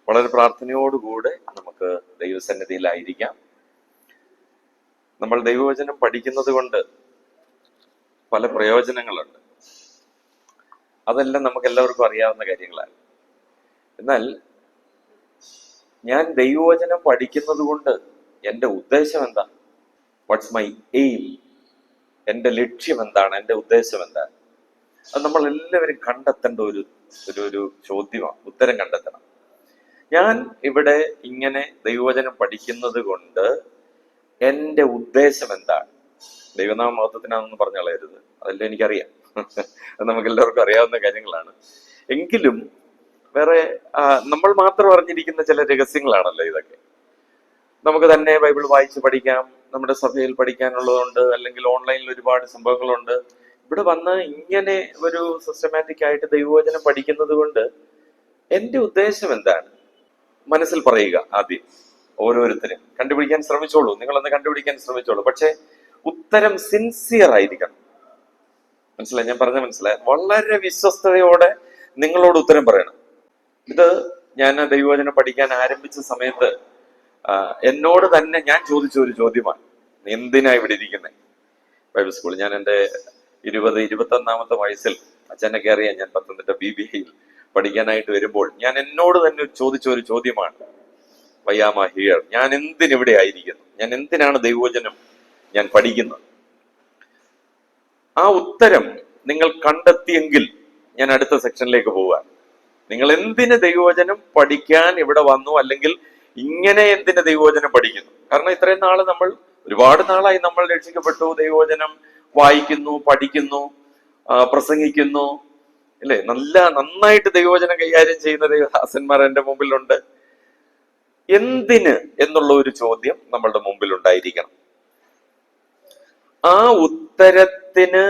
വളരെ പ്രാർത്ഥനയോടുകൂടെ നമുക്ക് ദൈവസന്നിധിയിലായിരിക്കാം. നമ്മൾ ദൈവവചനം പഠിക്കുന്നത് കൊണ്ട് പല പ്രയോജനങ്ങളുണ്ട്. അതെല്ലാം നമുക്ക് എല്ലാവർക്കും അറിയാവുന്ന കാര്യങ്ങളാണ്. എന്നാൽ ഞാൻ ദൈവവചനം പഠിക്കുന്നത് കൊണ്ട് എൻ്റെ ഉദ്ദേശം എന്താ? What's my aim? എൻ്റെ ലക്ഷ്യം എന്താണ്? എൻ്റെ ഉദ്ദേശം എന്താണ്? അത് നമ്മൾ എല്ലാവരും കണ്ടെത്തേണ്ട ഒരു ചോദ്യമാണ്. ഉത്തരം കണ്ടെത്തണം. ഞാൻ ഇവിടെ ഇങ്ങനെ ദൈവവചനം പഠിക്കുന്നത് കൊണ്ട് എൻ്റെ ഉദ്ദേശം എന്താണ്? ദൈവനാമ മഹത്വത്തിനാണെന്ന് പറഞ്ഞു കളയരുത്. അതെല്ലാം എനിക്കറിയാം. അത് നമുക്ക് എല്ലാവർക്കും അറിയാവുന്ന കാര്യങ്ങളാണ്. എങ്കിലും വേറെ നമ്മൾ മാത്രം അറിഞ്ഞിരിക്കുന്ന ചില രഹസ്യങ്ങളാണല്ലോ ഇതൊക്കെ. നമുക്ക് തന്നെ ബൈബിൾ വായിച്ച് പഠിക്കാം, നമ്മുടെ സഭയിൽ പഠിക്കാനുള്ളതുണ്ട്, അല്ലെങ്കിൽ ഓൺലൈനിൽ ഒരുപാട് സംഭവങ്ങളുണ്ട്. ഇവിടെ വന്ന് ഇങ്ങനെ ഒരു സിസ്റ്റമാറ്റിക് ആയിട്ട് ദൈവവചനം പഠിക്കുന്നത് കൊണ്ട് എൻ്റെ ഉദ്ദേശം എന്താണ്? മനസ്സിൽ പറയുക. ആദ്യം ഓരോരുത്തരും കണ്ടുപിടിക്കാൻ ശ്രമിച്ചോളൂ. നിങ്ങളൊന്ന് കണ്ടുപിടിക്കാൻ ശ്രമിച്ചോളൂ. പക്ഷെ ഉത്തരം സിൻസിയർ ആയിരിക്കണം. മനസ്സിലായി? ഞാൻ പറഞ്ഞ മനസ്സിലായി? വളരെ വിശ്വസ്തയോടെ നിങ്ങളോട് ഉത്തരം പറയണം. ഇത് ഞാൻ ദൈവവചനം പഠിക്കാൻ ആരംഭിച്ച സമയത്ത് എന്നോട് തന്നെ ഞാൻ ചോദിച്ച ഒരു ചോദ്യമാണ്. എന്തിനാ ഇവിടെ ഇരിക്കുന്നത്? ബൈബിൾ സ്കൂൾ ഞാൻ എൻ്റെ 21 വയസ്സിൽ അച്ഛനൊക്കെ അറിയാം, ഞാൻ പത്തനംതിട്ട BBAയിൽ പഠിക്കാനായിട്ട് വരുമ്പോൾ ഞാൻ എന്നോട് തന്നെ ചോദിച്ച ഒരു ചോദ്യമാണ്, വയ്യാമ ഹിയർ, ഞാൻ എന്തിനിവിടെ ആയിരിക്കുന്നു? ഞാൻ എന്തിനാണ് ദൈവവചനം ഞാൻ പഠിക്കുന്നത്? ആ ഉത്തരം നിങ്ങൾ കണ്ടെത്തിയെങ്കിൽ ഞാൻ അടുത്ത സെക്ഷനിലേക്ക് പോവാൻ. നിങ്ങൾ എന്തിന് ദൈവവചനം പഠിക്കാൻ ഇവിടെ വന്നു, അല്ലെങ്കിൽ ഇങ്ങനെ എന്തിന് ദൈവവചനം പഠിക്കുന്നു? കാരണം ഇത്രയും നാള് ഒരുപാട് നാളായി നമ്മൾ രക്ഷിക്കപ്പെട്ടു, ദൈവവചനം വായിക്കുന്നു, പഠിക്കുന്നു, പ്രസംഗിക്കുന്നു, അല്ലേ? നന്നായിട്ട് ദൈവവചനം കൈകാര്യം ചെയ്യുന്ന ദൈവദാസന്മാർ എൻ്റെ മുമ്പിലുണ്ട്. എന്തിന് എന്നുള്ള ഒരു ചോദ്യം നമ്മളുടെ മുമ്പിൽ ഉണ്ടായിരിക്കണം. ആ ഉത്തരത്തിന്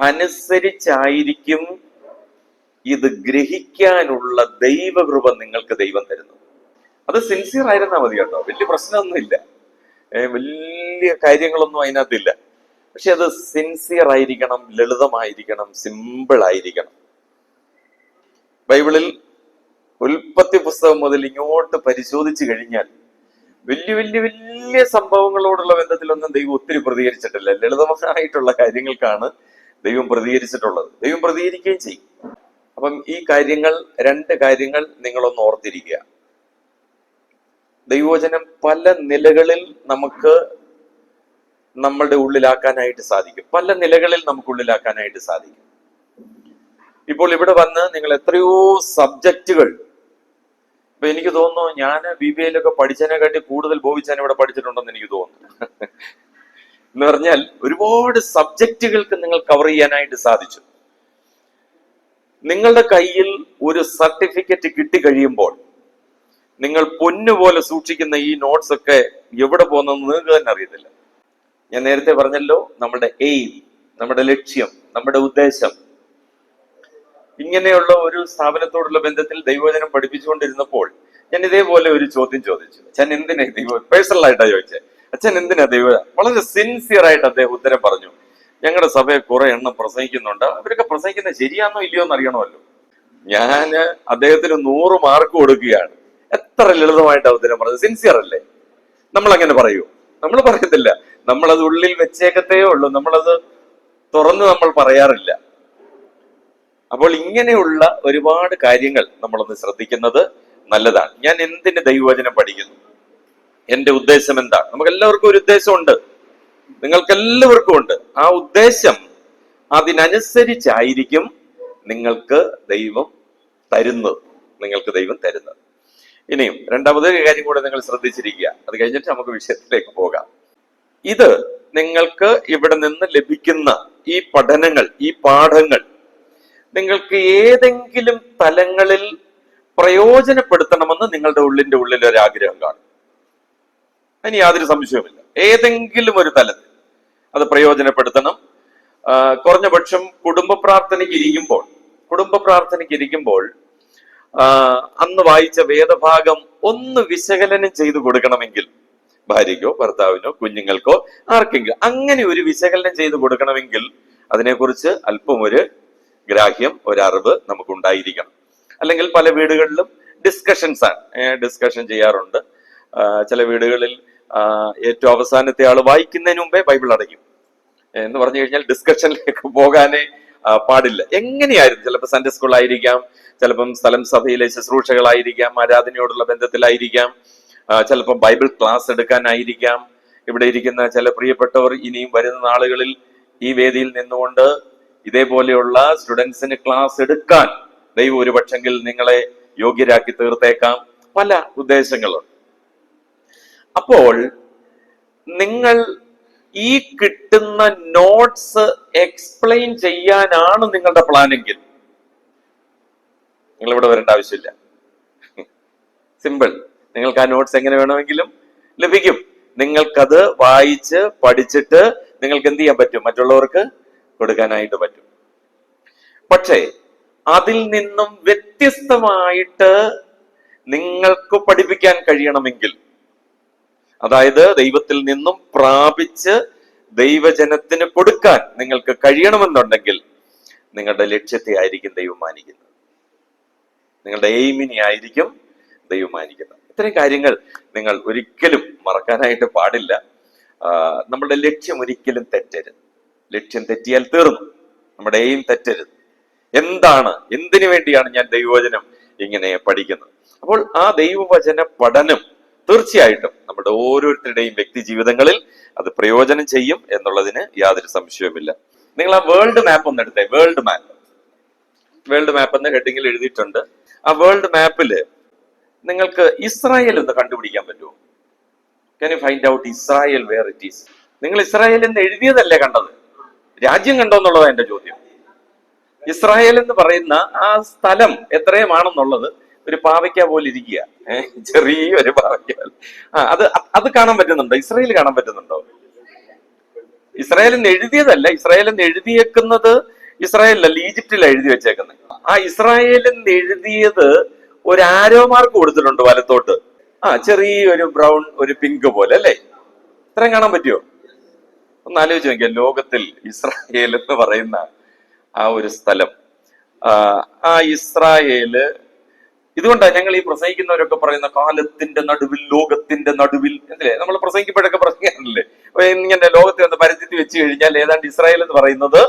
അനുസരിച്ചായിരിക്കും ഇത് ഗ്രഹിക്കാനുള്ള ദൈവകൃപ നിങ്ങൾക്ക് ദൈവം തരുന്നു. അത് സിൻസിയർ ആയിരുന്നാൽ മതി കേട്ടോ. വലിയ പ്രശ്നമൊന്നുമില്ല, വലിയ കാര്യങ്ങളൊന്നും അതിനകത്തില്ല. പക്ഷെ അത് സിൻസിയർ ആയിരിക്കണം, ലളിതമായിരിക്കണം, സിമ്പിൾ ആയിരിക്കണം. ബൈബിളിൽ ഉൽപ്പത്തി പുസ്തകം മുതൽ ഇങ്ങോട്ട് പരിശോധിച്ചു കഴിഞ്ഞാൽ വലിയ വലിയ വലിയ സംഭവങ്ങളോടുള്ള ബന്ധത്തിലൊന്നും ദൈവം ഒത്തിരി പ്രതികരിച്ചിട്ടില്ല. ലളിതമായിട്ടുള്ള കാര്യങ്ങൾക്കാണ് ദൈവം പ്രതികരിച്ചിട്ടുള്ളത്. ദൈവം പ്രതികരിക്കുകയും ചെയ്യും. അപ്പം ഈ രണ്ട് കാര്യങ്ങൾ നിങ്ങളൊന്ന് ഓർത്തിരിക്കുക. ദൈവവചനം പല നിലകളിൽ നമുക്ക് നമ്മളുടെ ഉള്ളിലാക്കാനായിട്ട് സാധിക്കും. പല നിലകളിൽ നമുക്കുള്ളിലാക്കാനായിട്ട് സാധിക്കും. ഇപ്പോൾ ഇവിടെ വന്ന് നിങ്ങൾ എത്രയോ സബ്ജക്റ്റുകൾ, ഇപ്പൊ എനിക്ക് തോന്നുന്നു ഞാൻ BBAയിലൊക്കെ പഠിച്ചതിനെക്കാട്ടി കൂടുതൽ ബോബിച്ചാൻ ഇവിടെ പഠിച്ചിട്ടുണ്ടെന്ന് എനിക്ക് തോന്നുന്നു. എന്ന് പറഞ്ഞാൽ ഒരുപാട് സബ്ജക്റ്റുകൾക്ക് നിങ്ങൾ കവർ ചെയ്യാനായിട്ട് സാധിച്ചു. നിങ്ങളുടെ കയ്യിൽ ഒരു സർട്ടിഫിക്കറ്റ് കിട്ടിക്കഴിയുമ്പോൾ നിങ്ങൾ പൊന്നുപോലെ സൂക്ഷിക്കുന്ന ഈ നോട്ട്സ് ഒക്കെ എവിടെ പോകുന്നെന്ന് നിങ്ങൾക്ക് തന്നെ അറിയത്തില്ല. ഞാൻ നേരത്തെ പറഞ്ഞല്ലോ, നമ്മുടെ എയിം, നമ്മുടെ ലക്ഷ്യം, നമ്മുടെ ഉദ്ദേശം. ഇങ്ങനെയുള്ള ഒരു സ്ഥാപനത്തോടുള്ള ബന്ധത്തിൽ ദൈവവചനം പഠിപ്പിച്ചുകൊണ്ടിരുന്നപ്പോൾ ഞാൻ ഇതേപോലെ ഒരു ചോദ്യം ചോദിച്ചു. അച്ഛൻ എന്തിനാ പേഴ്സണൽ ആയിട്ടാ ചോദിച്ചത്, അച്ഛൻ എന്തിനാ വളരെ സിൻസിയർ ആയിട്ട് അദ്ദേഹം ഉത്തരം പറഞ്ഞു. ഞങ്ങളുടെ സഭയെ കുറെ എണ്ണം പ്രസംഗിക്കുന്നുണ്ട്, അവരൊക്കെ പ്രസംഗിക്കുന്നത് ശരിയാണോ ഇല്ലയോ എന്ന് അറിയണമല്ലോ. ഞാൻ അദ്ദേഹത്തിന് 100 മാർക്ക് കൊടുക്കുകയാണ്. എത്ര ലളിതമായിട്ട് ഉത്തരം പറഞ്ഞത്. സിൻസിയർ അല്ലേ? നമ്മൾ അങ്ങനെ പറയൂ? നമ്മൾ പറയത്തില്ല. നമ്മളത് ഉള്ളിൽ വെച്ചേക്കത്തേ ഉള്ളൂ, നമ്മളത് തുറന്ന് നമ്മൾ പറയാറില്ല. അപ്പോൾ ഇങ്ങനെയുള്ള ഒരുപാട് കാര്യങ്ങൾ നമ്മളൊന്ന് ശ്രദ്ധിക്കുന്നത് നല്ലതാണ്. ഞാൻ എന്തിന് ദൈവവചനം പഠിക്കുന്നു? എൻ്റെ ഉദ്ദേശം എന്താണ്? നമുക്ക് എല്ലാവർക്കും ഒരു ഉദ്ദേശമുണ്ട്, നിങ്ങൾക്ക് എല്ലാവർക്കും ഉണ്ട്. ആ ഉദ്ദേശം അതിനനുസരിച്ചായിരിക്കും നിങ്ങൾക്ക് ദൈവം തരുന്നത്. ഇനിയും രണ്ടാമതൊരു കാര്യം കൂടെ നിങ്ങൾ ശ്രദ്ധിച്ചിരിക്കുക. അത് കഴിഞ്ഞിട്ട് നമുക്ക് വിഷയത്തിലേക്ക് പോകാം. ഇത് നിങ്ങൾക്ക് ഇവിടെ നിന്ന് ലഭിക്കുന്ന ഈ പഠനങ്ങൾ, ഈ പാഠങ്ങൾ നിങ്ങൾക്ക് ഏതെങ്കിലും തലങ്ങളിൽ പ്രയോജനപ്പെടുത്തണമെന്ന് നിങ്ങളുടെ ഉള്ളിൽ ഒരു ആഗ്രഹം കാണും. അതിന് യാതൊരു സംശയവുമില്ല. ഏതെങ്കിലും ഒരു തലത്തിൽ അത് പ്രയോജനപ്പെടുത്തണം. കുറഞ്ഞ പക്ഷം കുടുംബ പ്രാർത്ഥനയ്ക്ക് ഇരിക്കുമ്പോൾ അന്ന് വായിച്ച വേദഭാഗം ഒന്ന് വിശകലനം ചെയ്തു കൊടുക്കണമെങ്കിൽ, ഭാര്യയ്ക്കോ ഭർത്താവിനോ കുഞ്ഞുങ്ങൾക്കോ ആർക്കെങ്കിലും അങ്ങനെ ഒരു വിശകലനം ചെയ്തു കൊടുക്കണമെങ്കിൽ അതിനെക്കുറിച്ച് അല്പം ഒരു ഗ്രാഹ്യം, ഒരറിവ് നമുക്കുണ്ടായിരിക്കണം. അല്ലെങ്കിൽ പല വീടുകളിലും ഡിസ്കഷൻസ് ആണ്, ഡിസ്കഷൻ ചെയ്യാറുണ്ട്. ചില വീടുകളിൽ ഏറ്റവും അവസാനത്തെ ആള് വായിക്കുന്നതിന് മുമ്പേ ബൈബിൾ അടയ്ക്കും എന്ന് പറഞ്ഞു കഴിഞ്ഞാൽ ഡിസ്കഷനിലേക്ക് പോകാനേ പാടില്ല. എങ്ങനെയായിരുന്നു, ചിലപ്പോൾ സൺഡേ സ്കൂൾ ആയിരിക്കാം, ചിലപ്പം സ്ഥലം സഭയിലെ ശുശ്രൂഷകളായിരിക്കാം, ആരാധനയോടുള്ള ബന്ധത്തിലായിരിക്കാം, ചിലപ്പം ബൈബിൾ ക്ലാസ് എടുക്കാനായിരിക്കാം. ഇവിടെ ഇരിക്കുന്ന ചില പ്രിയപ്പെട്ടവർ ഇനിയും വരുന്ന നാളുകളിൽ ഈ വേദിയിൽ നിന്നുകൊണ്ട് ഇതേപോലെയുള്ള സ്റ്റുഡൻസിന് ക്ലാസ് എടുക്കാൻ ദൈവം ഒരു പക്ഷെങ്കിൽ നിങ്ങളെ യോഗ്യരാക്കി തീർത്തേക്കാം. പല ഉദ്ദേശങ്ങളുണ്ട്. അപ്പോൾ നിങ്ങൾ ഈ കിട്ടുന്ന നോട്ട്സ് എക്സ്പ്ലെയിൻ ചെയ്യാനാണ് നിങ്ങളുടെ പ്ലാനെങ്കിൽ നിങ്ങൾ ഇവിടെ വരേണ്ട ആവശ്യമില്ല. സിമ്പിൾ. നിങ്ങൾക്ക് ആ നോട്ട്സ് എങ്ങനെ വേണമെങ്കിലും ലഭിക്കും. നിങ്ങൾക്കത് വായിച്ച് പഠിച്ചിട്ട് നിങ്ങൾക്ക് എന്ത് ചെയ്യാൻ പറ്റും? മറ്റുള്ളവർക്ക് കൊടുക്കാനായിട്ട് പറ്റും. പക്ഷേ അതിൽ നിന്നും വ്യത്യസ്തമായിട്ട് നിങ്ങൾക്ക് പഠിപ്പിക്കാൻ കഴിയണമെങ്കിൽ, അതായത് ദൈവത്തിൽ നിന്നും പ്രാപിച്ച് ദൈവജനത്തിന് കൊടുക്കാൻ നിങ്ങൾക്ക് കഴിയണമെന്നുണ്ടെങ്കിൽ നിങ്ങളുടെ ലക്ഷ്യത്തെ ആയിരിക്കും ദൈവം മാനിക്കുന്നത്, നിങ്ങളുടെ എയിമിനെ ആയിരിക്കും ദൈവം മാനിക്കുന്നത്. ഇത്തരം കാര്യങ്ങൾ നിങ്ങൾ ഒരിക്കലും മറക്കാനായിട്ട് പാടില്ല. നമ്മുടെ ലക്ഷ്യം ഒരിക്കലും തെറ്റരുത്. ലക്ഷ്യം തെറ്റിയാൽ തീർന്നു. നമ്മുടെ എയിം തെറ്റരുത്. എന്താണ്, എന്തിനു വേണ്ടിയാണ് ഞാൻ ദൈവവചനം ഇങ്ങനെ പഠിക്കുന്നത്? അപ്പോൾ ആ ദൈവവചന പഠനം തീർച്ചയായിട്ടും നമ്മുടെ ഓരോരുത്തരുടെയും വ്യക്തി ജീവിതങ്ങളിൽ അത് പ്രയോജനം ചെയ്യും എന്നുള്ളതിന് യാതൊരു സംശയവുമില്ല. നിങ്ങൾ ആ വേൾഡ് മാപ്പ് ഒന്ന് എടുത്തേ. വേൾഡ് മാപ്പ് എന്ന ഹെഡിങ്ങിൽ എഴുതിയിട്ടുണ്ട്. ആ വേൾഡ് മാപ്പില് നിങ്ങൾക്ക് ഇസ്രായേൽ എന്ന് കണ്ടുപിടിക്കാൻ പറ്റുമോ? Can you find out Israel where it is? നിങ്ങൾ ഇസ്രായേൽ എന്ന് എഴുതിയതല്ലേ കണ്ടത്, രാജ്യം കണ്ടോ എന്നുള്ളതാണ് എന്റെ ചോദ്യം. ഇസ്രായേൽ എന്ന് പറയുന്ന ആ സ്ഥലം എത്രയുമാണെന്നുള്ളത് ഒരു പാവയ്ക്ക പോലെ ഇരിക്കുക, ചെറിയൊരു പാവയ്ക്ക. അത് കാണാൻ പറ്റുന്നുണ്ടോ? ഇസ്രായേൽ കാണാൻ പറ്റുന്നുണ്ടോ? ഇസ്രായേൽ എന്ന് എഴുതിയതല്ല, ഇസ്രായേൽ എന്ന് എഴുതിയേക്കുന്നത് ഇസ്രായേലല്ല, ഈജിപ്തിലാണ് എഴുതി വെച്ചേക്കുന്നത്. ആ ഇസ്രായേൽ എന്ന് എഴുതിയത് ഒരു ആരോ മാർക്ക് കൊടുത്തിട്ടുണ്ട് വലത്തോട്ട്. ചെറിയൊരു ബ്രൗൺ, ഒരു പിങ്ക് പോലെ അല്ലേ? ഇത്രയും കാണാൻ പറ്റുമോ? ഒന്ന് ആലോചിച്ച് നോക്കിയാൽ ലോകത്തിൽ ഇസ്രായേൽ എന്ന് പറയുന്ന ആ ഒരു സ്ഥലം, ആ ഇസ്രായേല്, ഇതുകൊണ്ടാണ് ഞങ്ങൾ ഈ പ്രസംഗിക്കുന്നവരൊക്കെ പറയുന്ന കാലത്തിന്റെ നടുവിൽ, ലോകത്തിന്റെ നടുവിൽ എന്നല്ലേ നമ്മൾ പ്രസംഗിക്കുമ്പോഴൊക്കെ പ്രസംഗിക്കാറില്ലേ? ഇങ്ങനെ ലോകത്തെ ഒന്ന് പരിസ്ഥിതി വെച്ച് കഴിഞ്ഞാൽ ഏതാണ്ട് ഇസ്രായേൽ എന്ന് പറയുന്നത്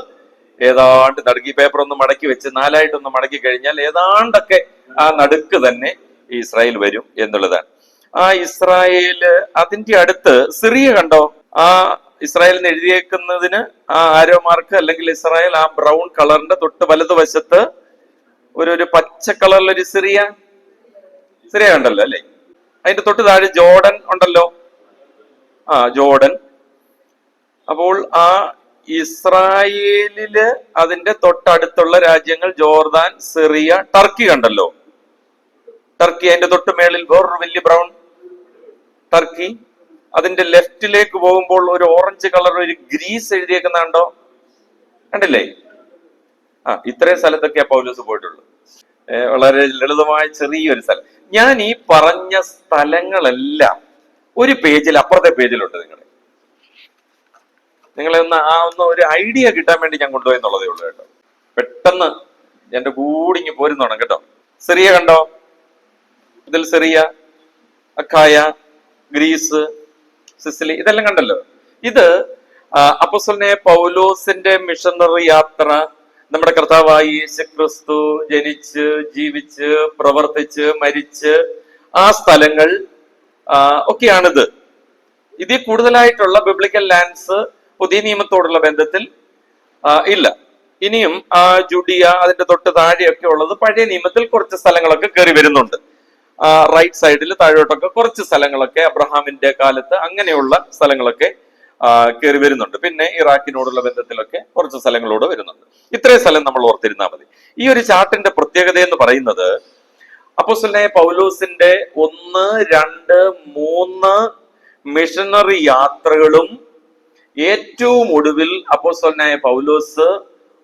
ഏതാണ്ട് നടുക്കി പേപ്പർ ഒന്ന് മടക്കി വെച്ച് നാലായിട്ടൊന്ന് മടക്കി കഴിഞ്ഞാൽ ഏതാണ്ടൊക്കെ ആ നടുക്ക് തന്നെ ഈ ഇസ്രായേൽ വരും എന്നുള്ളതാണ്. ആ ഇസ്രായേല് അതിന്റെ അടുത്ത് സിറിയ കണ്ടോ? ആ ഇസ്രായേലിന് എഴുതിയേക്കുന്നതിന് ആ ആരോ മാർക്ക് അല്ലെങ്കിൽ ഇസ്രായേൽ ആ ബ്രൗൺ കളറിന്റെ തൊട്ട് വലതുവശത്ത് ഒരു പച്ച കളറിലൊരു സിറിയ കണ്ടല്ലോ അല്ലെ? അതിന്റെ തൊട്ട് താഴെ ജോർഡൻ ഉണ്ടല്ലോ. ജോർഡൻ. അപ്പോൾ ആ ഇസ്രായേലില് അതിന്റെ തൊട്ടടുത്തുള്ള രാജ്യങ്ങൾ ജോർദാൻ, സിറിയ, ടർക്കി കണ്ടല്ലോ. ടർക്കി അതിന്റെ തൊട്ട് മേളിൽ വേറൊരു വലിയ ബ്രൗൺ ടർക്കി. അതിന്റെ ലെഫ്റ്റിലേക്ക് പോകുമ്പോൾ ഒരു ഓറഞ്ച് കളർ ഒരു ഗ്രീസ് എഴുതിയേക്കുന്നുണ്ടോ? കണ്ടില്ലേ? ഇത്രയും സ്ഥലത്തൊക്കെയാ പൗലോസ് പോയിട്ടുള്ളൂ. വളരെ ലളിതമായ ചെറിയൊരു സ്ഥലം. ഞാൻ ഈ പറഞ്ഞ സ്ഥലങ്ങളെല്ലാം ഒരു പേജിൽ, അപ്പുറത്തെ പേജിലുണ്ട്. നിങ്ങളെ ഒന്ന് ഒരു ഐഡിയ കിട്ടാൻ വേണ്ടി ഞാൻ കൊണ്ടുപോയി എന്നുള്ളതേ ഉള്ളൂ കേട്ടോ. പെട്ടെന്ന് എന്റെ കൂടി ഇങ്ങ് പോരുന്നോണം കേട്ടോ. സിറിയ കണ്ടോ? ഇതിൽ സിറിയ, അഖായ, ഗ്രീസ്, സിസിലി, ഇതെല്ലാം കണ്ടല്ലോ. ഇത് അപ്പോസ്തലനായ പൗലോസിന്റെ മിഷണറി യാത്ര, നമ്മുടെ കർത്താവായ യേശുക്രിസ്തു ജനിച്ച്, ജീവിച്ച്, പ്രവർത്തിച്ച്, മരിച്ച് ആ സ്ഥലങ്ങൾ ഒക്കെയാണിത്. ഇതിൽ കൂടുതലായിട്ടുള്ള ബിബ്ലിക്കൽ ലാൻഡ്സ് പുതിയ നിയമത്തോടുള്ള ബന്ധത്തിൽ ഇല്ല. ഇനിയും ജുഡിയ, അതിന്റെ തൊട്ട് താഴെയൊക്കെ ഉള്ളത് പഴയ നിയമത്തിൽ കുറച്ച് സ്ഥലങ്ങളൊക്കെ കയറി വരുന്നുണ്ട്. റൈറ്റ് സൈഡിൽ താഴോട്ടൊക്കെ കുറച്ച് സ്ഥലങ്ങളൊക്കെ അബ്രഹാമിന്റെ കാലത്ത് അങ്ങനെയുള്ള സ്ഥലങ്ങളൊക്കെ കയറി വരുന്നുണ്ട്. പിന്നെ ഇറാഖിനോടുള്ള ബന്ധത്തിലൊക്കെ കുറച്ച് സ്ഥലങ്ങളോട് വരുന്നുണ്ട്. ഇത്രയും സ്ഥലം നമ്മൾ ഓർത്തിരുന്നാൽ മതി. ഈ ഒരു ചാർട്ടിന്റെ പ്രത്യേകത എന്ന് പറയുന്നത് അപ്പോസ്തലനായ പൗലോസിന്റെ 1, 2, 3 മിഷണറി യാത്രകളും ഏറ്റവും ഒടുവിൽ അപ്പോസ്തലനായ പൗലോസ്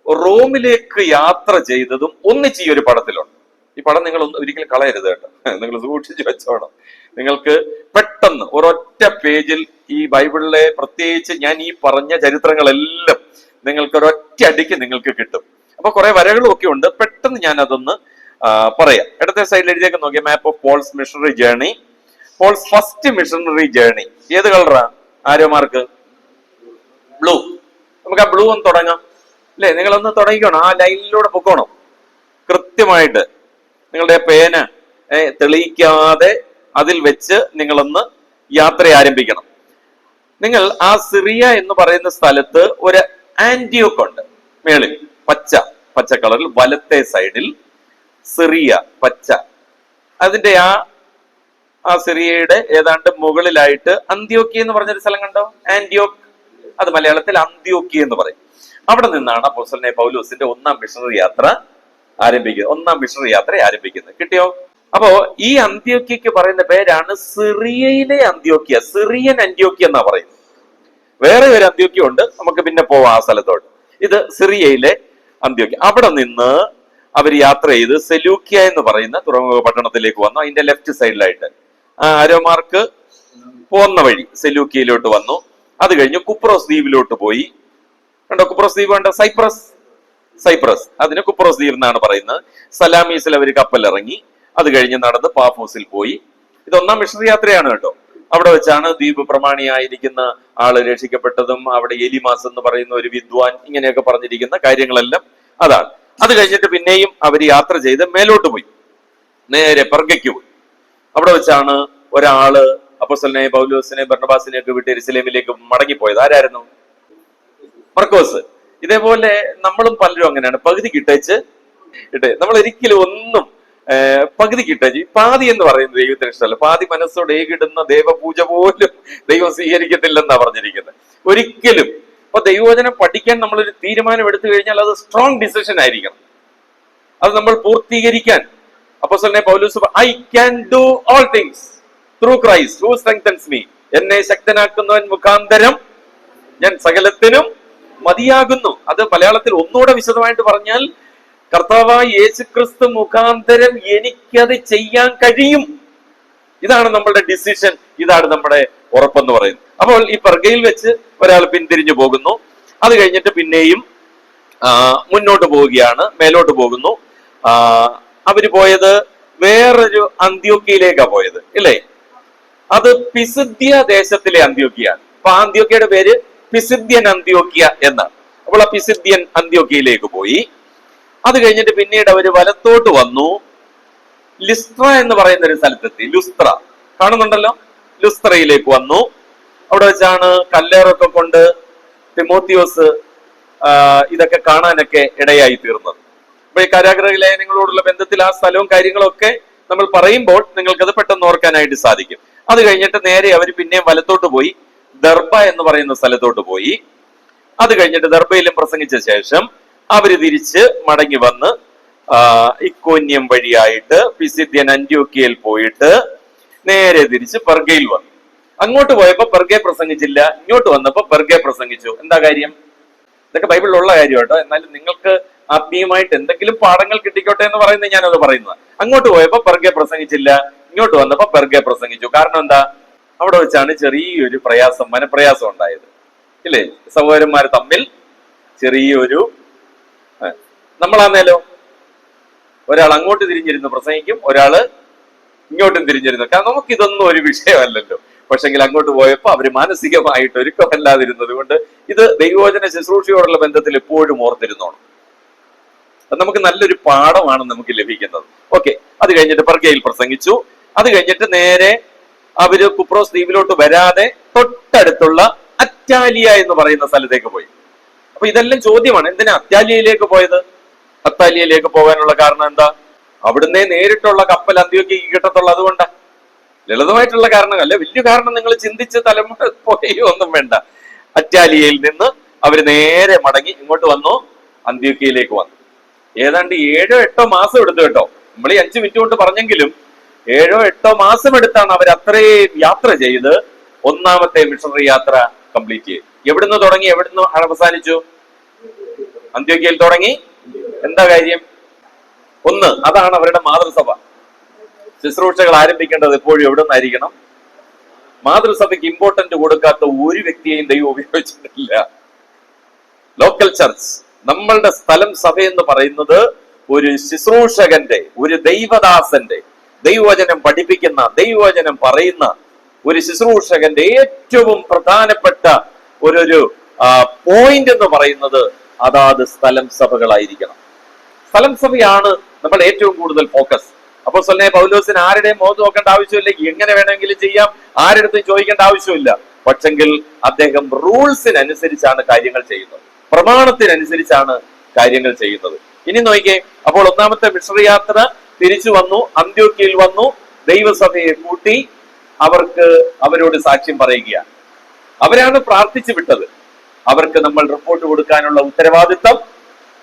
റോമിലേക്ക് യാത്ര ചെയ്തതും ഒന്നിച്ച് ഈ ഒരു പടത്തിലുണ്ട്. ഈ പടം നിങ്ങൾ ഒരിക്കലും കളയരുത് കേട്ടോ, നിങ്ങൾ സൂക്ഷിച്ചു വെച്ചോണം. നിങ്ങൾക്ക് പെട്ടെന്ന് ഒരൊറ്റ പേജിൽ ഈ ബൈബിളിലെ പ്രത്യേകിച്ച് ഞാൻ ഈ പറഞ്ഞ ചരിത്രങ്ങളെല്ലാം നിങ്ങൾക്ക് ഒരൊറ്റ അടിക്ക് നിങ്ങൾക്ക് കിട്ടും. അപ്പൊ കുറെ വരകളും ഒക്കെ ഉണ്ട്. പെട്ടെന്ന് ഞാൻ അതൊന്ന് പറയാം. ഇടത്തെ സൈഡിൽ എഴുതിയൊക്കെ നോക്കിയ map of Paul's missionary journey. Paul's first missionary journey ഏത് കളറാ? Arrow mark? ബ്ലൂ. നമുക്ക് ആ ബ്ലൂ ഒന്ന് തുടങ്ങാം അല്ലെ? നിങ്ങളൊന്ന് തുടങ്ങിക്കണം, ആ ലൈനിലൂടെ പൊക്കോണം കൃത്യമായിട്ട്. നിങ്ങളുടെ പേന തെളിയിക്കാതെ അതിൽ വെച്ച് നിങ്ങളൊന്ന് യാത്ര ആരംഭിക്കണം. നിങ്ങൾ ആ സിറിയ എന്ന് പറയുന്ന സ്ഥലത്ത് ഒരു ആന്റിയോക്ക് ഉണ്ട് മേളിൽ, പച്ച കളറിൽ വലത്തെ സൈഡിൽ സിറിയ പച്ച. അതിന്റെ ആ സിറിയയുടെ ഏതാണ്ട് മുകളിലായിട്ട് അന്ത്യോക്കി എന്ന് പറഞ്ഞൊരു സ്ഥലം കണ്ടോ? ആന്റിയോക്ക്, അത് മലയാളത്തിൽ അന്ത്യോക്കി എന്ന് പറയും. അവിടെ നിന്നാണ് അപ്പോസ്തലനായ പൗലോസിന്റെ ഒന്നാം മിഷണറി യാത്ര ആരംഭിക്കുന്നത്. കിട്ടിയോ? അപ്പോ ഈ അന്ത്യോക്യക്ക് പറയുന്ന പേരാണ് സിറിയയിലെ അന്ത്യോക്യ, സിറിയൻ അന്ത്യോക്യ എന്നാ പറയുന്നത്. വേറെ ഒരു അന്ത്യോക്യ ഉണ്ട്, നമുക്ക് പിന്നെ പോവാം ആ സ്ഥലത്തോട്ട്. ഇത് സിറിയയിലെ അന്ത്യോക്യ. അവിടെ നിന്ന് അവർ യാത്ര ചെയ്ത് സെലൂക്യ എന്ന് പറയുന്ന തുറമുഖ പട്ടണത്തിലേക്ക് വന്നു. അതിന്റെ ലെഫ്റ്റ് സൈഡിലായിട്ട് ആരോമാർക്ക് പോകുന്ന വഴി സെലൂക്യയിലോട്ട് വന്നു. അത് കഴിഞ്ഞ് കുപ്രോസ് ദ്വീപിലോട്ട് പോയി. കണ്ടോ കുപ്രോസ് ദ്വീപ് കണ്ടോ? സൈപ്രസ്, അതിന് കുപ്രോസ് ദ്വീപ് എന്നാണ് പറയുന്നത്. സലാമീസിൽ അവർ കപ്പലിറങ്ങി. അത് കഴിഞ്ഞ് നടന്ന് പാഫോസിൽ പോയി. ഇത് ഒന്നാം മിഷണറി യാത്രയാണ് കേട്ടോ. അവിടെ വെച്ചാണ് ദ്വീപ് പ്രമാണിയായിരിക്കുന്ന ആള് രക്ഷിക്കപ്പെട്ടതും അവിടെ എലിമാസ് എന്ന് പറയുന്ന ഒരു വിദ്വാൻ, ഇങ്ങനെയൊക്കെ പറഞ്ഞിരിക്കുന്ന കാര്യങ്ങളെല്ലാം അതാണ്. അത് കഴിഞ്ഞിട്ട് പിന്നെയും അവർ യാത്ര ചെയ്ത് മേലോട്ട് പോയി, നേരെ പെർഗയ്ക്ക് പോയി. അവിടെ വെച്ചാണ് ഒരാള് അപ്പോസ്തലനായ പൗലോസിനെ ബർന്നബാസിനെ ഒക്കെ വിട്ട് യെരുശലേമിലേക്ക് മടങ്ങിപ്പോയത്. ആരായിരുന്നു? മർക്കോസ്. ഇതേപോലെ നമ്മളും പലരും അങ്ങനെയാണ്, പകുതി കിട്ടേച്ച് നമ്മൾ ഒരിക്കലും ഒന്നും പകുതി കിട്ടേച്ച്. പാതി എന്ന് പറയുന്നത് ദൈവത്തിന് ഇഷ്ടമല്ല. പാതി മനസ്സോടെ ഏകിടുന്ന ദേവപൂജ പോലും ദൈവം സ്വീകരിക്കത്തില്ലെന്നാ പറഞ്ഞിരിക്കുന്നത്. ഒരിക്കലും. അപ്പൊ ദൈവവചനം പഠിക്കാൻ നമ്മളൊരു തീരുമാനം എടുത്തു കഴിഞ്ഞാൽ അത് സ്ട്രോങ് ഡിസിഷൻ ആയിരിക്കണം. അത് നമ്മൾ പൂർത്തീകരിക്കാൻ അപ്പോസ്തലനായ Paulose I can do all things through Christ who strengthens me, എന്നെ ശക്തനാക്കുന്നവൻ മുഖാന്തരം ഞാൻ സകലത്തിനും മതിയാകുന്നു. അത് മലയാളത്തിൽ ഒന്നുകൂടെ വിശദമായിട്ട് പറഞ്ഞാൽ കർത്താവായ യേശുക്രിസ്തു മുഖാന്തരം എനിക്കത് ചെയ്യാൻ കഴിയും. ഇതാണ് നമ്മളുടെ ഡിസിഷൻ, ഇതാണ് നമ്മുടെ ഉറപ്പെന്ന് പറയുന്നത്. അപ്പോൾ ഈ പെർഗയിൽ വെച്ച് ഒരാൾ പിന്തിരിഞ്ഞു പോകുന്നു. അത് കഴിഞ്ഞിട്ട് പിന്നെയും മുന്നോട്ട് പോവുകയാണ്, മേലോട്ട് പോകുന്നു. അവര് പോയത് വേറൊരു അന്ത്യോക്യയിലേക്കാണ് പോയത് ഇല്ലേ? അത് പിസിദ്യ ദേശത്തിലെ അന്ത്യോക്യയാണ്. അപ്പൊ ആ അന്ത്യോക്യയുടെ പേര് പിസിദ്യൻ അന്ത്യോക്യ എന്നാണ്. അപ്പോൾ ആ പിസിദ്യൻ അന്ത്യോക്യയിലേക്ക് പോയി. അത് കഴിഞ്ഞിട്ട് പിന്നീട് അവര് വലത്തോട്ട് വന്നു, ലിസ്ട്ര എന്ന് പറയുന്ന ഒരു സ്ഥലത്തെത്തി. ലുസ്ത്ര കാണുന്നുണ്ടല്ലോ, ലുസ്ത്രയിലേക്ക് വന്നു. അവിടെ വെച്ചാണ് കല്ലേറൊക്കെ കൊണ്ട് തിമോത്തിയോസ് ഇതൊക്കെ കാണാനൊക്കെ ഇടയായി തീർന്നത്. അപ്പൊ ഈ കാരാഗ്രഹ ലേഖനങ്ങളോടുള്ള ബന്ധത്തിൽ ആ സ്ഥലവും കാര്യങ്ങളും ഒക്കെ നമ്മൾ പറയുമ്പോൾ നിങ്ങൾക്കത് പെട്ടെന്ന് ഓർക്കാനായിട്ട് സാധിക്കും. അത് കഴിഞ്ഞിട്ട് നേരെ അവർ പിന്നെയും വലത്തോട്ട് പോയി, ദർബ എന്ന് പറയുന്ന സ്ഥലത്തോട്ട് പോയി. അത് കഴിഞ്ഞിട്ട് ദർബയിലും പ്രസംഗിച്ച ശേഷം അവര് തിരിച്ച് മടങ്ങി വന്ന് ഇക്കോന്യം വഴിയായിട്ട് പിസിദ്യൻ അന്ത്യോക്യയിൽ പോയിട്ട് നേരെ തിരിച്ച് പെർഗയിൽ വന്നു. അങ്ങോട്ട് പോയപ്പോ പെർഗെ പ്രസംഗിച്ചില്ല, ഇങ്ങോട്ട് വന്നപ്പോ പെർഗെ പ്രസംഗിച്ചു. എന്താ കാര്യം? ഇതൊക്കെ ബൈബിളിലുള്ള കാര്യം കേട്ടോ. എന്നാലും നിങ്ങൾക്ക് ആത്മീയമായിട്ട് എന്തെങ്കിലും പാഠങ്ങൾ കിട്ടിക്കോട്ടെ എന്ന് പറയുന്നത് ഞാനത് പറയുന്നത്. അങ്ങോട്ട് പോയപ്പോ പെർഗെ പ്രസംഗിച്ചില്ല, ഇങ്ങോട്ട് വന്നപ്പോ പെർഗെ പ്രസംഗിച്ചു. കാരണം എന്താ? അവിടെ വെച്ചാണ് ചെറിയൊരു മനപ്രയാസം ഉണ്ടായത് ഇല്ലേ? സഹോദരന്മാർ തമ്മിൽ ചെറിയൊരു, നമ്മളാന്നേലോ ഒരാൾ അങ്ങോട്ട് തിരിഞ്ഞിരുന്ന് പ്രസംഗിക്കും, ഒരാള് ഇങ്ങോട്ടും തിരിഞ്ഞിരുന്നു. കാരണം നമുക്കിതൊന്നും ഒരു വിഷയമല്ലല്ലോ. പക്ഷെങ്കിൽ അങ്ങോട്ട് പോയപ്പോ അവര് മാനസികമായിട്ട് ഒരുക്കമല്ലാതിരുന്നത് കൊണ്ട് ഇത് ദൈവവചന ശുശ്രൂഷയോടുള്ള ബന്ധത്തിൽ എപ്പോഴും ഓർത്തിരുന്നോണം. നമുക്ക് നല്ലൊരു പാഠമാണ് നമുക്ക് ലഭിക്കുന്നത്. ഓക്കെ, അത് കഴിഞ്ഞിട്ട് പെർഗയിൽ പ്രസംഗിച്ചു. അത് കഴിഞ്ഞിട്ട് നേരെ അവര് കുപ്രോസ് ദ്വീപിലോട്ട് വരാതെ തൊട്ടടുത്തുള്ള അറ്റാലിയ എന്ന് പറയുന്ന സ്ഥലത്തേക്ക് പോയി. അപ്പൊ ഇതെല്ലാം ചോദ്യമാണ്, എന്തിനാ അറ്റാലിയയിലേക്ക് പോയത്? അത്താലിയയിലേക്ക് പോകാനുള്ള കാരണം എന്താ? അവിടുന്ന് നേരിട്ടുള്ള കപ്പൽ അന്ത്യോക്യയ്ക്ക് കിട്ടത്തുള്ളൂ, അതുകൊണ്ടാ. ലളിതമായിട്ടുള്ള കാരണമല്ല, വലിയ കാരണം നിങ്ങൾ ചിന്തിച്ച് തലമുറ പോയോ ഒന്നും വേണ്ട. അറ്റാലിയയിൽ നിന്ന് അവര് നേരെ മടങ്ങി ഇങ്ങോട്ട് വന്നു, അന്ത്യോക്യയിലേക്ക് വന്നു. ഏതാണ്ട് 7-8 മാസം എടുത്തു കേട്ടോ. നമ്മൾ ഈ 5 മിനിറ്റ് കൊണ്ട് പറഞ്ഞെങ്കിലും 7-8 മാസം എടുത്താണ് അവർ അത്രയും യാത്ര ചെയ്ത് ഒന്നാമത്തെ മിഷണറി യാത്ര കംപ്ലീറ്റ് ചെയ്തു. എവിടുന്ന് തുടങ്ങി എവിടുന്ന് അവസാനിച്ചു? അന്ത്യോക്യയിൽ തുടങ്ങി. എന്താ കാര്യം? ഒന്ന്, അതാണ് അവരുടെ മാതൃസഭ. ശുശ്രൂഷകൾ ആരംഭിക്കേണ്ടത് എപ്പോഴും എവിടെ നിന്നായിരിക്കണം? മാതൃസഭയ്ക്ക് ഇമ്പോർട്ടന്റ് കൊടുക്കാത്ത ഒരു വ്യക്തിയെയും ദൈവം ഉപയോഗിച്ചിട്ടില്ല. ലോക്കൽ ചർച്ച്, നമ്മളുടെ സ്ഥലം സഭ എന്ന് പറയുന്നത് ഒരു ശുശ്രൂഷകന്റെ, ഒരു ദൈവദാസന്റെ, ദൈവവചനം പഠിപ്പിക്കുന്ന, ദൈവവചനം പറയുന്ന ഒരു ശുശ്രൂഷകന്റെ ഏറ്റവും പ്രധാനപ്പെട്ട ഒരു പോയിന്റ് എന്ന് പറയുന്നത് അതാത് സ്ഥലം സഭകളായിരിക്കണം. സ്ഥലം സഭയാണ് നമ്മൾ ഏറ്റവും കൂടുതൽ ഫോക്കസ്. അപ്പോസ്തലനായ പൗലോസിന് ആരുടെയും മുഖത്ത് നോക്കേണ്ട ആവശ്യമില്ല, എങ്ങനെ വേണമെങ്കിലും ചെയ്യാം, ആരുടെടുത്തും ചോദിക്കേണ്ട ആവശ്യമില്ല. പക്ഷെങ്കിൽ അദ്ദേഹം റൂൾസിനനുസരിച്ചാണ് കാര്യങ്ങൾ ചെയ്യുന്നത്, പ്രമാണത്തിനനുസരിച്ചാണ് കാര്യങ്ങൾ ചെയ്യുന്നത്. ഇനി നോക്കിക്കേ, അപ്പോൾ ഒന്നാമത്തെ മിഷണറി യാത്ര തിരിച്ചു വന്നു, അന്ത്യോക്യയിൽ വന്നു, ദൈവസഭയെ കൂട്ടി അവരോട് സാക്ഷ്യം പറയുകയാണ്. അവരാണ് പ്രാർത്ഥിച്ചു വിട്ടത്, അവർക്ക് നമ്മൾ റിപ്പോർട്ട് കൊടുക്കാനുള്ള ഉത്തരവാദിത്തം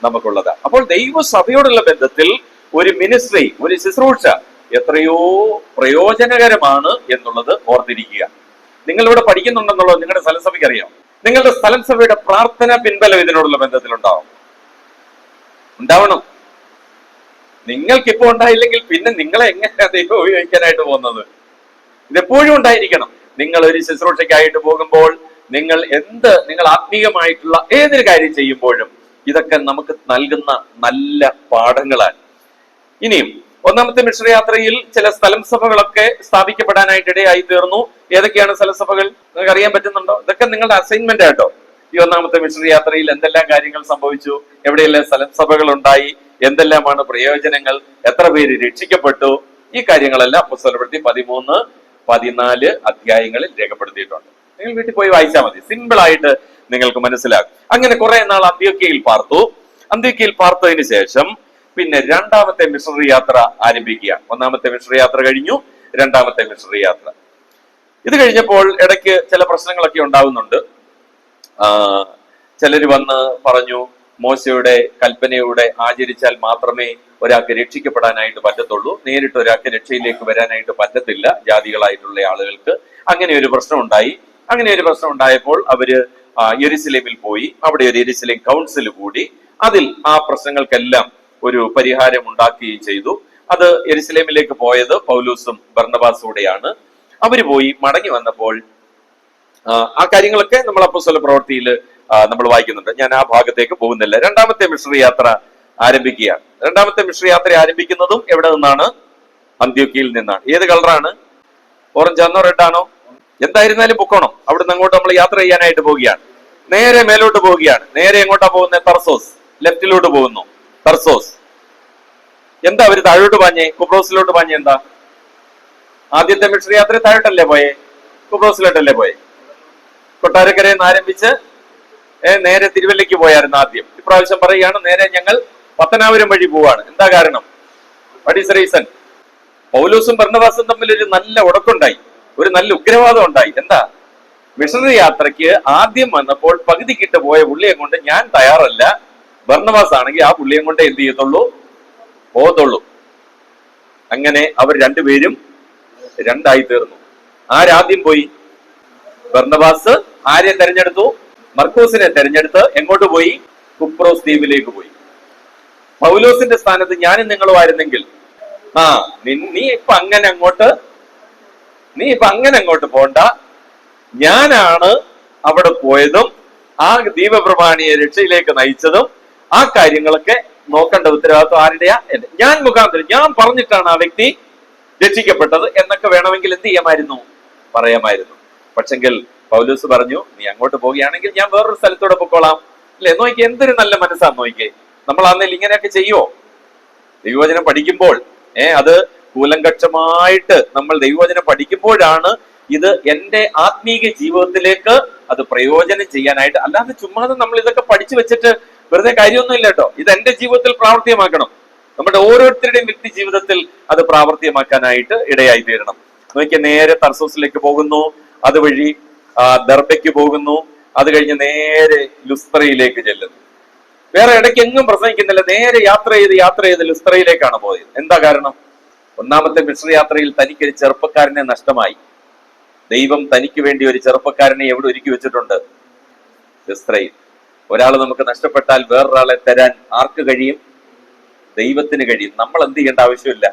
നമുക്കുള്ളതാണ്. അപ്പോൾ ദൈവസഭയോടുള്ള ബന്ധത്തിൽ ഒരു മിനിസ്ട്രി, ഒരു ശുശ്രൂഷ എത്രയോ പ്രയോജനകരമാണ് എന്നുള്ളത് ഓർത്തിരിക്കുക. നിങ്ങൾ ഇവിടെ പഠിക്കുന്നുണ്ടെന്നുള്ളത് നിങ്ങളുടെ സ്ഥലസഭയ്ക്ക് അറിയാം. നിങ്ങളുടെ സ്ഥലസഭയുടെ പ്രാർത്ഥന പിൻബലം ഇതിനോടുള്ള ബന്ധത്തിൽ ഉണ്ടാവണം. നിങ്ങൾക്കിപ്പോ ഉണ്ടായില്ലെങ്കിൽ പിന്നെ നിങ്ങളെ എങ്ങനെയാണ് ദൈവം ഉപയോഗിക്കാനായിട്ട് പോകുന്നത്? ഇതെപ്പോഴും ഉണ്ടായിരിക്കണം. നിങ്ങൾ ഒരു ശുശ്രൂഷയ്ക്കായിട്ട് പോകുമ്പോൾ, നിങ്ങൾ ആത്മീയമായിട്ടുള്ള ഏതൊരു കാര്യം ചെയ്യുമ്പോഴും ഇതൊക്കെ നമുക്ക് നൽകുന്ന നല്ല പാഠങ്ങളാണ്. ഇനിയും ഒന്നാമത്തെ മിഷണറി യാത്രയിൽ ചില സ്ഥലം സഭകളൊക്കെ സ്ഥാപിക്കപ്പെടാനായിട്ട് ഇടയായി തീർന്നു. ഏതൊക്കെയാണ് സ്ഥലസഭകൾ നിങ്ങൾക്ക് അറിയാൻ പറ്റുന്നുണ്ടോ? ഇതൊക്കെ നിങ്ങളുടെ അസൈൻമെന്റ് ആട്ടോ. ഈ ഒന്നാമത്തെ മിഷണറി യാത്രയിൽ എന്തെല്ലാം കാര്യങ്ങൾ സംഭവിച്ചു, എവിടെയെല്ലാം സ്ഥലം സഭകൾ ഉണ്ടായി, എന്തെല്ലാമാണ് പ്രയോജനങ്ങൾ, എത്ര പേര് രക്ഷിക്കപ്പെട്ടു, ഈ കാര്യങ്ങളെല്ലാം അപ്പോസ്തലപ്രവൃത്തി 13, 14 അധ്യായങ്ങളിൽ രേഖപ്പെടുത്തിയിട്ടുണ്ട്. നിങ്ങൾ വീട്ടിൽ പോയി വായിച്ചാൽ മതി, സിമ്പിൾ ആയിട്ട് നിങ്ങൾക്ക് മനസ്സിലാകും. അങ്ങനെ കുറെ നാൾ അന്ത്യോക്യയിൽ പാർത്തു. അന്ത്യോക്യയിൽ പാർത്തതിന് ശേഷം പിന്നെ രണ്ടാമത്തെ മിഷണറി യാത്ര ആരംഭിക്കുക. ഒന്നാമത്തെ മിഷണറി യാത്ര കഴിഞ്ഞു, രണ്ടാമത്തെ മിഷണറി യാത്ര. ഇത് കഴിഞ്ഞപ്പോൾ ഇടയ്ക്ക് ചില പ്രശ്നങ്ങളൊക്കെ ഉണ്ടാവുന്നുണ്ട്. ചിലര് വന്ന് പറഞ്ഞു, മോശയുടെ കൽപ്പനയോടെ ആചരിച്ചാൽ മാത്രമേ ഒരാൾക്ക് രക്ഷിക്കപ്പെടാനായിട്ട് പറ്റത്തുള്ളൂ, നേരിട്ട് ഒരാൾക്ക് രക്ഷയിലേക്ക് വരാനായിട്ട് പറ്റത്തില്ല ജാതികളായിട്ടുള്ള ആളുകൾക്ക്. അങ്ങനെ ഒരു പ്രശ്നം ഉണ്ടായി. അങ്ങനെ ഒരു പ്രശ്നം ഉണ്ടായപ്പോൾ അവര് യെരുശലേമിൽ പോയി. അവിടെ ഒരു യെരുശലേം കൗൺസിൽ കൂടി. അതിൽ ആ പ്രശ്നങ്ങൾക്കെല്ലാം ഒരു പരിഹാരം ഉണ്ടാക്കുകയും ചെയ്തു. അത് യെരുശലേമിലേക്ക് പോയത് പൗലോസും ബർന്നബാസൂടെയാണ്. അവര് പോയി മടങ്ങി വന്നപ്പോൾ ആ കാര്യങ്ങളൊക്കെ നമ്മൾ അപ്പോസ്തല പ്രവൃത്തിയിൽ നമ്മൾ വായിക്കുന്നുണ്ട്. ഞാൻ ആ ഭാഗത്തേക്ക് പോകുന്നില്ല. രണ്ടാമത്തെ മിഷണറി യാത്ര ആരംഭിക്കുകയാണ്. രണ്ടാമത്തെ മിഷണറി യാത്ര ആരംഭിക്കുന്നതും എവിടെ നിന്നാണ്? അന്ത്യോക്യയിൽ നിന്നാണ്. ഏത് കളറാണ്? ഓറഞ്ച് ആണോ റെഡ് ആണോ? എന്തായിരുന്നാലും പൊക്കോണം. അവിടുന്ന് അങ്ങോട്ട് നമ്മൾ യാത്ര ചെയ്യാനായിട്ട് പോവുകയാണ്. നേരെ മേലോട്ട് പോവുകയാണ്. നേരെ എങ്ങോട്ടാ പോകുന്നത്? തർസോസ്. ലെഫ്റ്റിലോട്ട് പോകുന്നു, തർസോസ്. എന്താ അവര് താഴോട്ട് പാഞ്ഞേ? കുബ്രോസിലോട്ട് പാഞ്ഞേ. എന്താ? ആദ്യത്തെ മിഷണറി യാത്ര താഴോട്ടല്ലേ പോയേ? കുബ്രോസിലോട്ടല്ലേ പോയേ? കൊട്ടാരക്കരയിൽ നിന്ന് ആരംഭിച്ച് നേരെ തിരുവല്ലയ്ക്ക് പോയായിരുന്നു ആദ്യം. ഇപ്രാവശ്യം പറയുകയാണ് നേരെ ഞങ്ങൾ പത്തനാപുരം വഴി പോവാണ്. എന്താ കാരണം? What is reason? പൗലോസും ബർന്നബാസും തമ്മിൽ ഒരു നല്ല ഉടക്കുണ്ടായി, ഒരു നല്ല ഉഗ്രവാദം ഉണ്ടായി. എന്താ? മിഷണറി യാത്രയ്ക്ക് ആദ്യം വന്നപ്പോൾ പകുതിക്കിട്ട് പോയ പുള്ളിയെ കൊണ്ട് ഞാൻ തയ്യാറല്ല, ബർന്നബാസ് ആണെങ്കിൽ ആ പുള്ളിയെ കൊണ്ട് എന്ത് ചെയ്യത്തുള്ളൂ? പോകത്തുള്ളൂ. അങ്ങനെ അവർ രണ്ടുപേരും രണ്ടായി തീർന്നു. ആരാദ്യം പോയി? ബർന്നബാസ് ആരെ തെരഞ്ഞെടുത്തു? മർക്കോസിനെ തെരഞ്ഞെടുത്ത് എങ്ങോട്ട് പോയി? കുപ്രോസ് ദ്വീപിലേക്ക് പോയി. പൗലോസിന്റെ സ്ഥാനത്ത് ഞാനും നിങ്ങളും ആയിരുന്നെങ്കിൽ, നീ ഇപ്പൊ അങ്ങനെ അങ്ങോട്ട് പോണ്ട, ഞാനാണ് അവിടെ പോയതും ആ ദീപപ്രമാണിയെ രക്ഷയിലേക്ക് നയിച്ചതും ആ കാര്യങ്ങളൊക്കെ നോക്കേണ്ട ഉത്തരവാദിത്വം ആരുടെയാ? എന്റെ. ഞാൻ മുഖാന്തരം, ഞാൻ പറഞ്ഞിട്ടാണ് ആ വ്യക്തി രക്ഷിക്കപ്പെട്ടത് എന്നൊക്കെ വേണമെങ്കിൽ എന്ത് ചെയ്യാമായിരുന്നു? പറയാമായിരുന്നു. പക്ഷെങ്കിൽ പൗലോസ് പറഞ്ഞു, നീ അങ്ങോട്ട് പോവുകയാണെങ്കിൽ ഞാൻ വേറൊരു സ്ഥലത്തൂടെ പൊക്കോളാം. അല്ലെ? നോക്കി, എന്തൊരു നല്ല മനസ്സാന്ന് നോക്കിയേ. നമ്മൾ അന്നേരം ഇങ്ങനെയൊക്കെ ചെയ്യുമോ? ദൈവവചനം പഠിക്കുമ്പോൾ അത് കൂലങ്കക്ഷമായിട്ട് നമ്മൾ ദൈവവചനം പഠിക്കുമ്പോഴാണ് ഇത് എന്റെ ആത്മീക ജീവിതത്തിലേക്ക് അത് പ്രയോജനം ചെയ്യാനായിട്ട്. അല്ലാതെ ചുമ്മാതെ നമ്മൾ ഇതൊക്കെ പഠിച്ചു വെച്ചിട്ട് വെറുതെ കാര്യമൊന്നുമില്ല കേട്ടോ. ഇത് എന്റെ ജീവിതത്തിൽ പ്രാവർത്തികമാക്കണം. നമ്മുടെ ഓരോരുത്തരുടെയും വ്യക്തി ജീവിതത്തിൽ അത് പ്രാവർത്തികമാക്കാനായിട്ട് ഇടയായി തീരണം. നോക്കിയ നേരെ തർസോസിലേക്ക് പോകുന്നു, അതുവഴി ദർബയ്ക്ക് പോകുന്നു, അത് കഴിഞ്ഞ് നേരെ ലുസ്ത്രയിലേക്ക് ചെല്ലുന്നു. വേറെ ഇടയ്ക്ക് എങ്ങും പ്രസംഗിക്കുന്നില്ല, നേരെ യാത്ര ചെയ്ത് ലുസ്ത്രയിലേക്കാണ് പോയത്. എന്താ കാരണം? ഒന്നാമത്തെ മിഷണറി യാത്രയിൽ തനിക്കൊരു ചെറുപ്പക്കാരനെ നഷ്ടമായി. ദൈവം തനിക്ക് വേണ്ടി ഒരു ചെറുപ്പക്കാരനെ എവിടെ ഒരുക്കി വെച്ചിട്ടുണ്ട്? ലുസ്ത്രയിൽ. ഒരാൾ നമുക്ക് നഷ്ടപ്പെട്ടാൽ വേറൊരാളെ തരാൻ ആർക്ക് കഴിയും? ദൈവത്തിന് കഴിയും. നമ്മൾ എന്ത് ചെയ്യേണ്ട ആവശ്യമില്ല.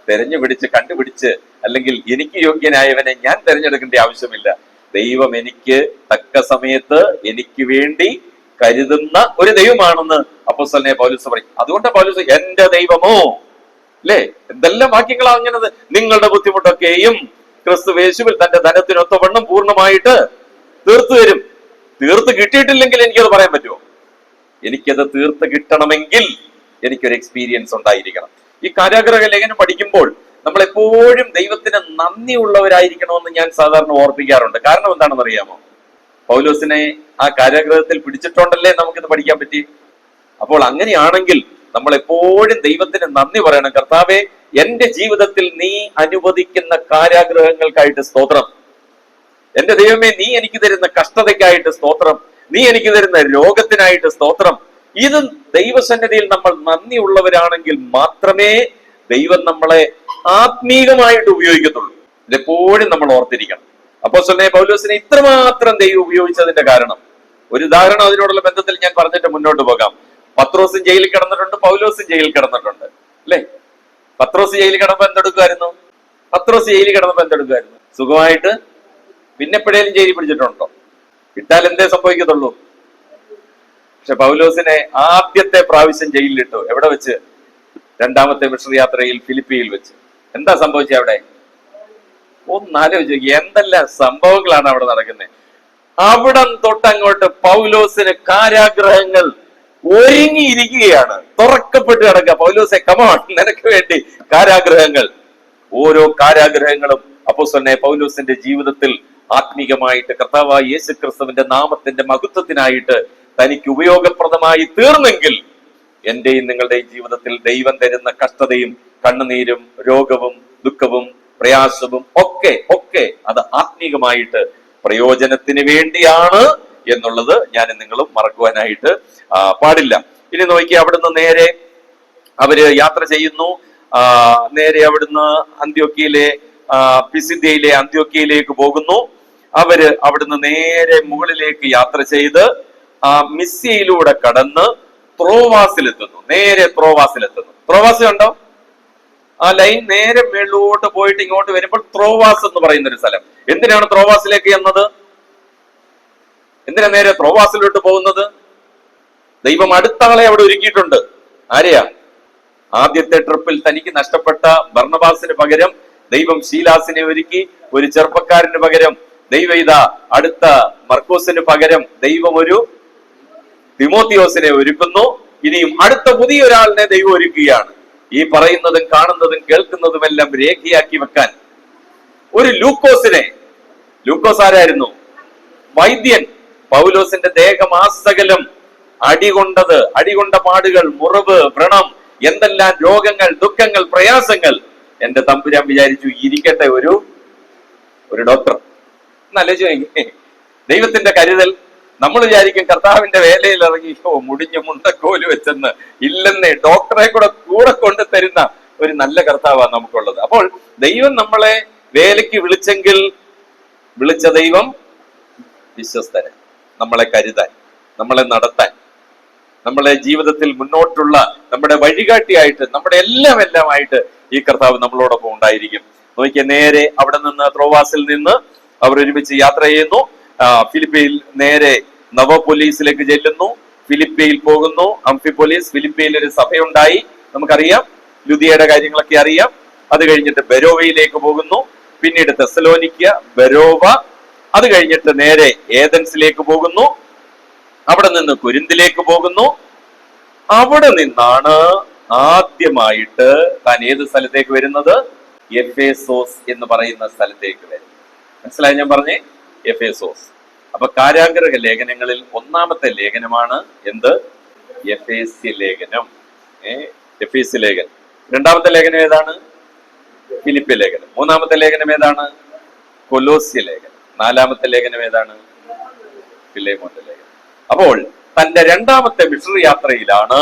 തെരഞ്ഞുപിടിച്ച് കണ്ടുപിടിച്ച് അല്ലെങ്കിൽ എനിക്ക് യോഗ്യനായവനെ ഞാൻ തെരഞ്ഞെടുക്കേണ്ട ആവശ്യമില്ല. ദൈവം എനിക്ക് തക്ക സമയത്ത് എനിക്ക് വേണ്ടി കരുതുന്ന ഒരു ദൈവമാണെന്ന് അപ്പോസ്തലനായ പൗലോസ് പറയും. അതുകൊണ്ട് പൗലോസ് എന്റെ ദൈവമോ, അല്ലേ, എന്തെല്ലാം വാക്യങ്ങളാ അങ്ങനത്, നിങ്ങളുടെ ബുദ്ധിമുട്ടൊക്കെയും ക്രിസ്തു യേശുവിൽ തന്റെ ധനത്തിനൊത്തവണ്ണം പൂർണ്ണമായിട്ട് തീർത്തു തരും. തീർത്ത് കിട്ടിയിട്ടില്ലെങ്കിൽ എനിക്കത് പറയാൻ പറ്റുമോ? എനിക്കത് തീർത്ത് കിട്ടണമെങ്കിൽ എനിക്കൊരു എക്സ്പീരിയൻസ് ഉണ്ടായിരിക്കണം. ഈ കാരാഗ്രഹ ലേഖനം പഠിക്കുമ്പോൾ നമ്മൾ എപ്പോഴും ദൈവത്തിന് നന്ദി ഉള്ളവരായിരിക്കണമെന്ന് ഞാൻ സാധാരണ ഓർപ്പിക്കാറുണ്ട്. കാരണം എന്താണെന്ന് അറിയാമോ? പൗലോസിനെ ആ കാരാഗ്രഹത്തിൽ പിടിച്ചിട്ടുണ്ടല്ലേ നമുക്കിത് പഠിക്കാൻ പറ്റി. അപ്പോൾ അങ്ങനെയാണെങ്കിൽ നമ്മൾ എപ്പോഴും ദൈവത്തിന് നന്ദി പറയണം. കർത്താവേ, എന്റെ ജീവിതത്തിൽ നീ അനുവദിക്കുന്ന കാരാഗ്രഹങ്ങൾക്കായിട്ട് സ്തോത്രം. എന്റെ ദൈവമേ, നീ എനിക്ക് തരുന്ന കഷ്ടതയ്ക്കായിട്ട് സ്തോത്രം. നീ എനിക്ക് തരുന്ന രോഗത്തിനായിട്ട് സ്തോത്രം. ഇത് ദൈവസന്നിധിയിൽ നമ്മൾ നന്ദി ഉള്ളവരാണെങ്കിൽ മാത്രമേ ദൈവം നമ്മളെ ആത്മീകമായിട്ട് ഉപയോഗിക്കത്തുള്ളൂ. ഇതെപ്പോഴും നമ്മൾ ഓർത്തിരിക്കണം. അപ്പോസ്തലനായ പൗലോസിനെ ഇത്രമാത്രം ദൈവം ഉപയോഗിച്ചതിന്റെ കാരണം ഒരു ഉദാഹരണം അതിനോടുള്ള ബന്ധത്തിൽ ഞാൻ പറഞ്ഞിട്ട് മുന്നോട്ട് പോകാം. പത്രോസും ജയിലിൽ കിടന്നിട്ടുണ്ട്, പൗലോസും ജയിലിൽ കിടന്നിട്ടുണ്ട്, അല്ലേ? പത്രോസ് ജയിലിൽ കിടന്നപ്പോ എന്തെടുക്കുമായിരുന്നു? സുഖമായിട്ട്. പിന്നെ എപ്പോഴേലും ജയിലിൽ പിടിച്ചിട്ടുണ്ടോ? ഇട്ടാൽ എന്തേ സംഭവിക്കത്തുള്ളൂ. പക്ഷെ പൗലോസിനെ ആദ്യത്തെ പ്രാവശ്യം ജയിലിലിട്ടു. എവിടെ വെച്ച്? രണ്ടാമത്തെ മിഷണറി യാത്രയിൽ ഫിലിപ്പിയിൽ വെച്ച്. എന്താ സംഭവിച്ചത് അവിടെ? ഒന്നാലോചിച്ചു, എന്തെല്ലാം സംഭവങ്ങളാണ് അവിടെ നടക്കുന്നത്. അവിടം തൊട്ടങ്ങോട്ട് പൗലോസിന് കാരാഗ്രഹങ്ങൾ ഒരുങ്ങിയിരിക്കുകയാണ്, തുറക്കപ്പെട്ട് കിടക്കുക. പൗലോസെ, കമോൺ, നിനക്ക് വേണ്ടി കാരാഗ്രഹങ്ങൾ. ഓരോ കാരാഗ്രഹങ്ങളും അപ്പോസ്തലനായ പൗലോസിന്റെ ജീവിതത്തിൽ ആത്മീകമായിട്ട് കർത്താവായ യേശു ക്രിസ്തുവിന്റെ നാമത്തിന്റെ മഹത്വത്തിനായിട്ട് തനിക്ക് ഉപയോഗപ്രദമായി തീർന്നെങ്കിൽ എന്റെയും നിങ്ങളുടെയും ജീവിതത്തിൽ ദൈവം തരുന്ന കഷ്ടതയും കണ്ണുനീരും രോഗവും ദുഃഖവും പ്രയാസവും ഒക്കെ അത് ആത്മീകമായിട്ട് പ്രയോജനത്തിന് വേണ്ടിയാണ് എന്നുള്ളത് ഞാൻ നിങ്ങളും മറക്കുവാനായിട്ട് പാടില്ല. ഇനി നോക്കി, അവിടുന്ന് നേരെ അവര് യാത്ര ചെയ്യുന്നു. നേരെ അവിടുന്ന് അന്ത്യോക്യയിലെ പിസിദ്യയിലെ അന്ത്യോക്യയിലേക്ക് പോകുന്നു. അവര് അവിടുന്ന് നേരെ മുകളിലേക്ക് യാത്ര ചെയ്ത് മിസ്യയിലൂടെ കടന്ന് ത്രോവാസിലെത്തുന്നു. ത്രോവാസ് കണ്ടോ? ആ ലൈൻ നേരെ മേളിലോട്ട് പോയിട്ട് ഇങ്ങോട്ട് വരുമ്പോൾ ത്രോവാസ് എന്ന് പറയുന്ന ഒരു സ്ഥലം. എന്തിനാണ് ത്രോവാസിലേക്ക് എന്നത്? എന്തിനാ നേരെ ത്രോവാസിലോട്ട് പോകുന്നത്? ദൈവം അടുത്ത ആളെ അവിടെ ഒരുക്കിയിട്ടുണ്ട്. ആരെയാ? ആദ്യത്തെ ട്രിപ്പിൽ തനിക്ക് നഷ്ടപ്പെട്ട ബർണബാസിന് പകരം ദൈവം ശീലാസിനെ ഒരുക്കി. ഒരു ചെറുപ്പക്കാരന് പകരം ദൈവം ഇതാ അടുത്ത മർക്കോസിന് പകരം ദൈവം ഒരു തിമോത്തിയോസിനെ ഒരുക്കുന്നു. ഇനിയും അടുത്ത പുതിയൊരാളിനെ ദൈവം ഒരുക്കുകയാണ്. ഈ പറയുന്നതും കാണുന്നതും കേൾക്കുന്നതുമെല്ലാം രേഖയാക്കി വെക്കാൻ ഒരു ലൂക്കോസ് ആരായിരുന്നു? വൈദ്യൻ. പൗലോസിന്റെ ദേഹമാസകലം അടികൊണ്ട പാടുകൾ, മുറിവ്, വ്രണം, എന്തെല്ലാം രോഗങ്ങൾ, ദുഃഖങ്ങൾ, പ്രയാസങ്ങൾ. എന്റെ തമ്പുരാൻ വിചാരിച്ചു, ഇരിക്കട്ടെ ഒരു ഡോക്ടർ. എന്നാലോചിക്കേ ദൈവത്തിന്റെ കരുതൽ. നമ്മൾ വിചാരിക്കും കർത്താവിന്റെ വേലയിൽ ഇറങ്ങി മുടിഞ്ഞ മുണ്ടക്കോല് വെച്ചെന്ന്. ഇല്ലെന്നേ, ഡോക്ടറെ കൂടെ കൊണ്ട് തരുന്ന ഒരു നല്ല കർത്താവാണ് നമുക്കുള്ളത്. അപ്പോൾ ദൈവം നമ്മളെ വേലയ്ക്ക് വിളിച്ച ദൈവം വിശ്വസ്തന്, നമ്മളെ കരുതാൻ, നമ്മളെ നടത്താൻ, നമ്മളെ ജീവിതത്തിൽ മുന്നോട്ടുള്ള നമ്മുടെ വഴികാട്ടിയായിട്ട്, നമ്മുടെ എല്ലാമായിട്ട് ഈ കർത്താവ് നമ്മളോടൊപ്പം ഉണ്ടായിരിക്കും. നോക്കിയ നേരെ അവിടെ നിന്ന് ത്രോവാസിൽ നിന്ന് അവർ ഒരുമിച്ച് യാത്ര ചെയ്യുന്നു. ഫിലിപ്പിയിൽ നേരെ നവപോലീസിലേക്ക് ചെല്ലുന്നു. ഫിലിപ്പിയിൽ പോകുന്നു. അംഫിപോലീസ്. ഫിലിപ്പിയിൽ ഒരു സഭയുണ്ടായി, നമുക്കറിയാം. ലുദിയയുടെ കാര്യങ്ങളൊക്കെ അറിയാം. അത് കഴിഞ്ഞിട്ട് ബെരോവയിലേക്ക് പോകുന്നു. പിന്നീട് തെസലോനിക്ക, ബെരോവ. അത് കഴിഞ്ഞിട്ട് നേരെ ഏതൻസിലേക്ക് പോകുന്നു. അവിടെ നിന്ന് കൊരിന്തിലേക്ക് പോകുന്നു. അവിടെ നിന്നാണ് ആദ്യമായിട്ട് താൻ ഏത് സ്ഥലത്തേക്ക് വരുന്നത്? എഫേസോസ് എന്ന് പറയുന്ന സ്ഥലത്തേക്ക് വരും. മനസ്സിലായി ഞാൻ പറഞ്ഞേ? എഫേസോസ്. അപ്പൊ കാരാഗ്രഹ ലേഖനങ്ങളിൽ ഒന്നാമത്തെ ലേഖനമാണ് എന്ത്? എഫേസ്യ ലേഖനം. എഫേസ്യ ലേഖനം. രണ്ടാമത്തെ ലേഖനം ഏതാണ്? ഫിലിപ്പിയ ലേഖനം. മൂന്നാമത്തെ ലേഖനം ഏതാണ്? കൊലോസ്യ ലേഖനം. നാലാമത്തെ ലേഖനം ഏതാണ്? ഫിലേമോന്റെ ലേഖനം. അപ്പോൾ തന്റെ രണ്ടാമത്തെ മിഷണറി യാത്രയിലാണ്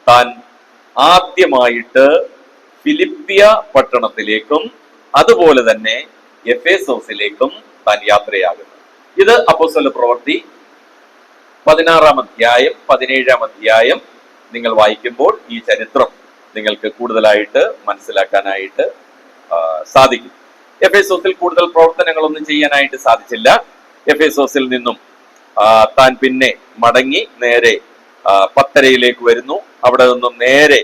താൻ ആദ്യമായിട്ട് ഫിലിപ്പിയ പട്ടണത്തിലേക്കും അതുപോലെ തന്നെ എഫേസോസിലേക്കും താൻ യാത്രയാകുന്നത്. ഇത് അപ്പോസ്തല പ്രവൃത്തി 16-ാം അധ്യായം 17-ാം അധ്യായം നിങ്ങൾ വായിക്കുമ്പോൾ ഈ ചരിത്രം നിങ്ങൾക്ക് കൂടുതലായിട്ട് മനസ്സിലാക്കാനായിട്ട് സാധിക്കും. എഫേസോസിൽ കൂടുതൽ പ്രവർത്തനങ്ങളൊന്നും ചെയ്യാനായിട്ട് സാധിച്ചില്ല. എഫേസോസിൽ നിന്നും താൻ പിന്നെ മടങ്ങി നേരെ പത്തരയിലേക്ക് വരുന്നു. അവിടെ നിന്നും നേരെ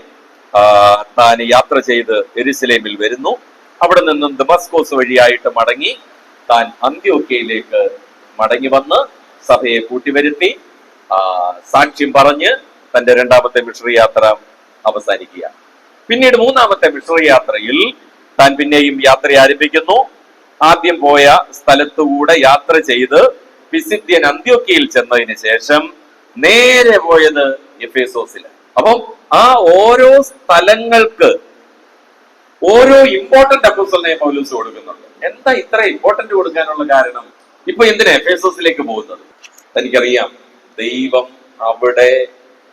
താൻ യാത്ര ചെയ്ത് യെരുശലേമിൽ വരുന്നു. അവിടെ നിന്നും ദമസ്കോസ് വഴിയായിട്ട് മടങ്ങി താൻ അന്ത്യോക്യയിലേക്ക് മടങ്ങി വന്ന് സഭയെ കൂട്ടിവരുത്തി സാക്ഷ്യം പറഞ്ഞ് തന്റെ രണ്ടാമത്തെ മിഷണറി യാത്ര അവസാനിക്കുക. പിന്നീട് മൂന്നാമത്തെ മിഷണറി യാത്രയിൽ താൻ പിന്നെയും യാത്ര ആരംഭിക്കുന്നു. ആദ്യം പോയ സ്ഥലത്തുകൂടെ യാത്ര ചെയ്ത് പിസിദ്ധ്യൻ അന്ത്യോക്യയിൽ ചെന്നതിന് ശേഷം നേരെ പോയത് എഫേസോസിൽ. അപ്പം ആ ഓരോ സ്ഥലങ്ങൾക്ക് ഓരോ ഇമ്പോർട്ടന്റ് അപ്പോസ്തലനെ പൗലോസ് കൊടുക്കുന്നുണ്ട്. എന്താ ഇത്ര ഇമ്പോർട്ടന്റ് കൊടുക്കാനുള്ള കാരണം? ഇപ്പൊ എന്തിനാ എഫേസോസിലേക്ക് പോകുന്നത്? എനിക്കറിയാം, ദൈവം അവിടെ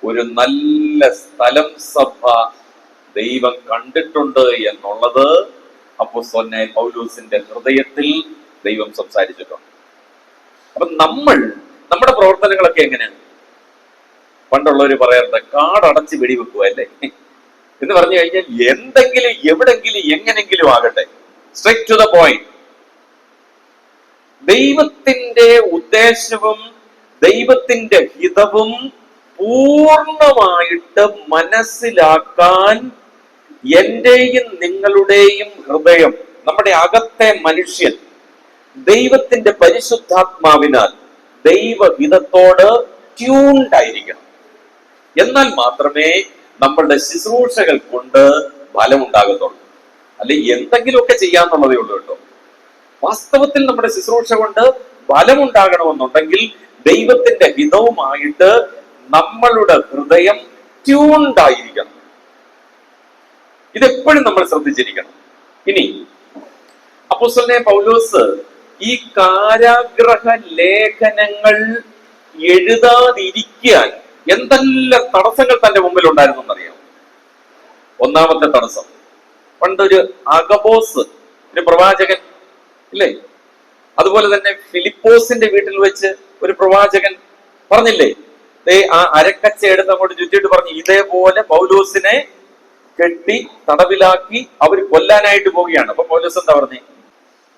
ഒരു നല്ല സ്ഥലം സഭ ദൈവം കണ്ടിട്ടുണ്ട് എന്നുള്ളത് അപ്പോസ്തലനായ പൗലോസിന്റെ ഹൃദയത്തിൽ ദൈവം സംസാരിച്ചിട്ടുണ്ട്. അപ്പൊ നമ്മുടെ പ്രവർത്തനങ്ങളൊക്കെ എങ്ങനെയാണ്? പണ്ടുള്ളവർ പറയാറുണ്ട്, കാടടച്ച് വെടിവെക്കുക അല്ലേ എന്ന് പറഞ്ഞു കഴിഞ്ഞാൽ എന്തെങ്കിലും എവിടെങ്കിലും എങ്ങനെങ്കിലും ആകട്ടെ, സ്ട്രെയിറ്റ് ടു ദ പോയിന്റ്. ദൈവത്തിന്റെ ഉദ്ദേശവും ദൈവത്തിന്റെ ഹിതവും പൂർണ്ണമായിട്ട് മനസ്സിലാക്കാൻ എന്റെയും നിങ്ങളുടെയും ഹൃദയം, നമ്മുടെ അകത്തെ മനുഷ്യൻ ദൈവത്തിന്റെ പരിശുദ്ധാത്മാവിനാൽ ദൈവഹിതത്തോട് ട്യൂൺഡ് ആയിരിക്കണം. എന്നാൽ മാത്രമേ നമ്മളുടെ ശുശ്രൂഷകൾ കൊണ്ട് ഫലമുണ്ടാകത്തുള്ളൂ. അല്ലെങ്കിൽ എന്തെങ്കിലുമൊക്കെ ചെയ്യാന്നുള്ളതേ ഉള്ളൂ കേട്ടോ. വാസ്തവത്തിൽ നമ്മുടെ ശുശ്രൂഷ കൊണ്ട് ഫലമുണ്ടാകണമെന്നുണ്ടെങ്കിൽ ദൈവത്തിന്റെ ഹിതവുമായിട്ട് നമ്മളുടെ ഹൃദയം ട്യൂൺഡ് ആയിരിക്കണം. ഇതെപ്പോഴും നമ്മൾ ശ്രദ്ധിച്ചിരിക്കണം. ഇനി അപ്പോസ്തലനായ പൗലോസ് ഈ കാരാഗ്രഹ ലേഖനങ്ങൾ എഴുതാതിരിക്കാൻ എന്തെല്ലാം തടസ്സങ്ങൾ തന്റെ മുമ്പിൽ ഉണ്ടായിരുന്നു എന്നറിയാം. ഒന്നാമത്തെ തടസ്സം, പണ്ടൊരു അഗബോസ്, ഒരു പ്രവാചകൻ ഇല്ലേ, അതുപോലെ തന്നെ ഫിലിപ്പോസിന്റെ വീട്ടിൽ വെച്ച് ഒരു പ്രവാചകൻ പറഞ്ഞില്ലേ, ആ അരക്കച്ച എടുത്ത് അങ്ങോട്ട് ചുറ്റിയിട്ട് പറഞ്ഞു, ഇതേപോലെ പൗലോസിനെ കെട്ടി തടവിലാക്കി അവർ കൊല്ലാനായിട്ട് പോവുകയാണ്. അപ്പൊ പൗലോസ് എന്താ പറഞ്ഞേ?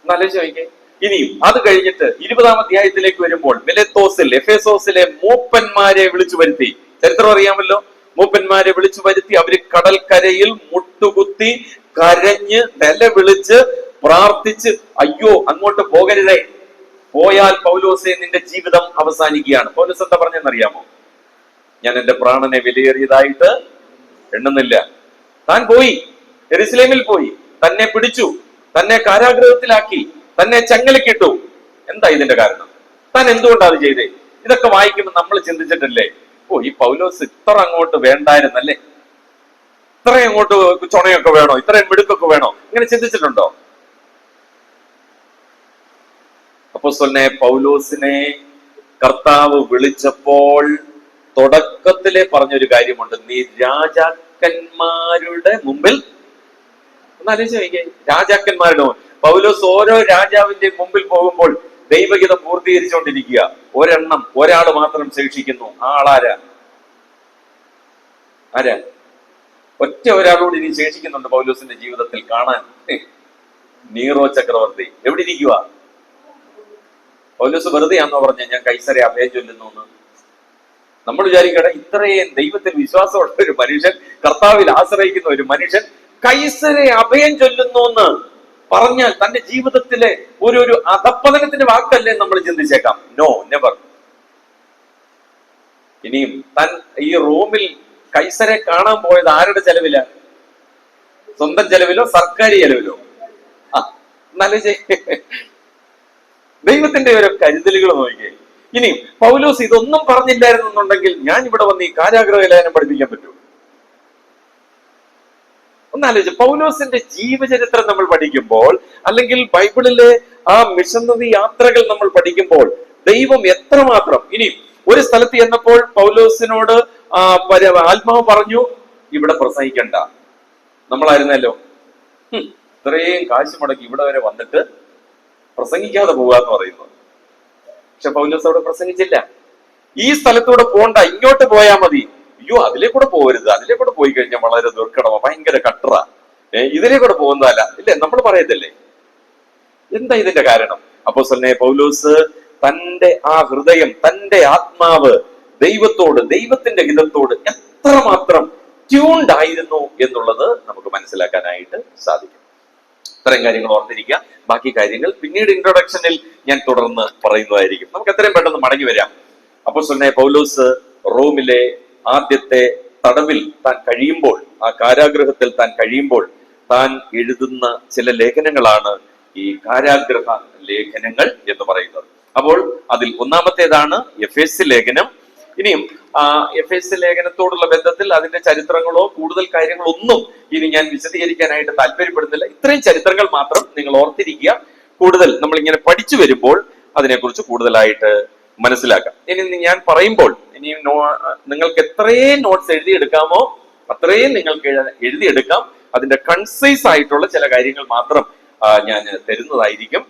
എന്നാലോചിച്ച് നോക്കിയേ. ഇനിയും അത് കഴിഞ്ഞിട്ട് 20-ാം അധ്യായത്തിലേക്ക് വരുമ്പോൾ മിലേത്തോസിൽ എഫേസോസിലെ മൂപ്പന്മാരെ വിളിച്ചു വരുത്തി. ചരിത്രം അറിയാമല്ലോ. മൂപ്പന്മാരെ വിളിച്ചു വരുത്തി അവര് കടൽക്കരയിൽ മുട്ടുകുത്തി കരഞ്ഞ് നിലവിളിച്ച് പ്രാർത്ഥിച്ച്, അയ്യോ അങ്ങോട്ട് പോകരുതേ, പോയാൽ പൗലോസെ നിന്റെ ജീവിതം അവസാനിക്കുകയാണ്. പൗലോസ് എന്താ പറഞ്ഞെന്നറിയാമോ? ഞാൻ എന്റെ പ്രാണനെ വിലയേറിയതായിട്ട് എണ്ണുന്നില്ല. താൻ പോയി, യെരുശലേമിൽ പോയി, തന്നെ പിടിച്ചു, തന്നെ കാരാഗ്രഹത്തിലാക്കി, തന്നെ ചങ്ങലക്കിട്ടു. എന്താ ഇതിന്റെ കാരണം? താൻ എന്തുകൊണ്ടാ അത് ചെയ്തേ? ഇതൊക്കെ വായിക്കുമ്പോൾ നമ്മൾ ചിന്തിച്ചിട്ടില്ലേ, ഓ ഈ പൗലോസ് ഇത്ര അങ്ങോട്ട് വേണ്ടായിരുന്നല്ലേ, ഇത്രയും അങ്ങോട്ട് ചുണയൊക്കെ വേണോ, ഇത്രയും മിടുക്കൊക്കെ വേണോ, ഇങ്ങനെ ചിന്തിച്ചിട്ടുണ്ടോ? അപ്പോസ്തലനായ പൗലോസിനെ കർത്താവ് വിളിച്ചപ്പോൾ തുടക്കത്തിലെ പറഞ്ഞൊരു കാര്യമുണ്ട്, നീ രാജാക്കന്മാരുടെ മുമ്പിൽ. ഒന്നാലോചിച്ച് നോക്കിയേ, രാജാക്കന്മാരുടെ മുമ്പിൽ. പൗലോസ് ഓരോ രാജാവിന്റെ മുമ്പിൽ പോകുമ്പോൾ ദൈവഹിതം പൂർത്തീകരിച്ചുകൊണ്ടിരിക്കുക. ഒരാള് മാത്രം ശേഷിക്കുന്നു. ആ ആളാരാ? ആരാ? ഒറ്റ ഒരാളോട് ഇനി ശേഷിക്കുന്നുണ്ട് പൗലോസിന്റെ ജീവിതത്തിൽ കാണാൻ. നീറോ ചക്രവർത്തി. എവിടെ ഇരിക്കുക? പൗലോസ് വെറുതെയാണെന്നോ പറഞ്ഞ ഞാൻ കൈസരെ അഭയം ചൊല്ലുന്നു എന്ന്? നമ്മൾ വിചാരിക്കട്ടെ, ഇത്രയും ദൈവത്തിൽ വിശ്വാസമുള്ള ഒരു മനുഷ്യൻ, കർത്താവിൽ ആശ്രയിക്കുന്ന ഒരു മനുഷ്യൻ കൈസരെ അഭയം ചൊല്ലുന്നു എന്ന് പറഞ്ഞാൽ തന്റെ ജീവിതത്തിലെ ഒരു അധപ്പതനത്തിന്റെ വാക്കല്ലേ നമ്മൾ ചിന്തിച്ചേക്കാം. No, never. ഇനിയും താൻ ഈ റോമിൽ കൈസരെ കാണാൻ പോയത് ആരുടെ ചെലവില? സ്വന്തം ചെലവിലോ സർക്കാർ ചെലവിലോ? നല്ല ദൈവത്തിന്റെ ഓരോ കരുതലുകൾ നോക്കിയേ. ഇനിയും പൗലോസ് ഇതൊന്നും പറഞ്ഞില്ലായിരുന്നുണ്ടെങ്കിൽ ഞാൻ ഇവിടെ വന്ന് ഈ കാരാഗ്രഹ ലേഖനം പഠിപ്പിക്കാൻ പറ്റൂ? ഒന്നാലോചിച്ച്, പൗലോസിന്റെ ജീവചരിത്രം നമ്മൾ പഠിക്കുമ്പോൾ, അല്ലെങ്കിൽ ബൈബിളിലെ ആ മിഷണറി യാത്രകൾ നമ്മൾ പഠിക്കുമ്പോൾ ദൈവം എത്രമാത്രം. ഇനി ഒരു സ്ഥലത്ത് ചെന്നപ്പോൾ പൗലോസിനോട് ആത്മാവ് പറഞ്ഞു, ഇവിടെ പ്രസംഗിക്കണ്ട. നമ്മളായിരുന്നല്ലോ, ഇത്രയും കാശ് മുടക്കി ഇവിടെ വരെ വന്നിട്ട് പ്രസംഗിക്കാതെ പോകാന്ന് പറയുന്നത്. പക്ഷെ പൗലോസ് അവിടെ പ്രസംഗിച്ചില്ല. ഈ സ്ഥലത്തൂടെ പോണ്ട, ഇങ്ങോട്ട് പോയാൽ മതി. അയ്യോ അതിലേ കൂടെ പോകരുത്, അതിലേ കൂടെ പോയി കഴിഞ്ഞാൽ വളരെ ദുർഘടമ, ഭയങ്കര കട്ടറ, ഇതിലേ കൂടെ പോകുന്നതല്ല ഇല്ലേ നമ്മൾ പറയത്തില്ലേ? എന്താ ഇതിന്റെ കാരണം? അപ്പോസ്തലനായ പൗലോസ് തന്റെ ആ ഹൃദയം, തന്റെ ആത്മാവ് ദൈവത്തോട്, ദൈവത്തിന്റെ ഹിതത്തോട് എത്രമാത്രം ട്യൂൺഡ് ആയിരുന്നു എന്നുള്ളത് നമുക്ക് മനസ്സിലാക്കാനായിട്ട് സാധിക്കും. ഇത്രയും കാര്യങ്ങൾ ഓർത്തിരിക്കുക. ബാക്കി കാര്യങ്ങൾ പിന്നീട് ഇൻട്രൊഡക്ഷനിൽ ഞാൻ തുടർന്ന് പറയുന്നതായിരിക്കും. നമുക്ക് എത്രയും പെട്ടെന്ന് മടങ്ങി വരാം. അപ്പോസ്തലനായ പൗലോസ് റോമിലെ ആദ്യത്തെ തടവിൽ താൻ കഴിയുമ്പോൾ, ആ കാരാഗൃഹത്തിൽ താൻ കഴിയുമ്പോൾ താൻ എഴുതുന്ന ചില ലേഖനങ്ങളാണ് ഈ കാരാഗ്രഹ ലേഖനങ്ങൾ എന്ന് പറയുന്നത്. അപ്പോൾ അതിൽ ഒന്നാമത്തേതാണ് എഫേസ്യ ലേഖനം. ഇനിയും എഫേസ്യ ലേഖനത്തോടുള്ള ബന്ധത്തിൽ അതിന്റെ ചരിത്രങ്ങളോ കൂടുതൽ കാര്യങ്ങളോ ഒന്നും ഇനി ഞാൻ വിശദീകരിക്കാനായിട്ട് താല്പര്യപ്പെടുന്നില്ല. ഇത്രയും ചരിത്രങ്ങൾ മാത്രം നിങ്ങൾ ഓർത്തിരിക്കുക. കൂടുതൽ നമ്മൾ ഇങ്ങനെ പഠിച്ചു വരുമ്പോൾ അതിനെക്കുറിച്ച് കൂടുതലായിട്ട് മനസ്സിലാക്കാം. ഇനി ഞാൻ പറയുമ്പോൾ ഇനി നിങ്ങൾക്ക് എത്രയും നോട്ട്സ് എഴുതിയെടുക്കാമോ അത്രയും നിങ്ങൾക്ക് എഴുതിയെടുക്കാം. അതിന്റെ കൺസൈസ് ആയിട്ടുള്ള ചില കാര്യങ്ങൾ മാത്രം ഞാൻ തരുന്നതായിരിക്കും.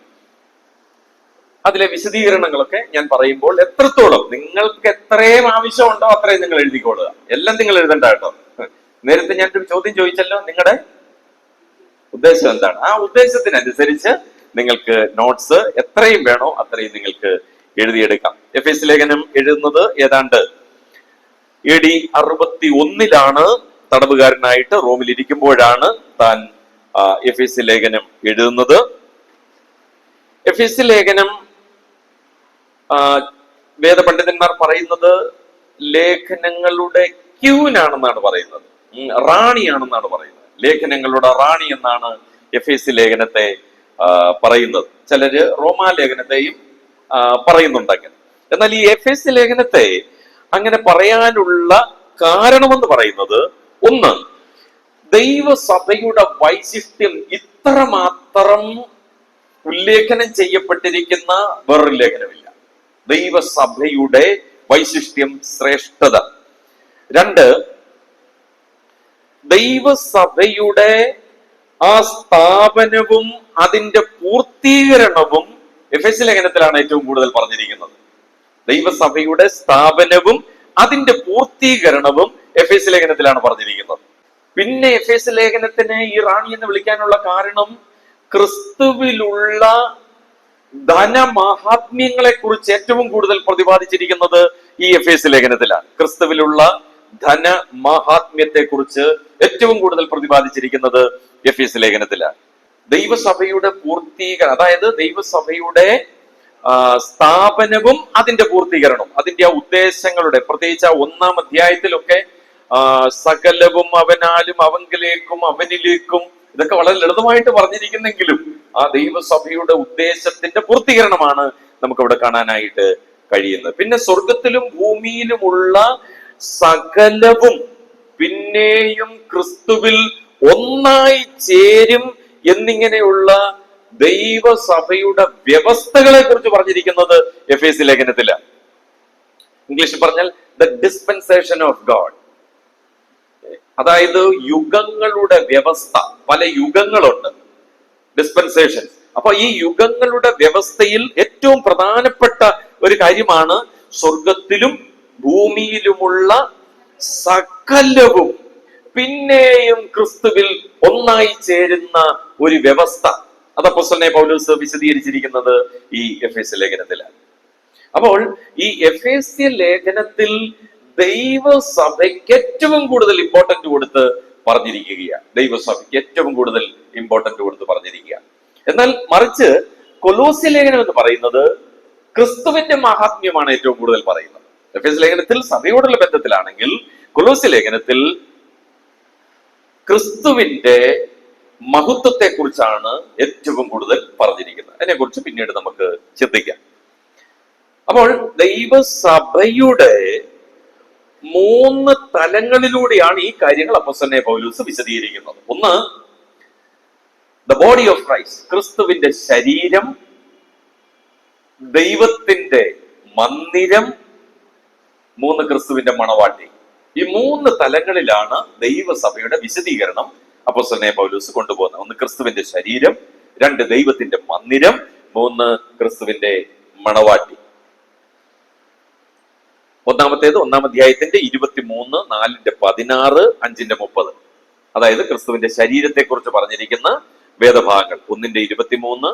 അതിലെ വിശദീകരണങ്ങളൊക്കെ ഞാൻ പറയുമ്പോൾ എത്രത്തോളം നിങ്ങൾക്ക് എത്രയും ആവശ്യമുണ്ടോ അത്രയും നിങ്ങൾ എഴുതിക്കൊള്ളുക. എല്ലാം നിങ്ങൾ എഴുതണ്ട കേട്ടോ. നേരത്തെ ഞാൻ ഒരു ചോദ്യം ചോദിച്ചല്ലോ, നിങ്ങളുടെ ഉദ്ദേശം എന്താണ്? ആ ഉദ്ദേശത്തിനനുസരിച്ച് നിങ്ങൾക്ക് നോട്ട്സ് എത്രയും വേണോ അത്രയും നിങ്ങൾക്ക് എഴുതിയെടുക്കാം. എഫേസ്യ ലേഖനം എഴുതുന്നത് ഏതാണ്ട് AD 61 തടവുകാരനായിട്ട് റോമിൽ ഇരിക്കുമ്പോഴാണ് താൻ എഫേസ്യ ലേഖനം എഴുതുന്നത്. എഫേസ്യ ലേഖനം വേദപണ്ഡിതന്മാർ പറയുന്നത് ലേഖനങ്ങളുടെ ക്യൂനാണെന്നാണ് പറയുന്നത്, റാണിയാണെന്നാണ് പറയുന്നത്. ലേഖനങ്ങളുടെ റാണി എന്നാണ് എഫേസ്യ ലേഖനത്തെ പറയുന്നത്. ചിലര് റോമാലേഖനത്തെയും പറയുന്നുണ്ടെങ്കിൽ. എന്നാൽ ഈ എഫേസ്യ ലേഖനത്തെ അങ്ങനെ പറയാനുള്ള കാരണമെന്ന് പറയുന്നത്, ഒന്ന്, ദൈവസഭയുടെ വൈശിഷ്ട്യം ഇത്രമാത്രം ഉല്ലേഖനം ചെയ്യപ്പെട്ടിരിക്കുന്ന വേറൊരു ലേഖനമില്ല. ദൈവസഭയുടെ വൈശിഷ്ട്യം, ശ്രേഷ്ഠത. രണ്ട്, ദൈവസഭയുടെ ആ സ്ഥാപനവും അതിന്റെ പൂർത്തീകരണവും എഫേസ്യ ലേഖനത്തിലാണ് ഏറ്റവും കൂടുതൽ പറഞ്ഞിരിക്കുന്നത്. ദൈവസഭയുടെ സ്ഥാപനവും അതിന്റെ പൂർത്തീകരണവും എഫേസ്യ ലേഖനത്തിലാണ് പറഞ്ഞിരിക്കുന്നത്. പിന്നെ എഫേസ്യ ലേഖനത്തിനെ ഈ റാണി എന്ന് വിളിക്കാനുള്ള കാരണം ക്രിസ്തുവിലുള്ള ധനമാഹാത്മ്യങ്ങളെ കുറിച്ച് ഏറ്റവും കൂടുതൽ പ്രതിപാദിച്ചിരിക്കുന്നത് ഈ എഫേസ്യ ലേഖനത്തിലാണ്. ക്രിസ്തുവിലുള്ള ധനമാഹാത്മ്യത്തെ കുറിച്ച് ഏറ്റവും കൂടുതൽ പ്രതിപാദിച്ചിരിക്കുന്നത് എഫേസ്യ ലേഖനത്തിലാണ്. ദൈവസഭയുടെ പൂർത്തീകരണം, അതായത് ദൈവസഭയുടെ സ്ഥാപനവും അതിന്റെ പൂർത്തീകരണവും, അതിന്റെ ആ ഉദ്ദേശങ്ങളുടെ, പ്രത്യേകിച്ച് ആ 1-ാം അധ്യായത്തിലൊക്കെ സകലവും അവനാലും അവങ്കിലേക്കും അവനിലേക്കും, ഇതൊക്കെ വളരെ ലളിതമായിട്ട് പറഞ്ഞിരിക്കുന്നെങ്കിലും ആ ദൈവസഭയുടെ ഉദ്ദേശത്തിന്റെ പൂർത്തീകരണമാണ് നമുക്ക് ഇവിടെ കാണാനായിട്ട് കഴിയുന്നത്. പിന്നെ സ്വർഗത്തിലും ഭൂമിയിലുമുള്ള സകലവും പിന്നെയും ക്രിസ്തുവിൽ ഒന്നായി ചേരും എന്നിങ്ങനെയുള്ള ദൈവസഭയുടെ വ്യവസ്ഥകളെ കുറിച്ച് പറഞ്ഞിരിക്കുന്നത് എഫേസ്യ ലേഖനത്തിലാണ്. ഇംഗ്ലീഷിൽ പറഞ്ഞാൽ ദ ഡിസ്പെൻസേഷൻ ഓഫ് ഗോഡ്, അതായത് യുഗങ്ങളുടെ വ്യവസ്ഥ. പല യുഗങ്ങളുണ്ട്, ഡിസ്പെൻസേഷൻ. അപ്പൊ ഈ യുഗങ്ങളുടെ വ്യവസ്ഥയിൽ ഏറ്റവും പ്രധാനപ്പെട്ട ഒരു കാര്യമാണ് സ്വർഗത്തിലും ഭൂമിയിലുമുള്ള സകലവും പിന്നെയും ക്രിസ്തുവിൽ ഒന്നായി ചേരുന്ന ഒരു വ്യവസ്ഥ. അത് അപ്പോസ്തലനായ പൗലോസ് വിശദീകരിച്ചിരിക്കുന്നത് ഈ എഫേസ്യ ലേഖനത്തിലാണ്. അപ്പോൾ ഈ എഫേസ്യ ലേഖനത്തിൽ ദൈവസഭയ്ക്ക് ഏറ്റവും കൂടുതൽ ഇമ്പോർട്ടന്റ് കൊടുത്ത് പറഞ്ഞിരിക്കുകയാണ്. ദൈവസഭയ്ക്ക് ഏറ്റവും കൂടുതൽ ഇമ്പോർട്ടന്റ് കൊടുത്ത് പറഞ്ഞിരിക്കുകയാണ്. എന്നാൽ മറിച്ച് കൊലോസ്യ ലേഖനം എന്ന് പറയുന്നത് ക്രിസ്തുവിന്റെ മഹാത്മ്യമാണ് ഏറ്റവും കൂടുതൽ പറയുന്നത്. എഫേസ്യ ലേഖനത്തിൽ സഭയോടുള്ള ബന്ധത്തിലാണെങ്കിൽ കൊലോസ്യ ലേഖനത്തിൽ ക്രിസ്തുവിന്റെ മഹത്വത്തെ കുറിച്ചാണ് ഏറ്റവും കൂടുതൽ പറഞ്ഞിരിക്കുന്നത്. അതിനെക്കുറിച്ച് പിന്നീട് നമുക്ക് ചിന്തിക്കാം. അപ്പോൾ ദൈവസഭയുടെ 3 തലങ്ങളിലൂടെയാണ് ഈ കാര്യങ്ങൾ അപ്പോസ്തലനായ പൗലോസ് വിശദീകരിക്കുന്നത്. ഒന്ന്, ദ ബോഡി ഓഫ് ക്രൈസ്റ്റ്, ക്രിസ്തുവിന്റെ ശരീരം, ദൈവത്തിന്റെ മന്ദിരം, 3, ക്രിസ്തുവിന്റെ മണവാട്ടി. ഈ 3 തലങ്ങളിലാണ് ദൈവസഭയുടെ വിശദീകരണം അപ്പോസ്തലനായ പൗലോസ് കൊണ്ടുപോകുന്നത്. 1, ക്രിസ്തുവിന്റെ ശരീരം, 2, ദൈവത്തിന്റെ മന്ദിരം, 3, ക്രിസ്തുവിന്റെ മണവാട്ടി. ഒന്നാമത്തേത് 1-ാം അധ്യായത്തിന്റെ 23, 4-16, 5-30, അതായത് ക്രിസ്തുവിന്റെ ശരീരത്തെ കുറിച്ച് പറഞ്ഞിരിക്കുന്ന വേദഭാഗങ്ങൾ. 1-ന്റെ 23,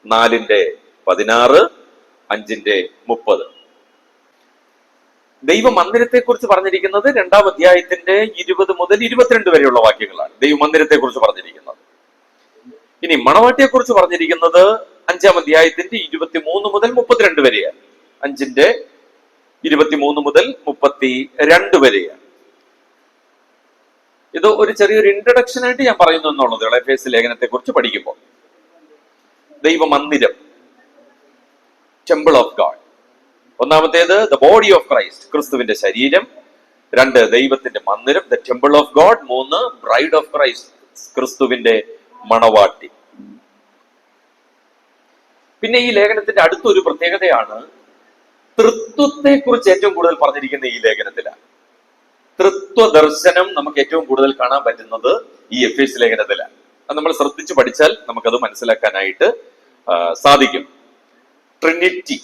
4-ന്റെ 16, 5:30. ദൈവമന്ദിരത്തെ കുറിച്ച് പറഞ്ഞിരിക്കുന്നത് 2-ാം അധ്യായത്തിന്റെ 20 മുതൽ 22 വരെയുള്ള വാക്യങ്ങളാണ് ദൈവമന്ദിരത്തെ കുറിച്ച് പറഞ്ഞിരിക്കുന്നത്. ഇനി മണവാട്ടിയെ കുറിച്ച് പറഞ്ഞിരിക്കുന്നത് 5-ാം അധ്യായത്തിന്റെ 23 മുതൽ 32 വരെയാണ്. 5:23 മുതൽ 32 വരെയാണ്. ഇത് ഒരു ചെറിയൊരു ഇൻട്രഡക്ഷൻ ആയിട്ട് ഞാൻ പറയുന്നു എന്നുള്ളത് എഫേസ്യ ലേഖനത്തെ കുറിച്ച് പഠിക്കുമ്പോൾ. ദൈവമന്ദിരം, ടെമ്പിൾ ഓഫ് ഗാഡ്. ഒന്നാമത്തേത് ദ ബോഡി ഓഫ് ക്രൈസ്റ്റ്, ക്രിസ്തുവിന്റെ ശരീരം. 2, ദൈവത്തിന്റെ മന്ദിരം, the temple of God. 3, bride of Christ, ക്രിസ്തുവിന്റെ മണവാട്ടി. പിന്നെ ഈ ലേഖനത്തിന്റെ അടുത്തൊരു പ്രത്യേകതയാണ് തൃത്വത്തെ കുറിച്ച് ഏറ്റവും കൂടുതൽ പറഞ്ഞിരിക്കുന്ന ഈ ലേഖനത്തിലാണ്. തൃത്വ ദർശനം നമുക്ക് ഏറ്റവും കൂടുതൽ കാണാൻ പറ്റുന്നത് ഈ എഫേസ്യ ലേഖനത്തിലാണ്. അത് നമ്മൾ ശ്രദ്ധിച്ചു പഠിച്ചാൽ നമുക്കത് മനസ്സിലാക്കാനായിട്ട് സാധിക്കും. ട്രിനിറ്റി,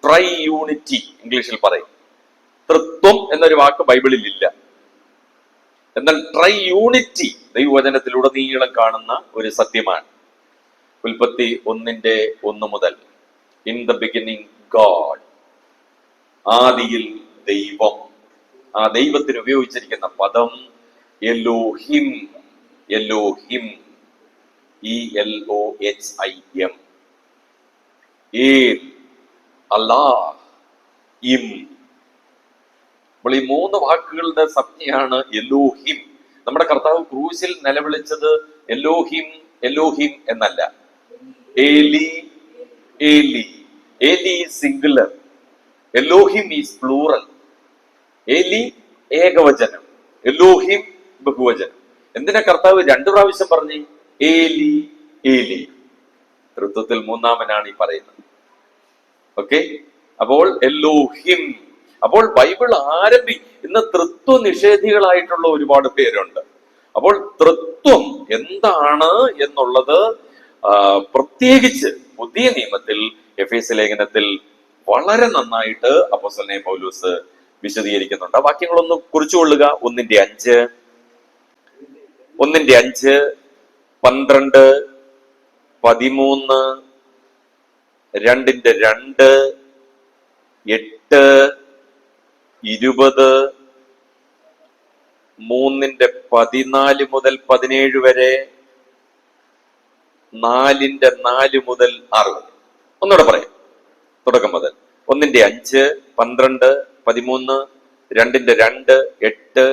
ട്രൈ യൂണിറ്റി ഇംഗ്ലീഷിൽ പറയും. തൃത്വം എന്നൊരു വാക്ക് ബൈബിളിൽ ഇല്ല. എന്നാൽ ട്രൈ യൂണിറ്റി ദൈവവചനത്തിലൂടെ നീളം കാണുന്ന ഒരു സത്യമാണ്. ഉൽപ്പത്തി 1:1 മുതൽ ഇൻ ദ ബിഗിനിങ് ഗോഡ്, ആദിയിൽ ദൈവം. ആ ദൈവത്തിന് ഉപയോഗിച്ചിരിക്കുന്ന പദം എലോഹിം. Elohim, ELOHIM. അല്ലാഹ്, ഇം. അപ്പോൾ ഈ 3 വാക്കുകളുടെ സംജ്ഞയാണ് എലോഹിം. നമ്മുടെ കർത്താവ് ക്രൂശിൽ നിലവിളിച്ചത് എലോഹിം എലോഹിം എന്നല്ല. ഏലി ഏലി. ഏലി സിംഗുലർ, എലോഹിം ഈസ് പ്ലൂറൽ. ഏലി ഏകവചനം, എലോഹിം ബഹുവചനം. എന്തിനാ കർത്താവ് 2 പ്രാവശ്യം പറഞ്ഞു ഏലി ഏലി? തൃത്വത്തിൽ 3-ാമനാണ് ഈ പറയുന്നത്. ഓക്കെ, അപ്പോൾ എലോഹിം. അപ്പോൾ ബൈബിൾ ഇന്ന് തൃത്വ നിഷേധികളായിട്ടുള്ള ഒരുപാട് പേരുണ്ട്. അപ്പോൾ തൃത്വം എന്താണ് എന്നുള്ളത് പ്രത്യേകിച്ച് പുതിയ നിയമത്തിൽ എഫേസ്യ ലേഖനത്തിൽ വളരെ നന്നായിട്ട് അപ്പോസ്തലനായ പൗലോസ് വിശദീകരിക്കുന്നുണ്ട്. ആ വാക്യങ്ങളൊന്ന് കുറിച്ചുകൊള്ളുക. 1:5, 12, 13, 2:2, 8, 20, 3:14 മുതൽ 17 വരെ, 4:4 മുതൽ 6 വരെ. ഒന്നുകൂടെ പറയാം തുടക്കം മുതൽ. 1:5, 12, 13, 2:2, 8,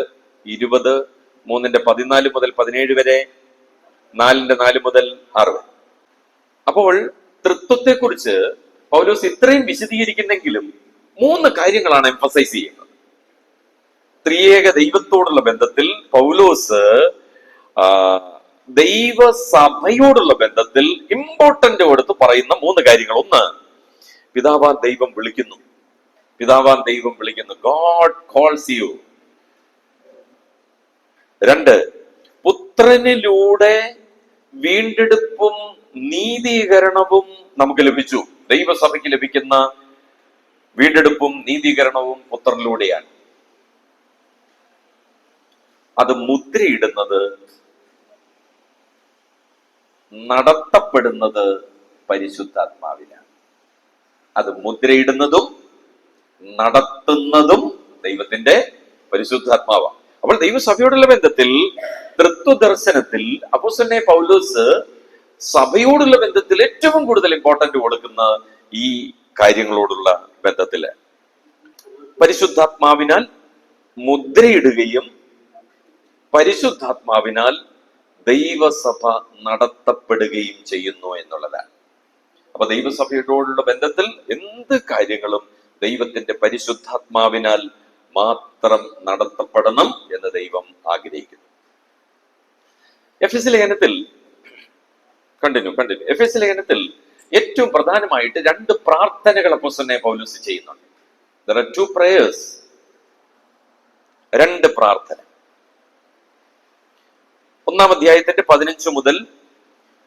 20, 3:14 മുതൽ 17 വരെ, 4:4 മുതൽ 6 വരെ. അപ്പോൾ തൃത്വത്തെ കുറിച്ച് പൗലോസ് ഇത്രയും വിശദീകരിക്കുന്നെങ്കിലും 3 കാര്യങ്ങളാണ് എംഫസൈസ് ചെയ്യുന്നത്. ത്രിയേക ദൈവത്തോടുള്ള ബന്ധത്തിൽ പൗലോസ് ദൈവസഭയോടുള്ള ബന്ധത്തിൽ ഇമ്പോർട്ടന്റ് കൊടുത്ത് പറയുന്ന 3 കാര്യങ്ങൾ. 1, പിതാവാൻ ദൈവം വിളിക്കുന്നു. പിതാവാൻ ദൈവം വിളിക്കുന്നു. God calls U. 2, പുത്രനിലൂടെ വീണ്ടെടുപ്പും നീതീകരണവും നമുക്ക് ലഭിച്ചു. ദൈവസഭയ്ക്ക് ലഭിക്കുന്ന വീണ്ടെടുപ്പും നീതീകരണവും പുത്രനിലൂടെയാണ്. അത് മുദ്രയിടുന്നത്, നടത്തപ്പെടുന്നത് പരിശുദ്ധാത്മാവിലാണ്. അത് മുദ്രയിടുന്നതും നടത്തുന്നതും ദൈവത്തിന്റെ പരിശുദ്ധാത്മാവാണ്. അപ്പോൾ ദൈവസഭയോടുള്ള ബന്ധത്തിൽ തൃത്വദർശനത്തിൽ അപ്പോസ്തലനായ പൗലോസ് സഭയോടുള്ള ബന്ധത്തിൽ ഏറ്റവും കൂടുതൽ ഇമ്പോർട്ടന്റ് കൊടുക്കുന്ന ഈ കാര്യങ്ങളോടുള്ള ബന്ധത്തില് പരിശുദ്ധാത്മാവിനാൽ മുദ്രയിടുകയും പരിശുദ്ധാത്മാവിനാൽ ദൈവസഭ നടത്തപ്പെടുകയും ചെയ്യുന്നു എന്നുള്ളതാണ്. അപ്പൊ ദൈവസഭയോടുള്ള ബന്ധത്തിൽ എന്ത് കാര്യങ്ങളും ദൈവത്തിന്റെ പരിശുദ്ധാത്മാവിനാൽ മാത്രം നടത്തപ്പെടണം എന്ന് ദൈവം ആഗ്രഹിക്കുന്നു. എഫേസ്യ ലേഖനത്തിൽ എഫേസ്യ ലേഖനത്തിൽ ഏറ്റവും പ്രധാനമായിട്ട് 2 പ്രാർത്ഥനകൾ അപ്പോസ്തലനായ പൗലോസ് ചെയ്യുന്നുണ്ട്. There are 2 prayers. 2 പ്രാർത്ഥന. 1-ാം അധ്യായത്തിന്റെ 15 മുതൽ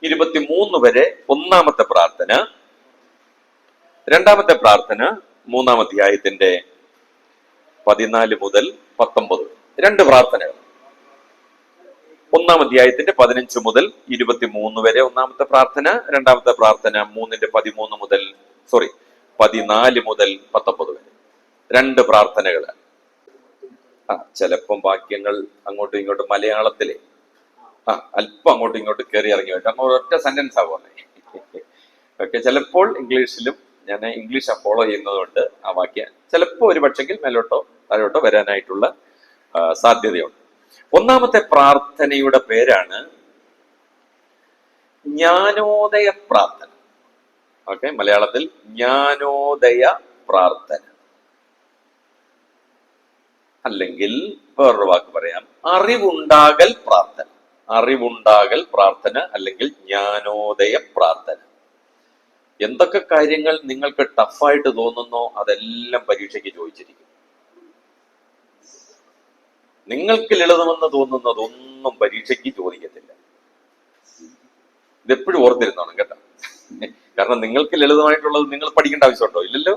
23 വരെ 1-ാമത്തെ പ്രാർത്ഥന. 2-ാമത്തെ പ്രാർത്ഥന 3-ാം അധ്യായത്തിന്റെ 14 മുതൽ 19. 2 പ്രാർത്ഥനകൾ. 1-ാം അധ്യായത്തിന്റെ 15 മുതൽ 23 വരെ 1-ാമത്തെ പ്രാർത്ഥന. 2-ാമത്തെ പ്രാർത്ഥന 3:13 മുതൽ 14 മുതൽ 19 വരെ 2 പ്രാർത്ഥനകൾ. ചിലപ്പം വാക്യങ്ങൾ അങ്ങോട്ടും ഇങ്ങോട്ടും മലയാളത്തിലെ അല്പം അങ്ങോട്ടും ഇങ്ങോട്ടും കയറി ഇറങ്ങി വരും. കാരണം ഒരൊറ്റ സെന്റൻസ് ആവുമല്ലേ. ഓക്കെ, ചിലപ്പോൾ ഇംഗ്ലീഷിലും, ഞാൻ ഇംഗ്ലീഷ് ഫോളോ ചെയ്യുന്നതുകൊണ്ട് ആ വാക്യം ചിലപ്പോൾ ഒരു പക്ഷെങ്കിൽ മേലോട്ടോ താഴോട്ടോ വരാനായിട്ടുള്ള സാധ്യതയുണ്ട്. ഒന്നാമത്തെ പ്രാർത്ഥനയുടെ പേരാണ് ജ്ഞാനോദയ പ്രാർത്ഥന. ഓക്കെ, മലയാളത്തിൽ ജ്ഞാനോദയ പ്രാർത്ഥന, അല്ലെങ്കിൽ വേറൊരു വാക്ക് പറയാം, അറിവുണ്ടാകൽ പ്രാർത്ഥന. അറിവുണ്ടാകൽ പ്രാർത്ഥന അല്ലെങ്കിൽ ജ്ഞാനോദയ പ്രാർത്ഥന. എന്തൊക്കെ കാര്യങ്ങൾ നിങ്ങൾക്ക് ടഫായിട്ട് തോന്നുന്നോ അതെല്ലാം പരീക്ഷയ്ക്ക് ചോദിച്ചിരിക്കും. നിങ്ങൾക്ക് ലളിതമെന്ന് തോന്നുന്നതൊന്നും പരീക്ഷയ്ക്ക് ചോദിക്കത്തില്ല. ഇതെപ്പോഴും ഓർത്തിരുന്നോണം കേട്ടോ. കാരണം നിങ്ങൾക്ക് ലളിതമായിട്ടുള്ളത് നിങ്ങൾ പഠിക്കേണ്ട ആവശ്യമുണ്ടോ? ഇല്ലല്ലോ,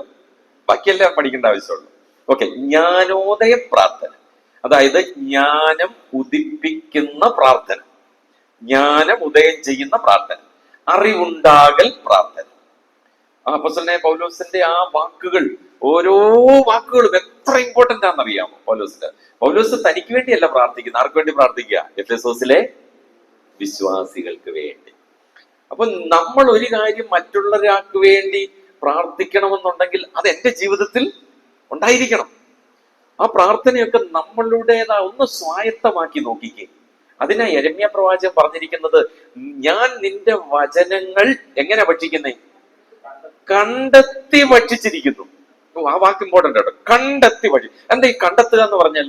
ബാക്കിയെല്ലാം പഠിക്കേണ്ട ആവശ്യമുള്ളൂ. ഓക്കെ, ജ്ഞാനോദയ പ്രാർത്ഥന, അതായത് ജ്ഞാനം ഉദിപ്പിക്കുന്ന പ്രാർത്ഥന, ജ്ഞാനം ഉദയം ചെയ്യുന്ന പ്രാർത്ഥന, അറിവുണ്ടാകൽ പ്രാർത്ഥന. അപ്പോസ്തലനായ പൗലോസിന്റെ ആ വാക്കുകൾ, ഓരോ വാക്കുകളും എത്ര ഇമ്പോർട്ടന്റ് ആണെന്നറിയാമോ? പൗലോസ് തനിക്ക് വേണ്ടിയല്ല പ്രാർത്ഥിക്കുന്നത്. ആർക്ക് വേണ്ടി പ്രാർത്ഥിക്കുക? എഫെസോസിലെ വിശ്വാസികൾക്ക് വേണ്ടി. അപ്പൊ നമ്മൾ ഒരു കാര്യം മറ്റുള്ളവരാൾക്ക് വേണ്ടി പ്രാർത്ഥിക്കണമെന്നുണ്ടെങ്കിൽ അത് എന്റെ ജീവിതത്തിൽ ഉണ്ടായിരിക്കണം. ആ പ്രാർത്ഥനയൊക്കെ നമ്മളുടേതാ ഒന്ന് സ്വായത്തമാക്കി നോക്കിക്കേ. അതിനാ യെരമ്യാ പ്രവാചകൻ പറഞ്ഞിരിക്കുന്നത്, ഞാൻ നിന്റെ വചനങ്ങൾ എങ്ങനെ ഭക്ഷിക്കുന്നേ? കണ്ടെത്തി ഭക്ഷിച്ചിരിക്കുന്നു. ആ വാക്ക് ഇമ്പോർട്ടന്റ് കേട്ടോ, കണ്ടെത്തി ഭക്ഷി. എന്താ ഈ കണ്ടെത്തുക എന്ന് പറഞ്ഞാൽ?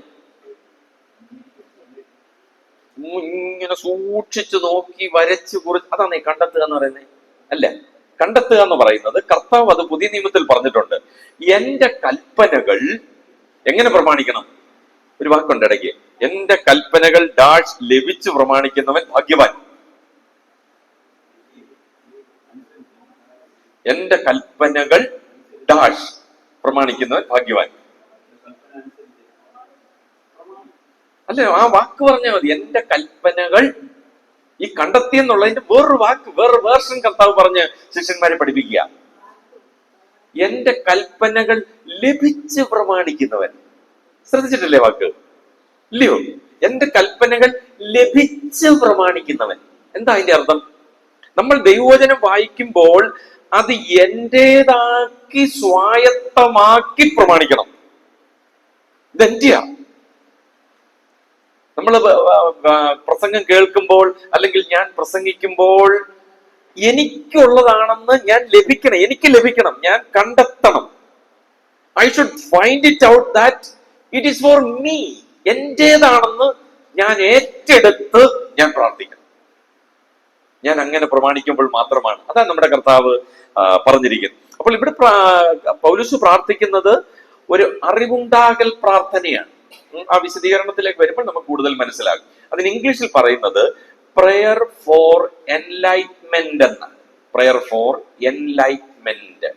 ഇങ്ങനെ സൂക്ഷിച്ചു നോക്കി വരച്ച് കുറിച്ച്, അതാണ് ഈ കണ്ടെത്തുക എന്ന് പറയുന്നത്. അല്ല, കണ്ടെത്തുക എന്ന് പറയുന്നത് കർത്താവ് അത് പുതിയ നിയമത്തിൽ പറഞ്ഞിട്ടുണ്ട്. എന്റെ കൽപ്പനകൾ എങ്ങനെ പ്രമാണിക്കണം? ഒരു വാക്കുണ്ട് ഇടയ്ക്ക്, എന്റെ കൽപ്പനകൾ ഡാഷ് ലഭിച്ചു പ്രമാണിക്കുന്നവൻ ഭാഗ്യവാൻ. എന്റെ കൽപ്പനകൾ ഡാഷ് പ്രമാണിക്കുന്നവൻ ഭാഗ്യവാൻ. അല്ലേ, ആ വാക്ക് പറഞ്ഞാൽ മതി. എന്റെ കൽപ്പനകൾ, ഈ കണ്ടെത്തി എന്നുള്ളതിന്റെ വേറൊരു വാക്ക്, വേറൊരു വേർഷൻ കർത്താവ് പറഞ്ഞ് ശിഷ്യന്മാരെ പഠിപ്പിക്കുക. എന്റെ കൽപ്പനകൾ ലഭിച്ച് പ്രമാണിക്കുന്നവൻ. ശ്രദ്ധിച്ചിട്ടില്ലേ വാക്ക്? ഇല്ലയോ? എന്റെ കൽപ്പനകൾ ലഭിച്ച് പ്രമാണിക്കുന്നവൻ. എന്താ അതിന്റെ അർത്ഥം? നമ്മൾ ദൈവവചനം വായിക്കുമ്പോൾ അത് എന്റേതാക്കി സ്വായത്തമാക്കി പ്രമാണിക്കണം. ഇതെന്റെയാ. നമ്മൾ പ്രസംഗം കേൾക്കുമ്പോൾ അല്ലെങ്കിൽ ഞാൻ പ്രസംഗിക്കുമ്പോൾ എനിക്കുള്ളതാണെന്ന് എനിക്ക് ലഭിക്കണം, ഞാൻ കണ്ടെത്തണം. I should find it out that it is for me. എന്റേതാണെന്ന് ഞാൻ ഏറ്റെടുത്ത് ഞാൻ പ്രാർത്ഥിക്കണം. ഞാൻ അങ്ങനെ പ്രമാണിക്കുമ്പോൾ മാത്രമാണ്. അതാണ് നമ്മുടെ കർത്താവ് പറഞ്ഞിരിക്കുന്നത്. അപ്പോൾ ഇവിടെ പൗലോസ് പ്രാർത്ഥിക്കുന്നത് ഒരു അറിവുണ്ടാകൽ പ്രാർത്ഥനയാണ്. ആ വിശദീകരണത്തിലേക്ക് വരുമ്പോൾ നമുക്ക് കൂടുതൽ മനസ്സിലാകും. അതിന് ഇംഗ്ലീഷിൽ പറയുന്നത് പ്രയർ ഫോർ എൻലൈറ്റ്മെന്റ് എന്നാണ്. Prayer for enlightenment.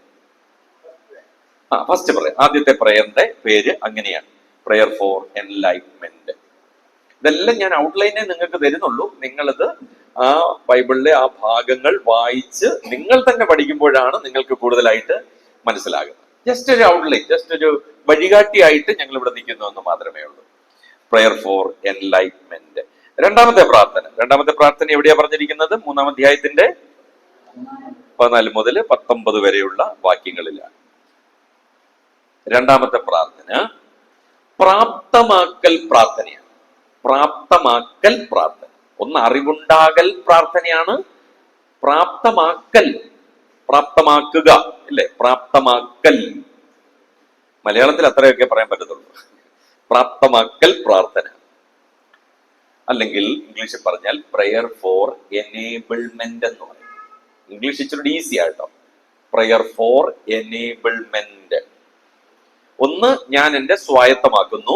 First prayer, ആദ്യത്തെ പ്രയറിന്റെ പേര് അങ്ങനെയാണ്, പ്രയർ ഫോർ എൻലൈറ്റ്മെന്റ്. ഇതെല്ലാം ഞാൻ ഔട്ട്ലൈനെ നിങ്ങൾക്ക് തരുന്നുള്ളൂ. നിങ്ങളിത് ആ ബൈബിളിലെ ആ ഭാഗങ്ങൾ വായിച്ച് നിങ്ങൾ തന്നെ പഠിക്കുമ്പോഴാണ് നിങ്ങൾക്ക് കൂടുതലായിട്ട് മനസ്സിലാകുന്നത്. ജസ്റ്റ് ഒരു ഔട്ട്ലൈൻ, ജസ്റ്റ് ഒരു വഴികാട്ടിയായിട്ട് ഞങ്ങൾ ഇവിടെ നിൽക്കുന്നു എന്ന് മാത്രമേ ഉള്ളൂ. Prayer for enlightenment. രണ്ടാമത്തെ പ്രാർത്ഥന എവിടെയാ പറഞ്ഞിരിക്കുന്നത്? 3-ാം അധ്യായത്തിന്റെ 14 മുതൽ 19 വരെയുള്ള വാക്യങ്ങളിലാണ്. രണ്ടാമത്തെ പ്രാർത്ഥന പ്രാപ്തമാക്കൽ പ്രാർത്ഥനയാണ്. പ്രാപ്തമാക്കൽ പ്രാർത്ഥന. ഒന്ന് അറിവുണ്ടാകൽ പ്രാർത്ഥനയാണ്. പ്രാപ്തമാക്കൽ, പ്രാപ്തമാക്കുക, ഇല്ലേ? പ്രാപ്തമാക്കൽ. മലയാളത്തിൽ അത്രയൊക്കെ പറയാൻ പറ്റത്തുള്ളൂ. പ്രാപ്തമാക്കൽ പ്രാർത്ഥന, അല്ലെങ്കിൽ ഇംഗ്ലീഷിൽ പറഞ്ഞാൽ പ്രയർ ഫോർ എനേബിൾമെന്റ് എന്ന് പറയും. ഇംഗ്ലീഷ് ഇച്ചിരി ഈസി ആട്ടോ. Prayer for enablement. ഒന്ന്, ഞാൻ എന്റെ സ്വായത്തമാക്കുന്നു.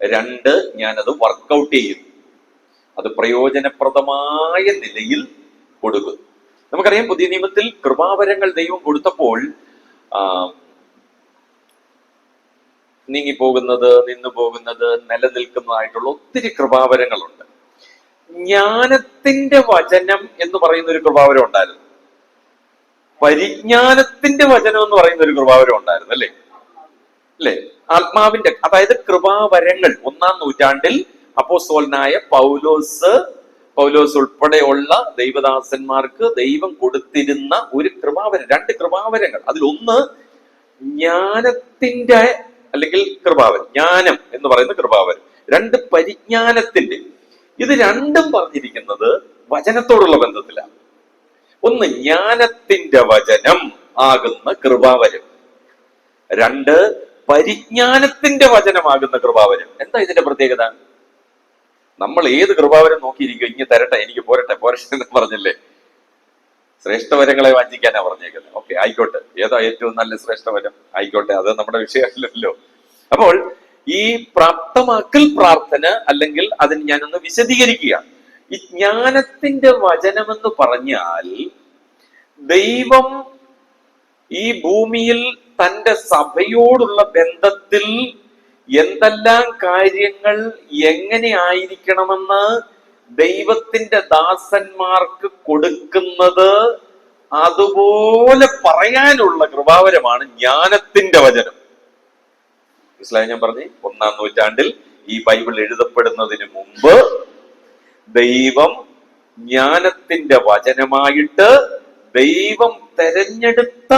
2, ഞാനത് വർക്കൗട്ട് ചെയ്യുന്നു. അത് പ്രയോജനപ്രദമായ നിലയിൽ കൊടുക്കുന്നു. നമുക്കറിയാം, പുതിയ നിയമത്തിൽ കൃപാവരങ്ങൾ ദൈവം കൊടുത്തപ്പോൾ നീങ്ങിപ്പോകുന്നത്, നിന്നു പോകുന്നത്, നിലനിൽക്കുന്നതായിട്ടുള്ള ഒത്തിരി കൃപാവരങ്ങളുണ്ട്. ജ്ഞാനത്തിന്റെ വചനം എന്ന് പറയുന്ന ഒരു കൃപാവരം ഉണ്ടായിരുന്നു. പരിജ്ഞാനത്തിന്റെ വചനം എന്ന് പറയുന്ന ഒരു കൃപാവരം ഉണ്ടായിരുന്നു, അല്ലേ? അല്ലേ? ആത്മാവിന്റെ, അതായത് കൃപാവരങ്ങൾ. 1-ാം നൂറ്റാണ്ടിൽ അപ്പോസ്തലനായ പൗലോസ് ഉൾപ്പെടെയുള്ള ദൈവദാസന്മാർക്ക് ദൈവം കൊടുത്തിരുന്ന ഒരു കൃപാവരം, 2 കൃപാവരങ്ങൾ. അതിലൊന്ന് ജ്ഞാനത്തിന്റെ, അല്ലെങ്കിൽ കൃപാവരം, ജ്ഞാനം എന്ന് പറയുന്ന കൃപാവരം. 2 പരിജ്ഞാനത്തിന്റെ. ഇത് രണ്ടും പറഞ്ഞിരിക്കുന്നത് വചനത്തോടുള്ള ബന്ധത്തിലാണ്. ഒന്ന് ജ്ഞാനത്തിന്റെ വചനം ആകുന്ന കൃപാവരം, 2 പരിജ്ഞാനത്തിന്റെ വചനമാകുന്ന കൃപാവരം. എന്താ ഇതിന്റെ പ്രത്യേകത? നമ്മൾ ഏത് കൃപാവരം നോക്കിയിരിക്കും? ഇനി തരട്ടെ, എനിക്ക് പോരട്ടെ എന്ന് പറഞ്ഞില്ലേ? ശ്രേഷ്ഠവരങ്ങളെ വാഞ്ചിക്കാനാ പറഞ്ഞേക്കുന്നത്. ഓക്കെ, ആയിക്കോട്ടെ, ഏതാ ഏറ്റവും നല്ല ശ്രേഷ്ഠവരം? ആയിക്കോട്ടെ, അത് നമ്മുടെ വിഷയമല്ലല്ലോ. അപ്പോൾ ഈ പ്രാപ്തമാക്കൽ പ്രാർത്ഥന, അല്ലെങ്കിൽ അതിന് ഞാനൊന്ന് വിശദീകരിക്കുക. ഈ ജ്ഞാനത്തിന്റെ വചനമെന്ന് പറഞ്ഞാൽ ദൈവം ഈ ഭൂമിയിൽ തന്റെ സഭയോടുള്ള ബന്ധത്തിൽ എന്തെല്ലാം കാര്യങ്ങൾ എങ്ങനെ ആയിരിക്കണമെന്ന് ദൈവത്തിന്റെ ദാസന്മാർക്ക് കൊടുക്കുന്നത് അതുപോലെ പറയാനുള്ള കൃപാവരമാണ് ജ്ഞാനത്തിന്റെ വചനം. മനസ്സിലായി ഞാൻ പറഞ്ഞു? 1-ാം നൂറ്റാണ്ടിൽ ഈ ബൈബിൾ എഴുതപ്പെടുന്നതിന് മുമ്പ് ദൈവം ജ്ഞാനത്തിന്റെ വചനമായിട്ട് ദൈവം തെരഞ്ഞെടുത്ത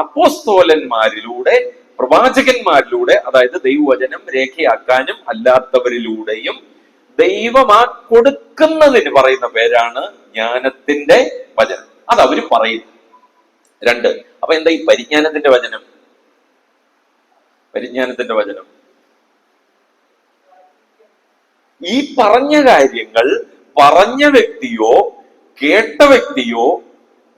അപ്പോസ്തലന്മാരിലൂടെ, പ്രവാചകന്മാരിലൂടെ, അതായത് ദൈവവചനം രേഖയാക്കാനും അല്ലാത്തവരിലൂടെയും ദൈവം ആ കൊടുക്കുന്നതിന് പറയുന്ന പേരാണ് ജ്ഞാനത്തിന്റെ വചനം. അത് അവര് പറയുന്നു. 2. അപ്പൊ എന്താ ഈ പരിജ്ഞാനത്തിന്റെ വചനം? പരിജ്ഞാനത്തിന്റെ വചനം ഈ പറഞ്ഞ കാര്യങ്ങൾ പറഞ്ഞ വ്യക്തിയോ കേട്ട വ്യക്തിയോ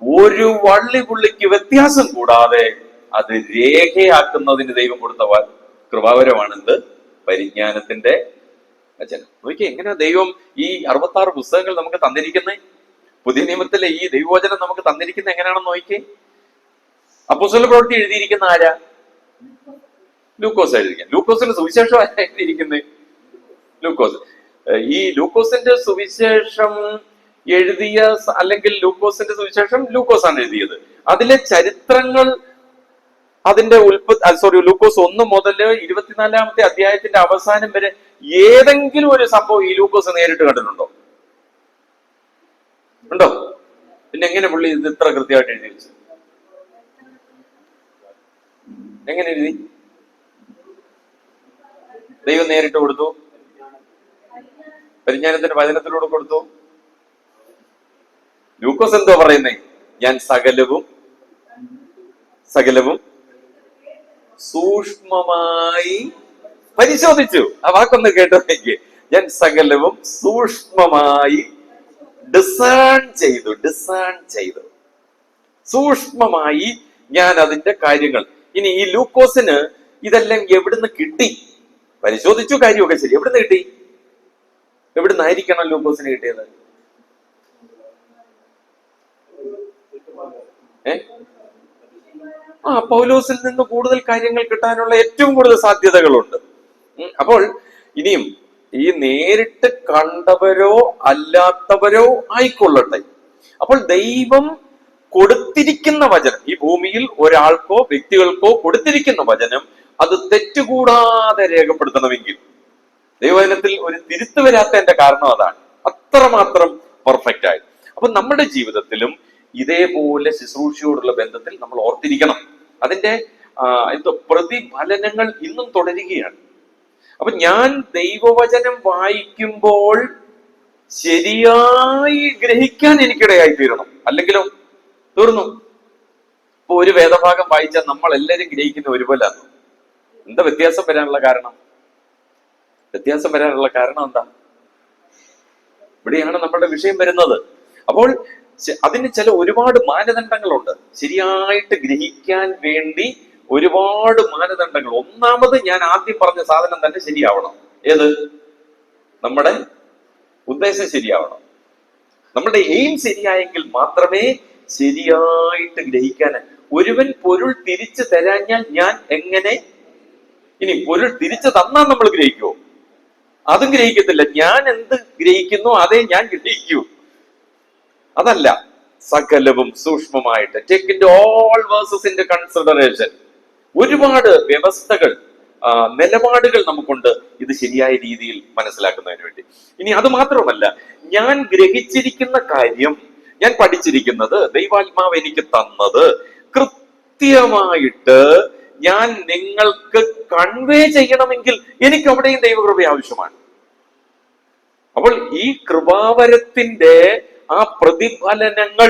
ഒരു വള്ളിപുള്ളിക്ക് വ്യത്യാസം കൂടാതെ അത് രേഖയാക്കുന്നതിന് ദൈവം കൊടുത്ത കൃപാവരമാണെന്ത്? പരിജ്ഞാനത്തിന്റെ വചനം. നോക്കി എങ്ങനെയാ ദൈവം ഈ 66 പുസ്തകങ്ങൾ നമുക്ക് തന്നിരിക്കുന്നേ? പുതിയ നിയമത്തിലെ ഈ ദൈവവചനം നമുക്ക് തന്നിരിക്കുന്നത് എങ്ങനെയാണെന്ന് നോക്കി. അപ്പോസ്തല പ്രവൃത്തി എഴുതിയിരിക്കുന്ന ആരാ? ലൂക്കോസ് എഴുതിയിരിക്കുന്നത്. ലൂക്കോസിന്റെ സുവിശേഷം ആരാ എഴുതിയിരിക്കുന്നത്? ലൂക്കോസ്. ഈ ലൂക്കോസിന്റെ സുവിശേഷം എഴുതിയ, അല്ലെങ്കിൽ ലൂക്കോസിന്റെ സുവിശേഷം ലൂക്കോസാണ് എഴുതിയത്. അതിലെ ചരിത്രങ്ങൾ, അതിന്റെ ലൂക്കോസ് 1 മുതൽ 24-ാമത്തെ അധ്യായത്തിന്റെ അവസാനം വരെ ഏതെങ്കിലും ഒരു സംഭവം ഈ ലൂക്കോസ് നേരിട്ട് കണ്ടിട്ടുണ്ടോ? ഉണ്ടോ? പിന്നെ എങ്ങനെ പുള്ളി ഇത് ഇത്ര കൃത്യമായിട്ട് എഴുതി വെച്ചു? എങ്ങനെ എഴുതി? ദൈവം നേരിട്ട് കൊടുത്തു, പരിജ്ഞാനത്തിന്റെ വചനത്തിലൂടെ കൊടുത്തു. ലൂക്കോസ് എന്തോ പറയുന്നേ? ഞാൻ സകലവും സൂക്ഷ്മമായി പരിശോധിച്ചു. ആ വാക്കൊന്ന് കേട്ടോ എനിക്ക്. ഞാൻ സകലവും സൂക്ഷ്മമായി ഡിസേൺ ചെയ്തു. സൂക്ഷ്മമായി ഞാൻ അതിന്റെ കാര്യങ്ങൾ. ഇനി ഈ ലൂക്കോസിന് ഇതെല്ലാം എവിടുന്ന് കിട്ടി? പരിശോധിച്ചു, കാര്യമൊക്കെ ശരി. എവിടുന്ന് കിട്ടി? എവിടുന്നായിരിക്കണം ലൂക്കോസിന് കിട്ടിയത്? പൗലോസിൽ നിന്ന് കൂടുതൽ കാര്യങ്ങൾ കിട്ടാനുള്ള ഏറ്റവും കൂടുതൽ സാധ്യതകളുണ്ട്. അപ്പോൾ ഇനിയും ഈ നേരിട്ട് കണ്ടവരോ അല്ലാത്തവരോ ആയിക്കൊള്ളട്ടെ, അപ്പോൾ ദൈവം കൊടുത്തിരിക്കുന്ന വചനം, ഈ ഭൂമിയിൽ ഒരാൾക്കോ വ്യക്തികൾക്കോ കൊടുത്തിരിക്കുന്ന വചനം, അത് തെറ്റുകൂടാതെ രേഖപ്പെടുത്തണമെങ്കിൽ ദൈവവചനത്തിൽ ഒരു തിരുത്തു വരാത്തതിന്റെ കാരണം അതാണ്. അത്രമാത്രം പെർഫെക്റ്റ് ആയി. അപ്പൊ നമ്മുടെ ജീവിതത്തിലും ഇതേപോലെ ശുശ്രൂഷയോടുള്ള ബന്ധത്തിൽ നമ്മൾ ഓർത്തിരിക്കണം. അതിന്റെ പ്രതിഫലനങ്ങൾ ഇന്നും തുടരുകയാണ്. അപ്പൊ ഞാൻ ദൈവവചനം വായിക്കുമ്പോൾ ശരിയായി ഗ്രഹിക്കാൻ എനിക്കിടയായി തീരണം, അല്ലെങ്കിലോ തീർന്നു. ഇപ്പൊ ഒരു വേദഭാഗം വായിച്ചാൽ നമ്മൾ എല്ലാവരും ഗ്രഹിക്കുന്ന ഒരുപോലെ. എന്താ വ്യത്യാസം വരാനുള്ള കാരണം? എന്താ? ഇവിടെയാണ് നമ്മുടെ വിഷയം വരുന്നത്. അപ്പോൾ അതിന് ഒരുപാട് മാനദണ്ഡങ്ങളുണ്ട്. ശരിയായിട്ട് ഗ്രഹിക്കാൻ വേണ്ടി ഒരുപാട് മാനദണ്ഡങ്ങൾ. ഒന്നാമത് ഞാൻ ആദ്യം പറഞ്ഞ സാധനം തന്നെ ശരിയാവണം. ഏത്? നമ്മുടെ ഉദ്ദേശം ശരിയാവണം. നമ്മുടെ എയിം ശരിയായെങ്കിൽ മാത്രമേ ശരിയായിട്ട് ഗ്രഹിക്കാൻ. ഒരുവൻ പൊരുൾ തിരിച്ചു തരാഞ്ഞാൽ ഞാൻ എങ്ങനെ? ഇനി പൊരുൾ തിരിച്ചു തന്നാൽ നമ്മൾ ഗ്രഹിക്കുമോ? അതും ഗ്രഹിക്കത്തില്ല. ഞാൻ എന്ത് ഗ്രഹിക്കുന്നു അതേ ഞാൻ ഗ്രഹിക്കൂ. അതല്ല, സകലവും സൂക്ഷ്മമായിട്ട് take in all verses in consideration. ഒരുപാട് വ്യവസ്ഥകൾ, നിലപാടുകൾ നമുക്കുണ്ട് ഇത് ശരിയായ രീതിയിൽ മനസ്സിലാക്കുന്നതിന് വേണ്ടി. ഇനി അത് മാത്രമല്ല, ഞാൻ ഗ്രഹിച്ചിരിക്കുന്ന കാര്യം, ഞാൻ പഠിച്ചിരിക്കുന്നത്, ദൈവാത്മാവ് എനിക്ക് തന്നത് കൃത്യമായിട്ട് ഞാൻ നിങ്ങൾക്ക് കൺവേ ചെയ്യണമെങ്കിൽ എനിക്ക് അവിടെയും ദൈവകൃപ ആവശ്യമാണ്. അപ്പോൾ ഈ കൃപാവരത്തിന്റെ ആ പ്രതിഫലനങ്ങൾ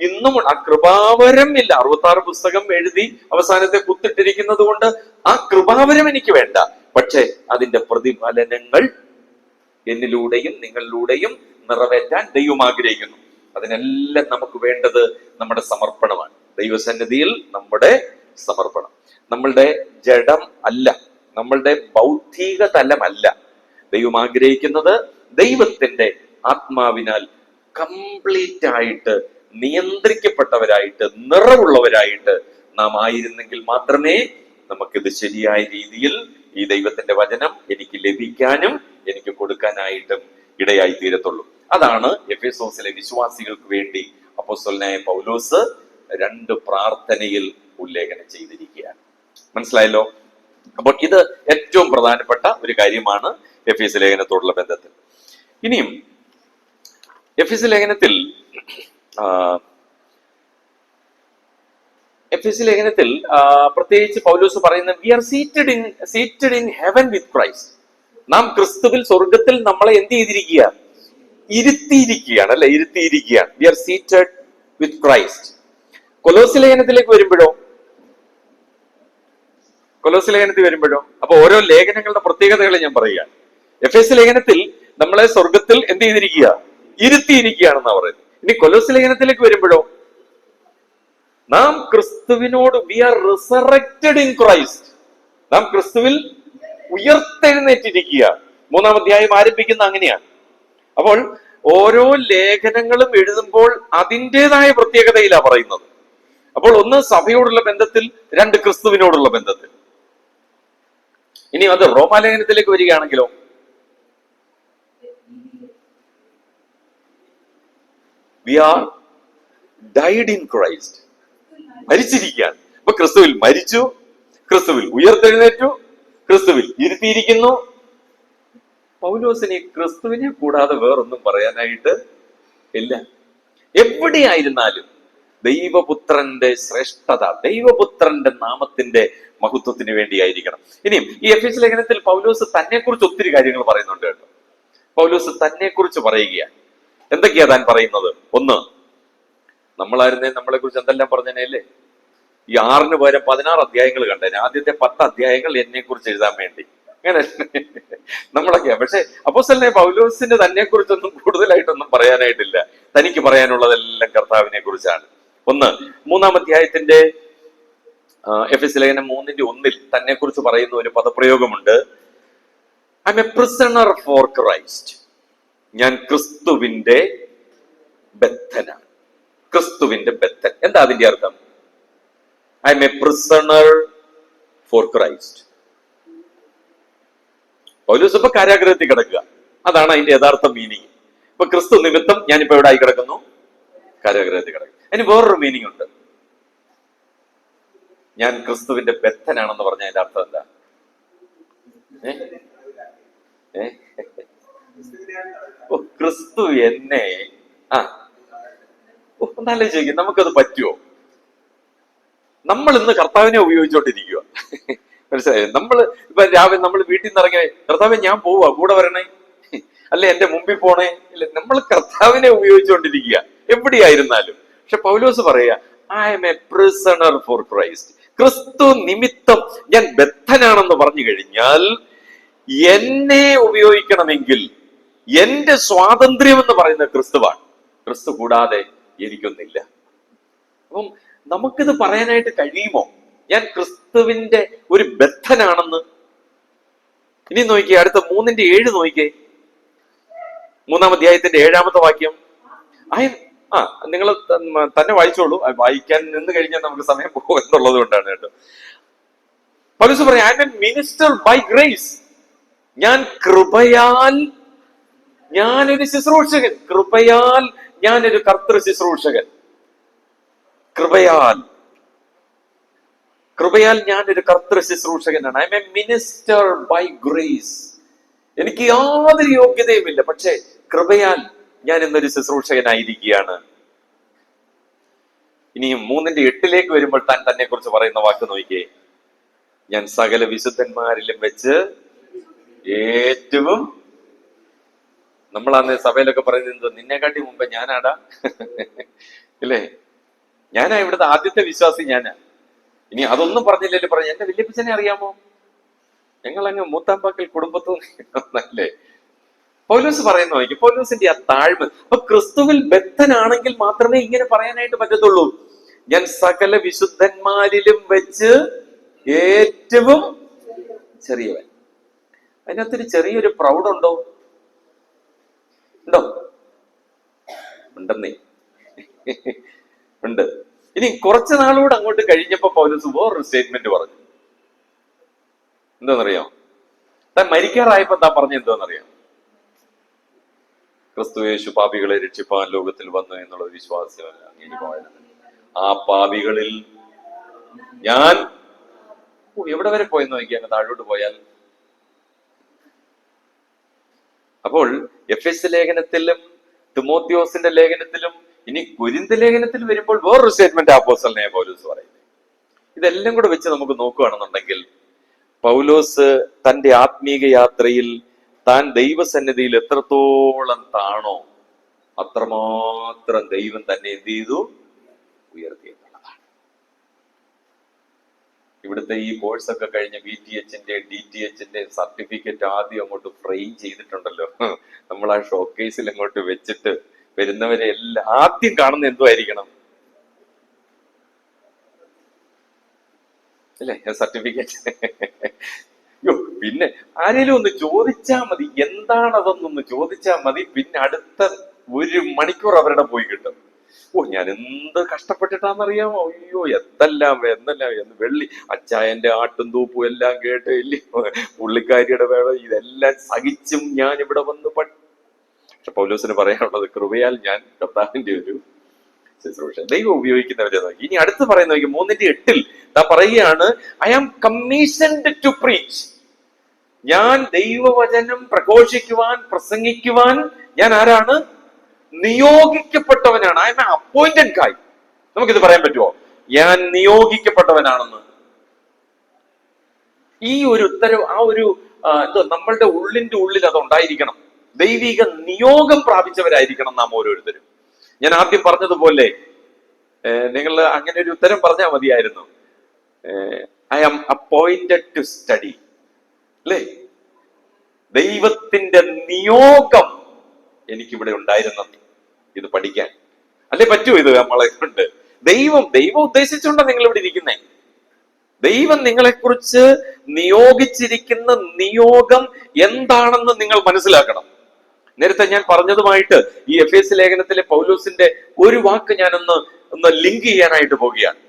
ഇന്നും ആ കൃപാവരം ഇല്ല. 66 പുസ്തകം എഴുതി അവസാനത്തെ കുത്തിട്ടിരിക്കുന്നത് കൊണ്ട് ആ കൃപാവരം എനിക്ക് വേണ്ട. പക്ഷെ അതിന്റെ പ്രതിഫലനങ്ങൾ എന്നിലൂടെയും നിങ്ങളിലൂടെയും നിറവേറ്റാൻ ദൈവം ആഗ്രഹിക്കുന്നു. അതിനെല്ലാം നമുക്ക് വേണ്ടത് നമ്മുടെ സമർപ്പണമാണ്. ദൈവസന്നിധിയിൽ നമ്മുടെ സമർപ്പണം. നമ്മളുടെ ജഡം അല്ല, നമ്മളുടെ ബൗദ്ധിക തലമല്ല. ദൈവം ആഗ്രഹിക്കുന്നത് ദൈവത്തിന്റെ ആത്മാവിനാൽ കംപ്ലീറ്റ് ആയിട്ട് നിയന്ത്രിക്കപ്പെട്ടവരായിട്ട് നിറവുള്ളവരായിട്ട് നാം ആയിരുന്നെങ്കിൽ മാത്രമേ നമുക്കിത് ശരിയായ രീതിയിൽ ഈ ദൈവത്തിന്റെ വചനം എനിക്ക് ലഭിക്കാനും എനിക്ക് കൊടുക്കാനായിട്ടും ഇടയായി തീരത്തുള്ളൂ. അതാണ് എഫെസോസിലെ വിശ്വാസികൾക്ക് വേണ്ടി അപ്പോസ്തലനായ പൗലോസ് 2 പ്രാർത്ഥനയിൽ ഉല്ലേഖനം ചെയ്തിരിക്കുകയാണ്. മനസ്സിലായല്ലോ? അപ്പോൾ ഇത് ഏറ്റവും പ്രധാനപ്പെട്ട ഒരു കാര്യമാണ് എഫെസ് ലേഖനത്തോടുള്ള ബന്ധത്തിൽ. ഇനിയും എഫെസ് ലേഖനത്തിൽ പ്രത്യേകിച്ച് പൗലോസ് പറയുന്ന we are seated in heaven with Christ. നാം ക്രിസ്തുവിൽ, സ്വർഗത്തിൽ നമ്മളെ എന്ത് ചെയ്തിരിക്കുക? ഇരുത്തിയിരിക്കുകയാണ്, അല്ലെ? ഇരുത്തിയിരിക്കുകയാണ്. We are seated with Christ. കൊലോസ്യ ലേഖനത്തിലേക്ക് വരുമ്പോഴോ അപ്പൊ ഓരോ ലേഖനങ്ങളുടെ പ്രത്യേകതകൾ ഞാൻ പറയുകയാണ്. എഫെസ് ലേഖനത്തിൽ നമ്മളെ സ്വർഗത്തിൽ എന്ത് ചെയ്തിരിക്കുക? ഇരുത്തിയിരിക്കുകയാണെന്നാ പറയുന്നത്. ഇനി കൊലോസ്യ ലേഖനത്തിലേക്ക് വരുമ്പോഴോ നാം ക്രിസ്തുവിനോട് we are resurrected in Christ. നാം ക്രിസ്തുവിൽ ഉയർത്തെഴുന്നേറ്റിരിക്കുക. 3-ാം അധ്യായം ആരംഭിക്കുന്ന അങ്ങനെയാണ്. അപ്പോൾ ഓരോ ലേഖനങ്ങളും എഴുതുമ്പോൾ അതിൻ്റെതായ പ്രത്യേകതയിലാണ് പറയുന്നത്. അപ്പോൾ ഒന്ന് സഭയോടുള്ള ബന്ധത്തിൽ, 2 ക്രിസ്തുവിനോടുള്ള ബന്ധത്തിൽ. ഇനി അത് റോമാലേഖനത്തിലേക്ക് വരികയാണെങ്കിലോ we are died in Christ. മരിച്ചിരിക്കുകയാണ്. അപ്പൊ ക്രിസ്തുവിൽ മരിച്ചു, ക്രിസ്തുവിൽ ഉയർത്തെഴുന്നേറ്റു, ക്രിസ്തുവിൽ ഇരുത്തിയിരിക്കുന്നു. പൗലോസിനെ ക്രിസ്തുവിനെ കൂടാതെ വേറൊന്നും പറയാനായിട്ട് ഇല്ല. എവിടെയായിരുന്നാലും ദൈവപുത്രന്റെ ശ്രേഷ്ഠത, ദൈവപുത്രന്റെ നാമത്തിന്റെ മഹത്വത്തിന് വേണ്ടിയായിരിക്കണം. ഇനിയും ഈ എഫെസ് ലേഖനത്തിൽ പൗലോസ് തന്നെ കുറിച്ച് ഒത്തിരി കാര്യങ്ങൾ പറയുന്നുണ്ട് കേട്ടോ. പൗലോസ് തന്നെ കുറിച്ച് പറയുകയാണ്. എന്തൊക്കെയാ താൻ പറയുന്നത്? ഒന്ന്, നമ്മളായിരുന്നേ നമ്മളെ കുറിച്ച് എന്തെല്ലാം പറഞ്ഞേനല്ലേ? ഈ 6-ന് പകരം 16 അധ്യായങ്ങൾ കണ്ടേനെ. ആദ്യത്തെ 10 അധ്യായങ്ങൾ എന്നെ കുറിച്ച് എഴുതാൻ വേണ്ടി. അങ്ങനെ നമ്മളൊക്കെയാ. പക്ഷെ അപ്പോസ്തലനായ പൗലോസിന് തന്നെ കുറിച്ചൊന്നും കൂടുതലായിട്ടൊന്നും പറയാനായിട്ടില്ല. തനിക്ക് പറയാനുള്ളതെല്ലാം കർത്താവിനെ കുറിച്ചാണ്. ഒന്ന്, 3-ാം അധ്യായത്തിന്റെ എഫെസ് ലേഖനം 3:1 തന്നെ കുറിച്ച് പറയുന്ന ഒരു പദപ്രയോഗമുണ്ട്. I am a prisoner for Christ. ഞാൻ ക്രിസ്തുവിന്റെ ബദ്ധനാണ്. ക്രിസ്തുവിന്റെ ബദ്ധൻ. എന്താ അതിന്റെ അർത്ഥം? I am a prisoner for Christ. Paulose ഇപ്പൊ കാരാഗ്രഹത്തിൽ കിടക്കുക. അതാണ് അതിന്റെ യഥാർത്ഥ മീനിങ്. ഇപ്പൊ ക്രിസ്തു നിമിത്തം ഞാനിപ്പോ എവിടെ ആയി കിടക്കുന്നു? കാരാഗ്രഹത്തിൽ കിടക്കും. അതിന് വേറൊരു മീനിങ് ഉണ്ട്. ഞാൻ ക്രിസ്തുവിന്റെ ബദ്ധനാണെന്ന് പറഞ്ഞ അതിന്റെ അർത്ഥം എന്താ? ക്രിസ്തു എന്നെ നല്ല ചോദിക്കും, നമുക്കത് പറ്റുമോ? നമ്മൾ ഇന്ന് കർത്താവിനെ ഉപയോഗിച്ചോണ്ടിരിക്കുക. മനസ്സിലായോ? ഇപ്പൊ രാവിലെ നമ്മൾ വീട്ടിൽ നിന്ന് ഇറങ്ങിയ കർത്താവെ ഞാൻ പോവാ, കൂടെ വരണേ, അല്ലെ എന്റെ മുമ്പിൽ പോണേ. ഇല്ല, നമ്മൾ കർത്താവിനെ ഉപയോഗിച്ചുകൊണ്ടിരിക്കുക എവിടെയായിരുന്നാലും. പക്ഷെ പൗലോസ് പറയാ, I am a prisoner for Christ. ക്രിസ്തു നിമിത്തം ഞാൻ ബദ്ധനാണെന്ന് പറഞ്ഞു കഴിഞ്ഞാൽ എന്നെ ഉപയോഗിക്കണമെങ്കിൽ എന്റെ സ്വാതന്ത്ര്യം എന്ന് പറയുന്ന ക്രിസ്തുവാണ്. ക്രിസ്തു കൂടാതെ എനിക്കൊന്നില്ല. അപ്പം നമുക്കിത് പറയാനായിട്ട് കഴിയുമോ? ഞാൻ ക്രിസ്തുവിന്റെ ഒരു ബദ്ധനാണെന്ന്. ഇനി നോക്കിയേ, അടുത്ത 3:7 നോക്കിയേ. 3-ാം അധ്യായത്തിന്റെ 7-ാമത്തെ വാക്യം. നിങ്ങൾ തന്നെ വായിച്ചോളൂ. വായിക്കാൻ നിന്ന് കഴിഞ്ഞാൽ നമുക്ക് സമയം പോകും എന്നുള്ളത് കൊണ്ടാണ് കേട്ടോ. പൗലോസ് പറയാം, I am a minister by grace. ഞാൻ കൃപയാൽ ഞാനൊരു ശുശ്രൂഷകൻ. കൃപയാൽ ഞാനൊരു കർത്തൃ ശുശ്രൂഷകൻ. കൃപയാൽ കൃപയാൽ ഞാനൊരു കർത്തൃ ശുശ്രൂഷകനാണ്. I am a minister by grace. എനിക്ക് യാതൊരു യോഗ്യതയുമില്ല, പക്ഷെ കൃപയാൽ ഞാൻ ഇന്നൊരു ശുശ്രൂഷകനായിരിക്കുകയാണ്. ഇനിയും 3:8 വരുമ്പോൾ താൻ തന്നെ കുറിച്ച് പറയുന്ന വാക്ക് നോക്കിയേ. ഞാൻ സകല വിശുദ്ധന്മാരിലും വെച്ച് ഏറ്റവും, നമ്മളന്ന് സഭയിലൊക്കെ പറയുന്നത് നിന്നെക്കാട്ടി മുമ്പ് ഞാനാടാ ഇല്ലേ, ഞാനാ ഇവിടുത്തെ ആദ്യത്തെ വിശ്വാസി ഞാനാ. ഇനി അതൊന്നും പറഞ്ഞില്ലല്ലോ, പറഞ്ഞു എന്റെ വല്യപ്പച്ചനെ അറിയാമോ, ഞങ്ങളങ്ങ് മൂത്താമ്പാക്കൽ കുടുംബത്തുനിന്നല്ലേ. പൗലോസ് പറയുന്ന നോക്കി, പൗലോസിന്റെ ആ താഴ്മ. അപ്പൊ ക്രിസ്തുവിൽ ബദ്ധനാണെങ്കിൽ മാത്രമേ ഇങ്ങനെ പറയാനായിട്ട് പറ്റത്തുള്ളൂ. ഞാൻ സകല വിശുദ്ധന്മാരിലും വെച്ച് ഏറ്റവും ചെറിയവൻ. അതിനകത്തൊരു ചെറിയൊരു പ്രൗഡുണ്ടോ? ഉണ്ടോ? ഉണ്ടെന്നേ ഉണ്ട്. ഇനി കുറച്ചു നാളുകൂടെ അങ്ങോട്ട് കഴിഞ്ഞപ്പോ പൗലോസ് വേറൊരു സ്റ്റേറ്റ്മെന്റ് പറഞ്ഞു. എന്താണെന്നറിയാം? താൻ മരിക്കാറായപ്പോ താൻ പറഞ്ഞ എന്താണെന്നറിയാം? ക്രിസ്തു യേശു പാപികളെ രക്ഷിപ്പാൻ ലോകത്തിൽ വന്നു എന്നുള്ള വിശ്വാസമല്ല എനിക്ക്. ആ പാപികളിൽ ഞാൻ എവിടെ വരെ പോയെന്ന് നോക്കി, അങ്ങ് താഴോട്ട് പോയാൽ. അപ്പോൾ എഫെസ് ലേഖനത്തിലും തിമോത്തിയോസിന്റെ ലേഖനത്തിലും ഇനി കൊരിന്ത് ലേഖനത്തിൽ വരുമ്പോൾ വേറൊരു സ്റ്റേറ്റ്മെന്റ് അപ്പോസ്തലനായ പൗലോസ് പറയുന്നത്. ഇതെല്ലാം കൂടെ വെച്ച് നമുക്ക് നോക്കുകയാണെന്നുണ്ടെങ്കിൽ പൗലോസ് തന്റെ ആത്മീക യാത്രയിൽ താൻ ദൈവസന്നിധിയിൽ എത്രത്തോളം താണോ അത്രമാത്രം ദൈവം തന്നെ എന്ത് ചെയ്തു? ഉയർത്തി എന്നുള്ളതാണ്. ഇവിടുത്തെ ഈ കോഴ്സൊക്കെ കഴിഞ്ഞ BTHന്റെ DTHന്റെ സർട്ടിഫിക്കറ്റ് ആദ്യം അങ്ങോട്ട് ഫ്രെയിം ചെയ്തിട്ടുണ്ടല്ലോ. നമ്മൾ ആ ഷോക്കേസിൽ അങ്ങോട്ട് വെച്ചിട്ട് വരുന്നവരെ എല്ലാം ആദ്യം കാണുന്ന എന്തുമായിരിക്കണം അല്ലേ? സർട്ടിഫിക്കറ്റ്. പിന്നെ ആരെങ്കിലും ഒന്ന് ചോദിച്ചാൽ മതി, എന്താണതെന്നൊന്ന് ചോദിച്ചാൽ മതി, പിന്നെ അടുത്ത 1 മണിക്കൂർ അവരുടെ പോയി കിട്ടും. ഞാൻ എന്ത് കഷ്ടപ്പെട്ടിട്ടാന്നറിയാമോ? അയ്യോ എന്തെല്ലാം വെള്ളി അച്ചായന്റെ ആട്ടും തൂപ്പും എല്ലാം കേട്ട് ഇല്ലേ, പുള്ളിക്കാരിയുടെ വേണം, ഇതെല്ലാം സഹിച്ചും ഞാൻ ഇവിടെ വന്ന് പക്ഷെ പൗലോസിന് പറയാനുള്ളത് കൃപയാൽ ഞാൻ കർത്താവിന്റെ ഒരു ശുശ്രൂഷ. ദൈവം ഉപയോഗിക്കുന്നവരെ നോക്കി. ഇനി അടുത്ത് പറയുന്ന നോക്കി 3:8 പറയുകയാണ്, I am commissioned to preach. ഞാൻ ദൈവവചനം പ്രഘോഷിക്കുവാൻ, പ്രസംഗിക്കുവാൻ ഞാൻ ആരാണ്? നിയോഗിക്കപ്പെട്ടവനാണ്. I am a appointed guy. നമുക്കിത് പറയാൻ പറ്റുമോ? ഞാൻ നിയോഗിക്കപ്പെട്ടവനാണെന്ന്. ഈ ഒരു ഉത്തരവ്, ആ ഒരു നമ്മളുടെ ഉള്ളിന്റെ ഉള്ളിൽ അത് ഉണ്ടായിരിക്കണം. ദൈവിക നിയോഗം പ്രാപിച്ചവരായിരിക്കണം നാം ഓരോരുത്തരും. ഞാൻ ആദ്യം പറഞ്ഞതുപോലെ നിങ്ങൾ അങ്ങനെ ഒരു ഉത്തരം പറഞ്ഞാൽ മതിയായിരുന്നു. I am appointed to study. അല്ലേ? ദൈവത്തിന്റെ നിയോഗം എനിക്കിവിടെ ഉണ്ടായിരുന്നത് ഇത് പഠിക്കാൻ. അല്ലേ പറ്റുമോ ഇത് നമ്മളെ കൊണ്ട്? ദൈവം ഉദ്ദേശിച്ചുകൊണ്ടാ നിങ്ങൾ ഇവിടെ ഇരിക്കുന്നേ. ദൈവം നിങ്ങളെക്കുറിച്ച് നിയോഗിച്ചിരിക്കുന്ന നിയോഗം എന്താണെന്ന് നിങ്ങൾ മനസ്സിലാക്കണം. നേരത്തെ ഞാൻ പറഞ്ഞതുമായിട്ട് ഈ എഫേസ് ലേഖനത്തിലെ പൗലോസിന്റെ ഒരു വാക്ക് ഞാനൊന്ന് ലിങ്ക് ചെയ്യാനായിട്ട് പോവുകയാണ്.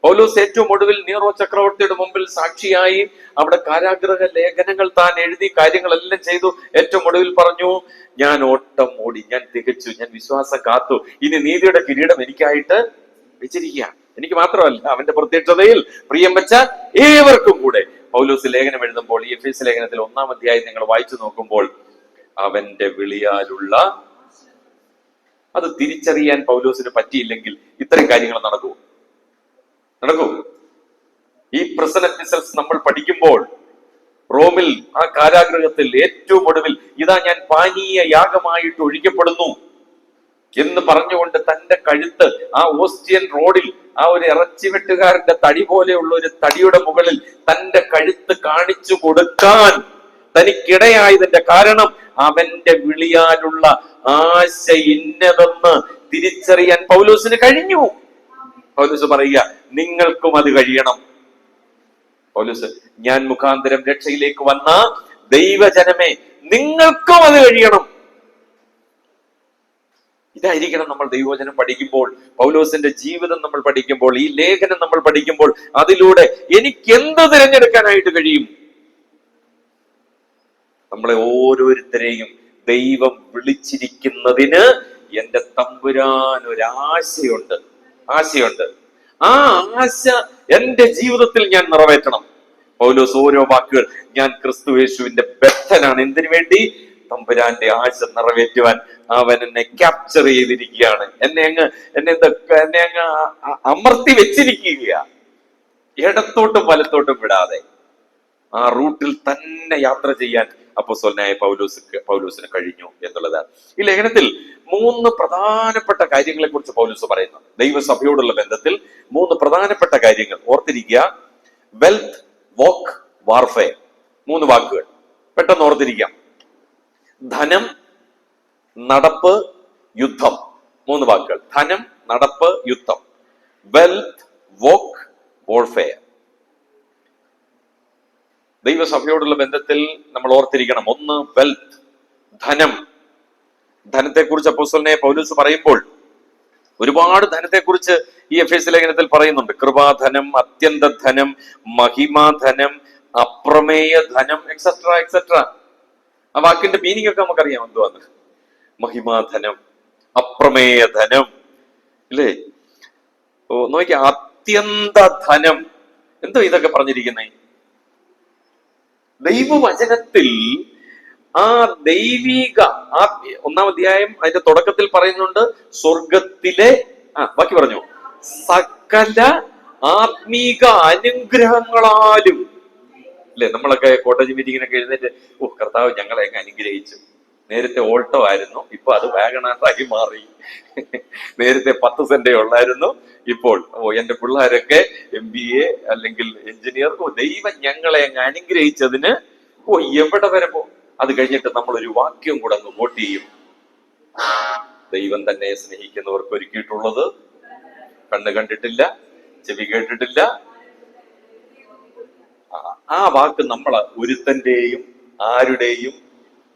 പൗലോസ് ഏറ്റവും ഒടുവിൽ നീറോ ചക്രവർത്തിയുടെ മുമ്പിൽ സാക്ഷിയായി അവിടെ കാരാഗ്രഹ ലേഖനങ്ങൾ താൻ എഴുതി കാര്യങ്ങളെല്ലാം ചെയ്തു. ഏറ്റവും ഒടുവിൽ പറഞ്ഞു, ഞാൻ ഓട്ടം ഓടി, ഞാൻ തികച്ചു, ഞാൻ വിശ്വാസം കാത്തു, ഇനി നീതിയുടെ കിരീടം എനിക്കായിട്ട് വെച്ചിരിക്കുക. എനിക്ക് മാത്രമല്ല, അവന്റെ പ്രത്യക്ഷതയിൽ പ്രിയം വെച്ച ഏവർക്കും കൂടെ. പൗലോസ് ലേഖനം എഴുതുമ്പോൾ ഈ എഫേസ് ലേഖനത്തിൽ 1-ാം അധ്യായം നിങ്ങൾ വായിച്ചു നോക്കുമ്പോൾ അവന്റെ വിളിയാലുള്ള അത് തിരിച്ചറിയാൻ പൗലോസിന് പറ്റിയില്ലെങ്കിൽ ഇത്തരം കാര്യങ്ങൾ നടക്കൂ? ഈ പ്രസന്റ് എപ്പിസോഡ്സ് നമ്മൾ പഠിക്കുമ്പോൾ റോമിൽ ആ കാരാഗ്രഹത്തിൽ ഏറ്റവും ഒടുവിൽ ഇതാ ഞാൻ പാനീയ യാഗമായിട്ട് ഒഴിക്കപ്പെടുന്നു എന്ന് പറഞ്ഞുകൊണ്ട് തന്റെ കഴുത്ത് ആ ഓസ്റ്റിയൻ റോഡിൽ ആ ഒരു ഇറച്ചിവെട്ടുകാരന്റെ തടി പോലെയുള്ള ഒരു തടിയുടെ മുകളിൽ തന്റെ കഴുത്ത് കാണിച്ചു കൊടുക്കാൻ തനിക്കിടയായതിന്റെ കാരണം അവന്റെ വിളിയാലുള്ള ആശ ഇന്നതെന്ന് തിരിച്ചറിയാൻ പൗലോസിന് കഴിഞ്ഞു. പൗലോസ് പറയുക, നിങ്ങൾക്കും അത് കഴിയണം. പൗലോസ്, ഞാൻ മുഖാന്തരം രക്ഷയിലേക്ക് വന്ന ദൈവജനമേ, നിങ്ങൾക്കും അത് കഴിയണം. ഇതായിരിക്കണം നമ്മൾ ദൈവവചനം പഠിക്കുമ്പോൾ, പൗലോസിന്റെ ജീവിതം നമ്മൾ പഠിക്കുമ്പോൾ, ഈ ലേഖനം നമ്മൾ പഠിക്കുമ്പോൾ, അതിലൂടെ എനിക്ക് എന്ത് തിരഞ്ഞെടുക്കാനായിട്ട് കഴിയും? നമ്മളെ ഓരോരുത്തരെയും ദൈവം വിളിച്ചിരിക്കുന്നതിന് എന്റെ തമ്പുരാൻ ഒരു ആശയുണ്ട്. ആ ആശ എന്റെ ജീവിതത്തിൽ ഞാൻ നിറവേറ്റണം. പൗലോസ് ഓരോ വാക്കുകൾ, ഞാൻ ക്രിസ്തുയേശുവിന്റെ ബദ്ധനാണ്. എന്തിനു വേണ്ടി? തമ്പുരാന്റെ ആശ നിറവേറ്റുവാൻ അവൻ എന്നെ ക്യാപ്ചർ ചെയ്തിരിക്കുകയാണ്. എന്നെ അങ്ങ് അമർത്തി വെച്ചിരിക്കുക, ഇടത്തോട്ടും വലത്തോട്ടും വിടാതെ ആ റൂട്ടിൽ തന്നെ യാത്ര ചെയ്യാൻ അപ്പോസ്തലനായ പൗലോസിന് കഴിഞ്ഞു എന്നുള്ളതാണ്. ഈ ലേഖനത്തിൽ 3 പ്രധാനപ്പെട്ട കാര്യങ്ങളെ കുറിച്ച് പൗലോസ് പറയുന്നു. ദൈവസഭയോടുള്ള ബന്ധത്തിൽ 3 പ്രധാനപ്പെട്ട കാര്യങ്ങൾ ഓർത്തിരിക്കുക. Wealth, walk, warfare. 3 വാക്കുകൾ പെട്ടെന്ന് ഓർത്തിരിക്കാം. ധനം, നടപ്പ്, യുദ്ധം. 3 വാക്കുകൾ. ധനം, നടപ്പ്, യുദ്ധം. Wealth, walk, warfare. ദൈവസഭയോടുള്ള ബന്ധത്തിൽ നമ്മൾ ഓർത്തിരിക്കണം. 1, വെൽത്ത്, ധനം. ധനത്തെക്കുറിച്ച് അപ്പോസ്തലനായ പൗലോസ് പറയുമ്പോൾ ഒരുപാട് ധനത്തെക്കുറിച്ച് ഈ എഫേസ്യ ലേഖനത്തിൽ പറയുന്നുണ്ട്. കൃപാധനം, അത്യന്ത ധനം, മഹിമാധനം, അപ്രമേയ ധനം, എക്സെട്ര എക്സെട്ര. ആ വാക്കിന്റെ മീനിങ് ഒക്കെ നമുക്കറിയാം എന്തുവാന്ന്. മഹിമാധനം, അപ്രമേയ ധനം, ഇല്ലേ? നോക്കിയ അത്യന്ത ധനം. എന്തോ ഇതൊക്കെ പറഞ്ഞിരിക്കുന്നേ? ദൈവവചനത്തിൽ ആ ദൈവിക 1-ാം അധ്യായം അതിന്റെ തുടക്കത്തിൽ പറയുന്നുണ്ട്, സ്വർഗത്തിലെ ബാക്കി പറഞ്ഞു, സകല ആത്മീക അനുഗ്രഹങ്ങളാലും. അല്ലെ, നമ്മളൊക്കെ കോട്ടേജ് മീറ്റിങ്ങിനൊക്കെ എഴുന്നേറ്റ്, കർത്താവ് ഞങ്ങളെ അനുഗ്രഹിച്ചു. നേരത്തെ ഓൾട്ടോ ആയിരുന്നു, ഇപ്പൊ അത് വാഗണാറായി മാറി. നേരത്തെ 10 സെന്റേ ഉള്ളായിരുന്നു, ഇപ്പോൾ എന്റെ പിള്ളേരൊക്കെ MBA അല്ലെങ്കിൽ എഞ്ചിനീയർ. ദൈവം ഞങ്ങളെ അങ്ങ് അനുഗ്രഹിച്ചതിന് എവിടെ വരെ പോകും. അത് കഴിഞ്ഞിട്ട് നമ്മൾ ഒരു വാക്യം കൂടെ അങ്ങ് വോട്ട് ചെയ്യും. ദൈവം തന്നെ സ്നേഹിക്കുന്നവർക്ക് ഒരുക്കിയിട്ടുള്ളത് കണ്ണ് കണ്ടിട്ടില്ല, ചെവി കേട്ടിട്ടില്ല. ആ വാക്ക് നമ്മളെ ഒരുത്തന്റെയും ആരുടെയും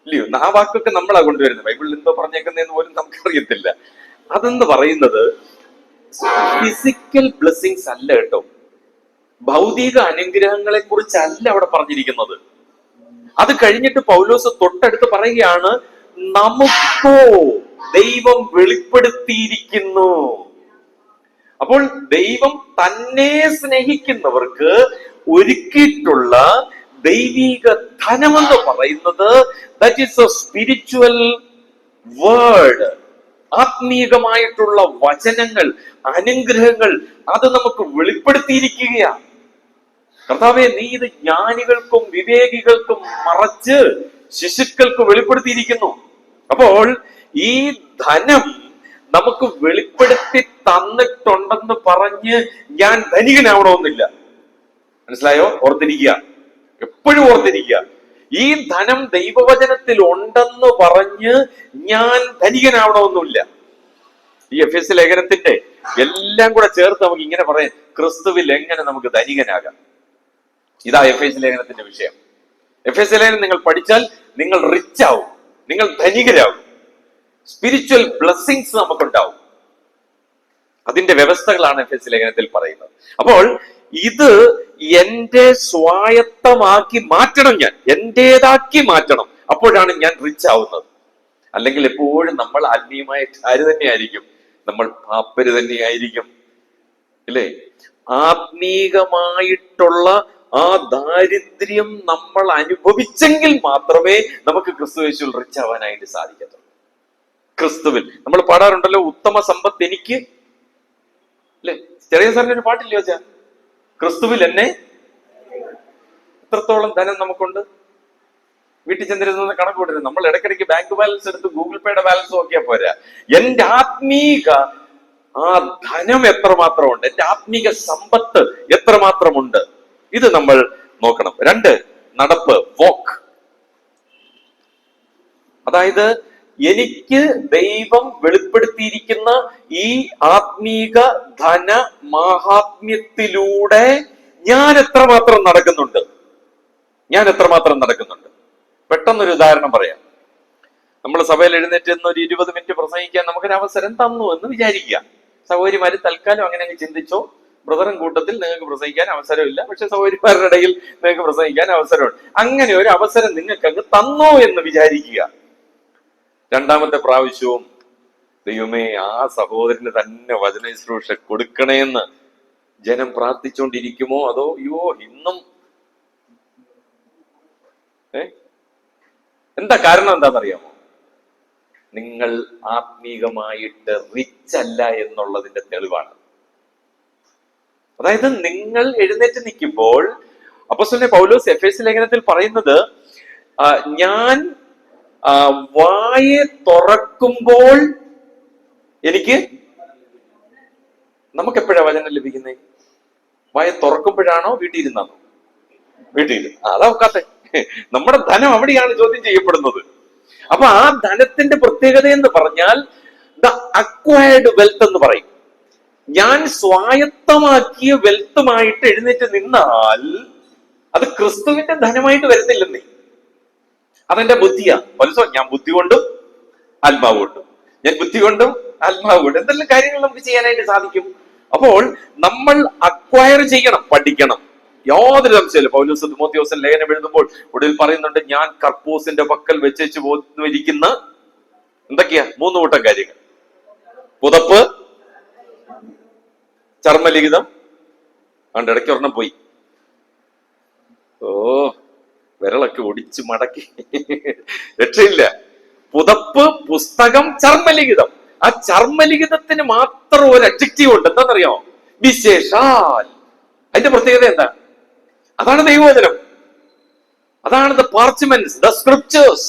ഇല്ലയോ? ആ വാക്കൊക്കെ നമ്മളാ കൊണ്ടുവരുന്നത്. ബൈബിളിൽ എന്തോ പറഞ്ഞേക്കുന്നതെന്ന് പോലും നമുക്കറിയത്തില്ല. അതെന്ന് പറയുന്നത് ഫിസിക്കൽ ബ്ലെസ്സിങ്സ് അല്ല കേട്ടോ, ഭൗതിക അനുഗ്രഹങ്ങളെ കുറിച്ചല്ല അവിടെ പറഞ്ഞിരിക്കുന്നത്. അത് കഴിഞ്ഞിട്ട് പൗലോസ് തൊട്ടടുത്ത് പറയുകയാണ്, നമുക്കോ ദൈവം വെളിപ്പെടുത്തിയിരിക്കുന്നു. അപ്പോൾ ദൈവം തന്നെ സ്നേഹിക്കുന്നവർക്ക് ഒരുക്കിയിട്ടുള്ള ദൈവിക ധനമെന്ന് പറയുന്നത് that is a spiritual word. ആത്മീകമായിട്ടുള്ള വചനങ്ങൾ, അനുഗ്രഹങ്ങൾ, അത് നമുക്ക് വെളിപ്പെടുത്തിയിരിക്കുകയാണ്. കർത്താവേ, നീ ഇത് ജ്ഞാനികൾക്കും വിവേകികൾക്കും മറച്ച് ശിശുക്കൾക്ക് വെളിപ്പെടുത്തിയിരിക്കുന്നു. അപ്പോൾ ഈ ധനം നമുക്ക് വെളിപ്പെടുത്തി തന്നിട്ടുണ്ടെന്ന് പറഞ്ഞ് ഞാൻ ധനികനാവണമെന്നില്ല. മനസ്സിലായോ? ഓർത്തിരിക്കുക, എപ്പോഴും ഓർത്തിരിക്കുക. ഈ ധനം ദൈവവചനത്തിൽ ഉണ്ടെന്ന് പറഞ്ഞ് ഞാൻ ധനികനാവണമെന്നില്ല. ഈ എഫേസ്യ ലേഖനത്തിന്റെ എല്ലാം കൂടെ ചേർത്ത് നമുക്ക് ഇങ്ങനെ പറയാം, ക്രിസ്തുവിൽ എങ്ങനെ നമുക്ക് ധനികനാകാം. ഇതാ എഫേസ്യ ലേഖനത്തിന്റെ വിഷയം. എഫേസ്യ ലേഖനം നിങ്ങൾ പഠിച്ചാൽ നിങ്ങൾ റിച്ച് ആവും, നിങ്ങൾ ധനികരാകും, സ്പിരിച്വൽ ബ്ലെസ്സിങ്സ് നമുക്കുണ്ടാവും. അതിന്റെ വ്യവസ്ഥകളാണ് എഫേസ്യ ലേഖനത്തിൽ പറയുന്നത്. അപ്പോൾ ഇത് എന്റെ സ്വായത്തമാക്കി മാറ്റണം, ഞാൻ എന്റേതാക്കി മാറ്റണം. അപ്പോഴാണ് ഞാൻ റിച്ച് ആവുന്നത്. അല്ലെങ്കിൽ എപ്പോഴും നമ്മൾ ആത്മീയമായ ആര് തന്നെയായിരിക്കും, നമ്മൾ പാപ്പര് തന്നെയായിരിക്കും, ഇല്ലേ? ആത്മീകമായിട്ടുള്ള ആ ദാരിദ്ര്യം നമ്മൾ അനുഭവിച്ചെങ്കിൽ മാത്രമേ നമുക്ക് ക്രിസ്തുയേശുവിൽ റിച്ച് ആവാനായിട്ട് സാധിക്കത്തുള്ളൂ. ക്രിസ്തുവിൽ നമ്മൾ പാടാറുണ്ടല്ലോ, ഉത്തമ സമ്പത്ത് എനിക്ക്, അല്ലെ? ചെറിയ സാറിന്റെ ഒരു പാട്ടില്ലേ വെച്ചാ, ക്രിസ്തുവിൽ എന്നെ. എത്രത്തോളം ധനം നമുക്കുണ്ട്? വീട്ടിൽ ചെന്നിരുന്ന കണക്ക് കൂട്ടരുത്. നമ്മൾ ഇടയ്ക്കിടയ്ക്ക് ബാങ്ക് ബാലൻസ് എടുത്ത് ഗൂഗിൾ പേയുടെ ബാലൻസ് നോക്കിയാൽ പോരാ. എന്റെ ആത്മീക ആ ധനം എത്രമാത്രമുണ്ട്, എന്റെ ആത്മീക സമ്പത്ത് എത്രമാത്രമുണ്ട്, ഇത് നമ്മൾ നോക്കണം. 2, നടപ്പ്, വോക്ക്. അതായത് എനിക്ക് ദൈവം വെളിപ്പെടുത്തിയിരിക്കുന്ന ഈ ആത്മീക ധന മാഹാത്മ്യത്തിലൂടെ ഞാൻ എത്രമാത്രം നടക്കുന്നുണ്ട്, ഞാൻ എത്രമാത്രം നടക്കുന്നുണ്ട്. പെട്ടെന്നൊരു ഉദാഹരണം പറയാം. നമ്മൾ സഭയിൽ എഴുന്നേറ്റ് ഒരു 20 മിനിറ്റ് പ്രസംഗിക്കാൻ നമുക്കൊരു അവസരം തന്നു എന്ന് വിചാരിക്കുക. സഹോദരിമാര് തൽക്കാലം അങ്ങനെ അങ്ങ് ചിന്തിച്ചോ, ബ്രദറും കൂട്ടത്തിൽ നിങ്ങൾക്ക് പ്രസംഗിക്കാൻ അവസരമില്ല, പക്ഷെ സഹോദരിമാരുടെ ഇടയിൽ നിങ്ങൾക്ക് പ്രസംഗിക്കാൻ അവസരമുണ്ട്. അങ്ങനെ ഒരു അവസരം നിങ്ങൾക്ക് അങ്ങ് തന്നോ എന്ന് വിചാരിക്കുക. 2ാമത്തെ പ്രാവശ്യവും ദൈവമേ ആ സഹോദരന് തന്നെ വചന ശുശ്രൂഷ കൊടുക്കണേന്ന് ജനം പ്രാർത്ഥിച്ചുകൊണ്ടിരിക്കുമോ അതോ അയ്യോ ഇന്നും എന്താ കാരണം എന്താണെന്നറിയാമോ? നിങ്ങൾ ആത്മീകമായിട്ട് റിച്ച് അല്ല എന്നുള്ളതിന്റെ തെളിവാണ്. അതായത് നിങ്ങൾ എഴുന്നേറ്റ് നിൽക്കുമ്പോൾ അപ്പോസ്തലൻ പൗലോസ് എഫേസ്യ ലേഖനത്തിൽ പറയുന്നത്, ഞാൻ വായെ തുറക്കുമ്പോൾ എനിക്ക്, നമുക്ക് എപ്പോഴാ വചനം ലഭിക്കുന്നത്? വായ തുറക്കുമ്പോഴാണോ വീട്ടിലിരുന്നാണോ? വീട്ടിലിരുന്ന്. അതാ ഒക്കാത്തെ. നമ്മുടെ ധനം അവിടെയാണ് ചോദ്യം ചെയ്യപ്പെടുന്നത്. അപ്പൊ ആ ധനത്തിന്റെ പ്രത്യേകത എന്ന് പറഞ്ഞാൽ ദ അക്വയർഡ് വെൽത്ത് എന്ന് പറയും. ഞാൻ സ്വായത്തമാക്കിയ വെൽത്തുമായിട്ട് എഴുന്നേറ്റ് നിന്നാൽ അത് ക്രിസ്തുവിന്റെ ധനമായിട്ട് വരുന്നില്ലെന്നേ. അതെന്റെ ബുദ്ധിയാ. പലസോ ഞാൻ ബുദ്ധി കൊണ്ടും ആത്മാവ് കൊണ്ടും, ഞാൻ ബുദ്ധി കൊണ്ടും ആത്മാവ് കൊണ്ടും എന്തെല്ലാം കാര്യങ്ങൾ നമുക്ക് ചെയ്യാനായിട്ട് സാധിക്കും. അപ്പോൾ നമ്മൾ അക്വയർ ചെയ്യണം, പഠിക്കണം. യാതൊരു സംശയമില്ല. പൗലോസ് തിമോഥെയോസിന് ലേഖനം എഴുതുമ്പോൾ ഒടുവിൽ പറയുന്നുണ്ട്, ഞാൻ കർപ്പൂസിന്റെ പക്കൽ വെച്ചു പോയിരിക്കുന്ന എന്തൊക്കെയാ? 3 കൂട്ടം കാര്യങ്ങൾ: പുതപ്പ്, ചർമ്മലിഖിതം, അതുകൊണ്ട് ഇടയ്ക്ക് ഒരെണ്ണം പോയി, വിരളൊക്കെ ഒടിച്ച് മടക്കി, രക്ഷയില്ല. പുതപ്പ്, പുസ്തകം, ചർമ്മലിഖിതം. ആ ചർമ്മലിഖിതത്തിന് മാത്രം ഒരു അഡ്ജക്റ്റീവ് ഉണ്ട്, എന്താണെന്നറിയാമോ? വിശേഷാൽ. അതിന്റെ പ്രത്യേകത എന്താ? അതാണ് ദൈവവചനം, അതാണ് ദ പാർച്ച്മെന്റ്സ്, ദ സ്ക്രിപ്ചേഴ്സ്.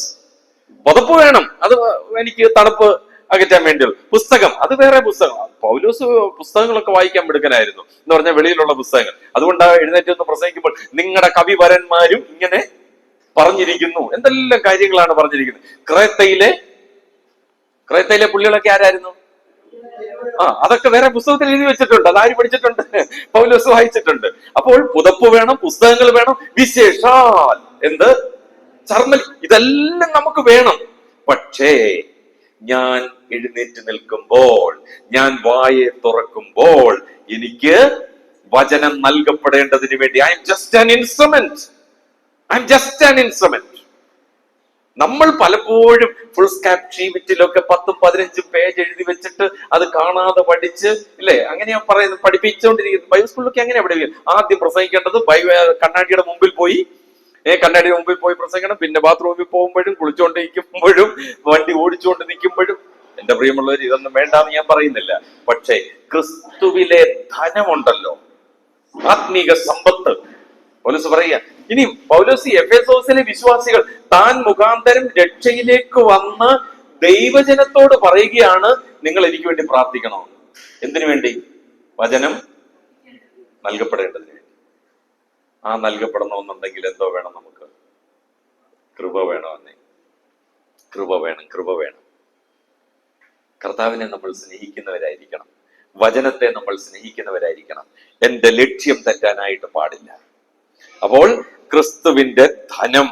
പുതപ്പ് വേണം, അത് എനിക്ക് തണുപ്പ് അകറ്റാൻ വേണ്ടിയുള്ള. പുസ്തകം, അത് വേറെ പുസ്തകം. പൗലോസ് പുസ്തകങ്ങളൊക്കെ വായിക്കാൻ മിടുക്കനായിരുന്നു എന്ന് പറഞ്ഞാൽ വെളിയിലുള്ള പുസ്തകങ്ങൾ. അതുകൊണ്ടാണ് എഴുന്നേറ്റ് ഒന്ന് പ്രസംഗിക്കുമ്പോൾ നിങ്ങളുടെ കവിവരന്മാരും ഇങ്ങനെ പറഞ്ഞിരിക്കുന്നു, എന്തെല്ലാം കാര്യങ്ങളാണ് പറഞ്ഞിരിക്കുന്നത്. ക്രേത്തയിലെ പുള്ളികളൊക്കെ ആരായിരുന്നു? അതൊക്കെ വേറെ പുസ്തകത്തിൽ എഴുതി വെച്ചിട്ടുണ്ട്. അതാര് പഠിച്ചിട്ടുണ്ട്? പൗലോസ് വായിച്ചിട്ടുണ്ട്. അപ്പോൾ പുതപ്പ് വേണം, പുസ്തകങ്ങൾ വേണം, വിശേഷാൽ എന്ത് ചർമ്മലി, ഇതെല്ലാം നമുക്ക് വേണം. പക്ഷേ ഞാൻ എഴുന്നേറ്റ് നിൽക്കുമ്പോൾ, ഞാൻ വായെ തുറക്കുമ്പോൾ എനിക്ക് വചനം നൽകപ്പെടേണ്ടതിന് വേണ്ടി I am just an instrument. നമ്മൾ പലപ്പോഴും ഫുൾ സ്കാപ്പ് ഷീറ്റിലൊക്കെ 10-15 പേജ് എഴുതി വെച്ചിട്ട് അത് കാണാതെ പഠിച്ച്, ഇല്ലേ, അങ്ങനെയാ പറയുന്നത്, പഠിപ്പിച്ചുകൊണ്ടിരിക്കുന്നത്. ബൈബിൾ സ്കൂളിലൊക്കെ അങ്ങനെയാ പഠിപ്പിക്കുക. ആദ്യം പ്രസംഗിക്കേണ്ടത് കണ്ണാടിയുടെ മുമ്പിൽ പോയി പ്രസംഗിക്കണം. പിന്നെ ബാത്റൂമിൽ പോകുമ്പോഴും, കുളിച്ചുകൊണ്ടിരിക്കുമ്പോഴും, വണ്ടി ഓടിച്ചുകൊണ്ട് നിൽക്കുമ്പോഴും. എന്റെ പ്രിയമുള്ളവർ, ഇതൊന്നും വേണ്ടാന്ന് ഞാൻ പറയുന്നില്ല. പക്ഷേ ക്രിസ്തുവിലെ ധനമുണ്ടല്ലോ, ആത്മീക സമ്പത്ത്. പൗലോസ് പറയുക, ഇനി പൗലോസ് എഫേസോസിലെ വിശ്വാസികൾ താൻ മുഖാന്തരം രക്ഷയിലേക്ക് വന്ന് ദൈവജനത്തോട് പറയുകയാണ്, നിങ്ങൾ എനിക്ക് വേണ്ടി പ്രാർത്ഥിക്കണം. എന്തിനു വേണ്ടി? വചനം നൽകപ്പെടേണ്ടതിന് വേണ്ടി. ആ നൽകപ്പെടണമെന്നുണ്ടെങ്കിൽ എന്തോ വേണം? നമുക്ക് കൃപ വേണമെന്നേ. കൃപ വേണം. കർത്താവിനെ നമ്മൾ സ്നേഹിക്കുന്നവരായിരിക്കണം, വചനത്തെ നമ്മൾ സ്നേഹിക്കുന്നവരായിരിക്കണം. എന്റെ ലക്ഷ്യം തെറ്റാനായിട്ട് പാടില്ല. അപ്പോൾ ക്രിസ്തുവിന്റെ ധനം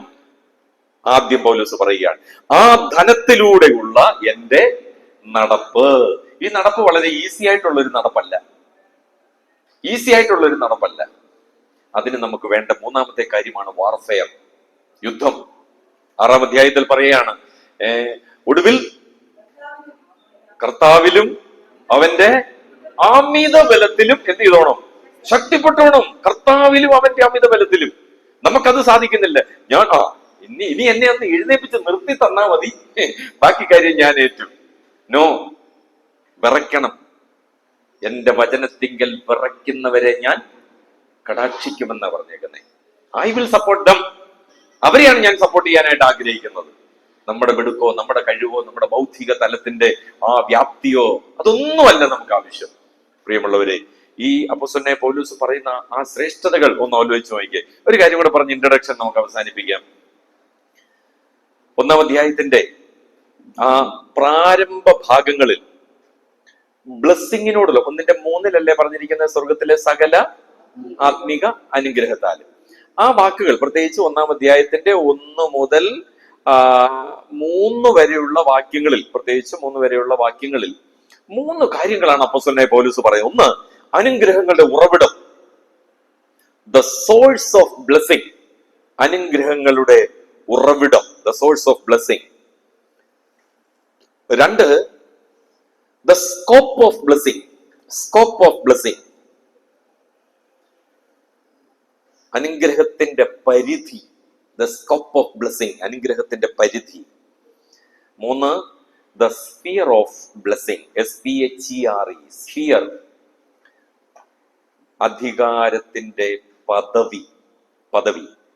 ആദ്യം പൗലോസ് പറയുകയാണ്. ആ ധനത്തിലൂടെയുള്ള എന്റെ നടപ്പ്. ഈ നടപ്പ് വളരെ ഈസി ആയിട്ടുള്ളൊരു നടപ്പല്ല. അതിന് നമുക്ക് വേണ്ട 3ാമത്തെ കാര്യമാണ് വാർഫെയർ, യുദ്ധം. 6-ാം അധ്യായത്തിൽ പറയുകയാണ്, ഒടുവിൽ കർത്താവിലും അവന്റെ അമിത ബലത്തിലും എന്ത് ചെയ്തോണം? ശക്തിപ്പെട്ടോണം. കർത്താവിലും അവന്റെ അമിത ബലത്തിലും. നമുക്കത് സാധിക്കുന്നില്ല. ഇനി എന്നെ ഒന്ന് എഴുന്നേപ്പിച്ച് നിർത്തി തന്നാ മതി, ബാക്കി കാര്യം ഞാൻ ഏറ്റു. നോ, വിറയ്ക്കണം. എന്റെ വചനത്തിങ്കൽ വിറയ്ക്കുന്നവരെ ഞാൻ കടാക്ഷിക്കുമെന്നാ പറഞ്ഞേക്കുന്നേ. I will support them. അവരെയാണ് ഞാൻ സപ്പോർട്ട് ചെയ്യാനായിട്ട് ആഗ്രഹിക്കുന്നത്. നമ്മുടെ മിടുക്കോ, നമ്മുടെ കഴിവോ, നമ്മുടെ ബൗദ്ധിക തലത്തിന്റെ ആ വ്യാപ്തിയോ അതൊന്നുമല്ല നമുക്ക് ആവശ്യം. പ്രിയമുള്ളവരെ, ഈ അപ്പോസ്തലനായ പൗലോസ് പറയുന്ന ആ ശ്രേഷ്ഠതകൾ ഒന്ന് ആലോചിച്ച് നോക്കിയേ. ഒരു കാര്യം കൂടെ പറഞ്ഞ് ഇൻട്രഡക്ഷൻ നമുക്ക് അവസാനിപ്പിക്കാം. 1-ാം അധ്യായത്തിന്റെ ആ പ്രാരംഭ ഭാഗങ്ങളിൽ ബ്ലെസ്സിങ്ങിനോടുള്ള 1:3 പറഞ്ഞിരിക്കുന്ന സ്വർഗത്തിലെ സകല ആത്മീക അനുഗ്രഹത്താൽ. ആ വാക്കുകൾ പ്രത്യേകിച്ച് 1-ാം അധ്യായത്തിന്റെ 1 മുതൽ 3 വരെയുള്ള വാക്യങ്ങളിൽ, പ്രത്യേകിച്ച് 3 വരെയുള്ള വാക്യങ്ങളിൽ 3 കാര്യങ്ങളാണ് അപ്പോസ്തലനായ പൗലോസ് പറയുന്നത്. ഒന്ന്, അനുഗ്രഹങ്ങളുടെ ഉറവിടം, ദ സോഴ്സ് ഓഫ് ബ്ലെസ്സിങ്. അനുഗ്രഹങ്ങളുടെ ഉറവിടം, the source of blessing. 2, the scope of blessing. അനുഗ്രഹത്തിന്റെ പരിധി, ദ സ്കോപ്പ് ഓഫ് ബ്ലെസ്സിങ്, അനുഗ്രഹത്തിന്റെ പരിധി. 3, the sphere of blessing, SPHERE, sphere, അധികാരത്തിന്റെ പദവി.